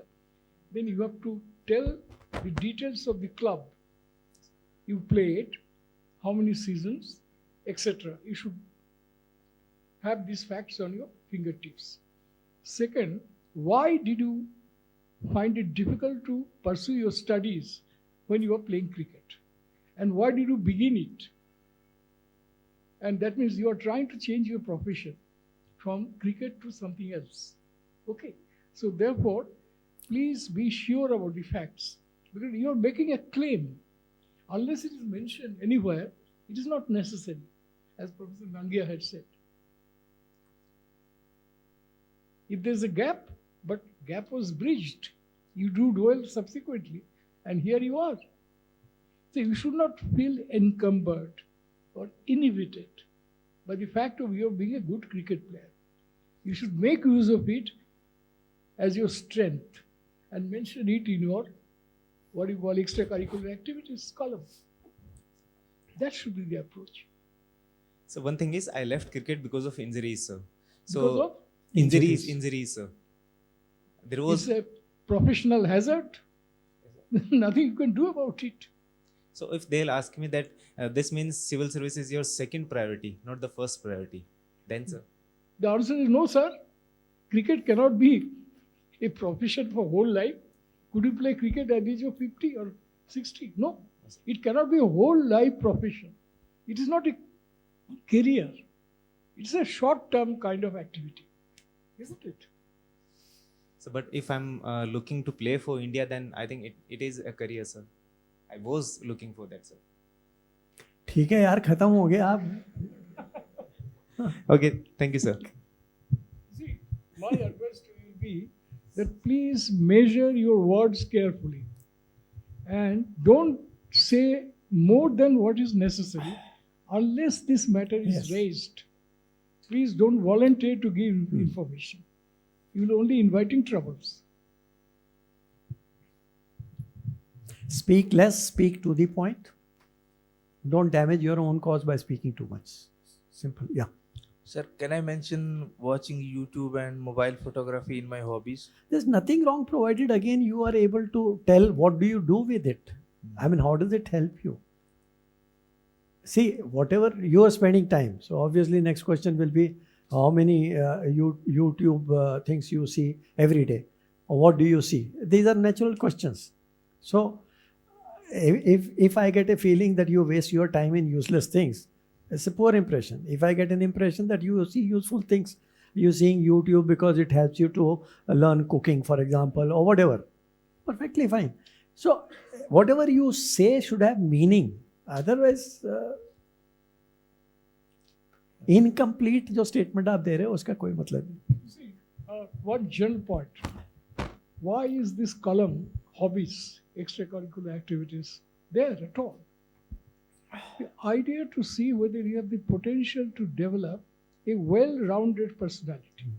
Speaker 2: then you have to tell the details of the club you played, how many seasons, etc. You should have these facts on your fingertips. Second, why did you find it difficult to pursue your studies when you were playing cricket? And why did you begin it? And that means you are trying to change your profession from cricket to something else. Okay. So therefore, please be sure about the facts, because you are making a claim. Unless it is mentioned anywhere, it is not necessary, as Professor Nangia had said. If there's a gap, but gap was bridged, you do well subsequently, and here you are. So you should not feel encumbered or inhibited by the fact of your being a good cricket player. You should make use of it as your strength and mention it in your what you call extracurricular activities column. That should be the approach.
Speaker 21: So one thing is, I left cricket because of injuries, sir. So
Speaker 2: Because of?
Speaker 21: injuries, sir. There was
Speaker 2: It's a professional hazard. Nothing you can do about it.
Speaker 21: So if they'll ask me that this means civil service is your second priority, not the first priority, then sir.
Speaker 2: The answer is no, sir. Cricket cannot be a profession for whole life. Could you play cricket at the age of 50 or 60? No. It cannot be a whole life profession. It is not a career. It's a short-term kind of activity, isn't it?
Speaker 21: So, but if I'm looking to play for India, then I think it is a career, sir. I was looking for that, sir.
Speaker 3: ठीक है यार, खत्म हो गया आप.
Speaker 21: Okay, thank you, sir.
Speaker 2: See, my advice to you will be that please measure your words carefully and don't say more than what is necessary unless this matter is raised. Please don't volunteer to give information. You will only inviting troubles.
Speaker 3: Speak less, speak to the point. Don't damage your own cause by speaking too much. Simple, yeah.
Speaker 6: Sir, can I mention watching YouTube and mobile photography in my hobbies?
Speaker 3: There's nothing wrong, provided again you are able to tell what do you do with it. I mean, how does it help you? See, whatever you are spending time. So obviously next question will be how many YouTube things you see every day, or what do you see? These are natural questions. So if I get a feeling that you waste your time in useless things, it's a poor impression. If I get an impression that you see useful things, you're seeing YouTube because it helps you to learn cooking, for example, or whatever, perfectly fine. So whatever you say should have meaning. Otherwise, incomplete जो statement आप दे रहे हो उसका कोई मतलब नहीं.
Speaker 2: See, one general point. Why is this column, hobbies, extracurricular activities, there at all? The idea to see whether you have the potential to develop a well-rounded personality,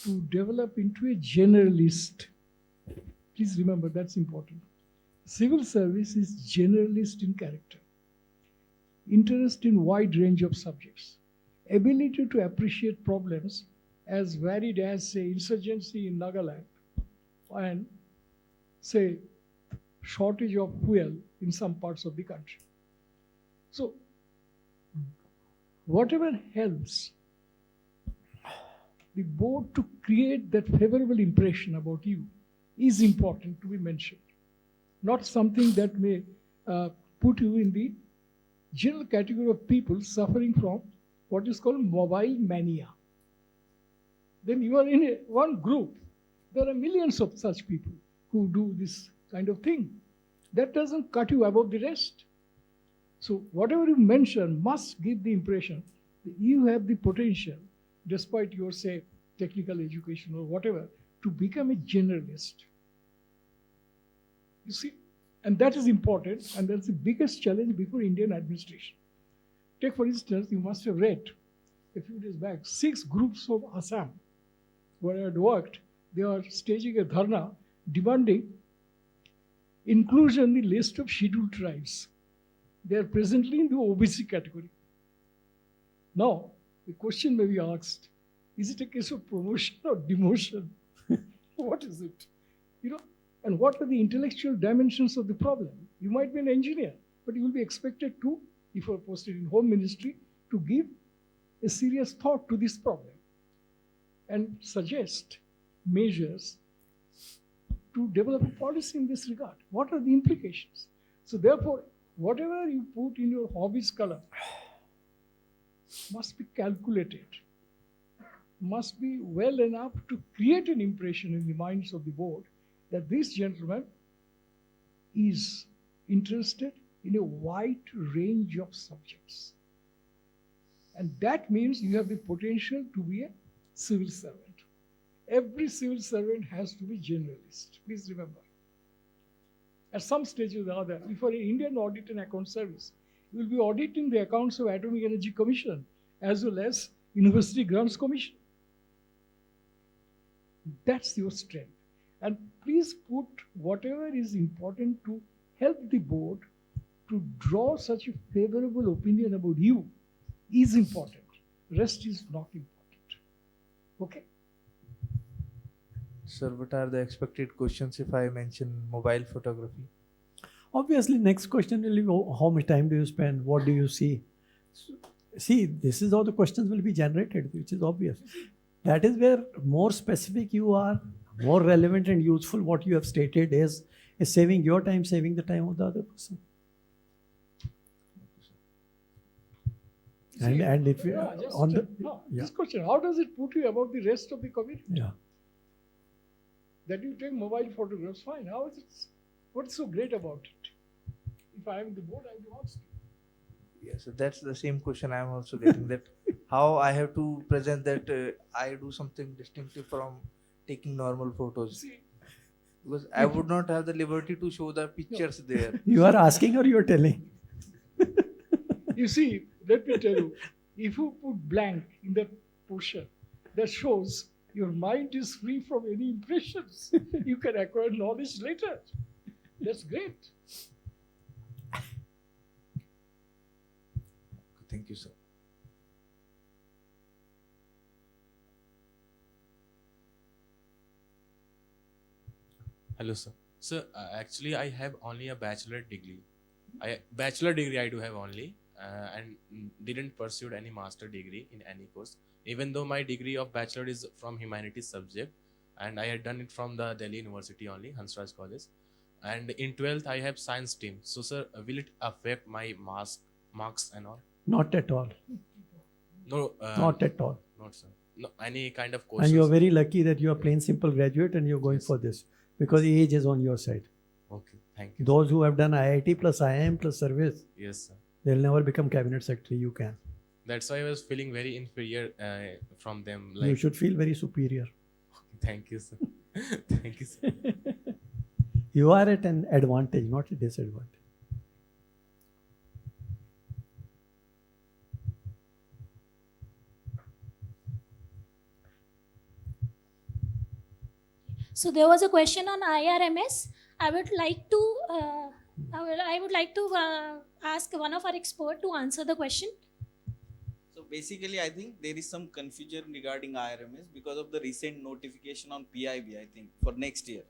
Speaker 2: to develop into a generalist. Please remember, that's important. Civil service is generalist in character. Interest in wide range of subjects. Ability to appreciate problems as varied as, say, insurgency in Nagaland and, say, shortage of fuel in some parts of the country. So, whatever helps the board to create that favorable impression about you is important to be mentioned. Not something that may put you in the general category of people suffering from what is called mobile mania. Then you are in one group. There are millions of such people who do this kind of thing. That doesn't cut you above the rest. So whatever you mention must give the impression that you have the potential, despite your, say, technical education or whatever, to become a generalist. You see, and that is important, and that's the biggest challenge before Indian administration. Take, for instance, you must have read a few days back, 6 groups of Assam, where I had worked, they are staging a dharna demanding inclusion in the list of scheduled tribes. They are presently in the OBC category. Now, the question may be asked, is it a case of promotion or demotion? What is it? And what are the intellectual dimensions of the problem? You might be an engineer, but you will be expected to, if you are posted in Home Ministry, to give a serious thought to this problem and suggest measures to develop a policy in this regard. What are the implications? So therefore, whatever you put in your hobbies column must be calculated, must be well enough to create an impression in the minds of the board that this gentleman is interested in a wide range of subjects. And that means you have the potential to be a civil servant. Every civil servant has to be generalist. Please remember. at some stage or the other, if you're an Indian Audit and Account Service, you will be auditing the accounts of Atomic Energy Commission as well as University Grants Commission. That's your strength. And please put whatever is important to help the board to draw such a favorable opinion about you is important. Rest is not important. Okay?
Speaker 6: Sir, what are the expected questions if I mention mobile photography?
Speaker 3: Obviously, next question will be how much time do you spend? What do you see? See, this is how the questions will be generated, which is obvious. That is where more specific you are, more relevant and useful what you have stated is saving your time, saving the time of the other person. And if you
Speaker 2: this question, how does it put you above the rest of the community?
Speaker 3: Yeah.
Speaker 2: That you take mobile photographs, fine. How is it? What's so great about it? If I am the board, I will ask you.
Speaker 6: Yes, so that's the same question I am also getting. That how I have to present that I do something distinctive from taking normal photos. Because I would not have the liberty to show the pictures there.
Speaker 3: You are asking or you are telling?
Speaker 2: You see, let me tell you, if you put blank in that portion, that shows your mind is free from any impressions. You can acquire knowledge later. That's great.
Speaker 6: Thank you, sir.
Speaker 19: Hello, sir. Sir, actually, I have only a bachelor degree. I do have only, and didn't pursue any master degree in any course. Even though my degree of bachelor is from humanities subject, and I had done it from the Delhi University only, Hansraj College. And in 12th, I have science stream. So, sir, will it affect my marks and all?
Speaker 3: Not at all.
Speaker 19: No.
Speaker 3: Not at all.
Speaker 19: Not, sir. No, any kind of courses.
Speaker 3: And you are very lucky that you are plain simple graduate and you are going for this because age is on your side.
Speaker 19: Okay, thank you.
Speaker 3: Those who have done IIT plus IIM plus service,
Speaker 19: Yes, sir.
Speaker 3: they'll never become cabinet secretary. You can.
Speaker 19: That's why I was feeling very inferior from them.
Speaker 3: You should feel very superior.
Speaker 19: Thank you, sir. Thank you, sir.
Speaker 3: You are at an advantage, not a disadvantage.
Speaker 1: So there was a question on IRMS. I would like to ask one of our expert to answer the question.
Speaker 15: So basically, I think there is some confusion regarding IRMS because of the recent notification on PIB, I think, for next year.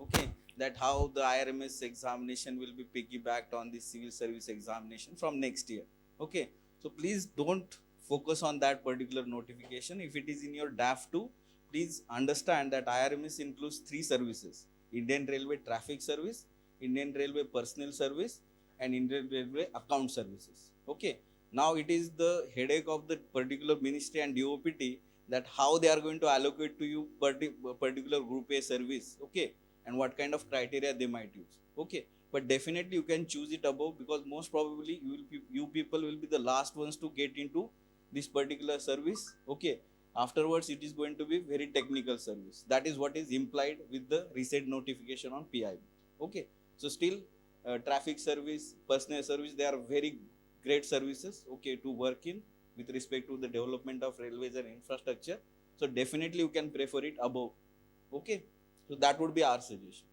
Speaker 15: Okay, that how the IRMS examination will be piggybacked on the civil service examination from next year. Okay, so please don't focus on that particular notification. If it is in your Daf-II, please understand that IRMS includes 3 services: Indian Railway Traffic Service, Indian Railway Personnel Service, and Indian Railway Account Services. Okay. Now it is the headache of the particular ministry and DOPT that how they are going to allocate to you particular group A service. Okay. And what kind of criteria they might use. Okay. But definitely you can choose it above because most probably you people will be the last ones to get into this particular service. Okay. Afterwards, it is going to be very technical service. That is what is implied with the recent notification on PIB. Okay. So still traffic service, personnel service, they are very great services, okay, to work in with respect to the development of railways and infrastructure. So definitely you can prefer it above. Okay. So that would be our suggestion.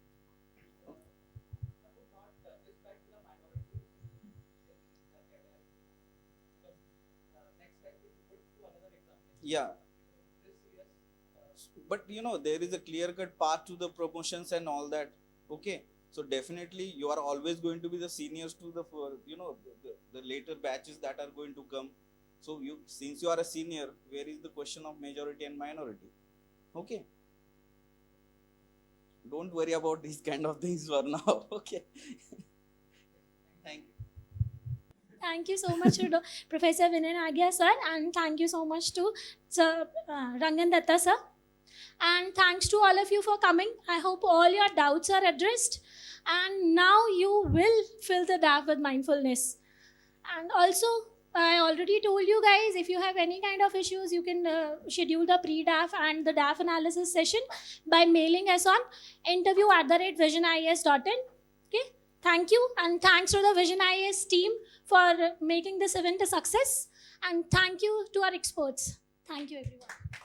Speaker 15: Yeah. But you know, there is a clear-cut path to the promotions and all that. Okay. So definitely you are always going to be the seniors to the, you know, the later batches that are going to come. So you, since you are a senior, where is the question of majority and minority? Okay. Don't worry about these kind of things for now. Okay. Thank you.
Speaker 1: Thank you so much to Professor Vinay Nagia sir, and thank you so much to Sir Rangan Datta sir. And thanks to all of you for coming. I hope all your doubts are addressed. And now you will fill the DAF with mindfulness. And also, I already told you guys, if you have any kind of issues, you can schedule the pre-DAF and the DAF analysis session by mailing us on interview@visionis.in. Okay. Thank you, and thanks to the Vision IAS team for making this event a success. And thank you to our experts. Thank you, everyone.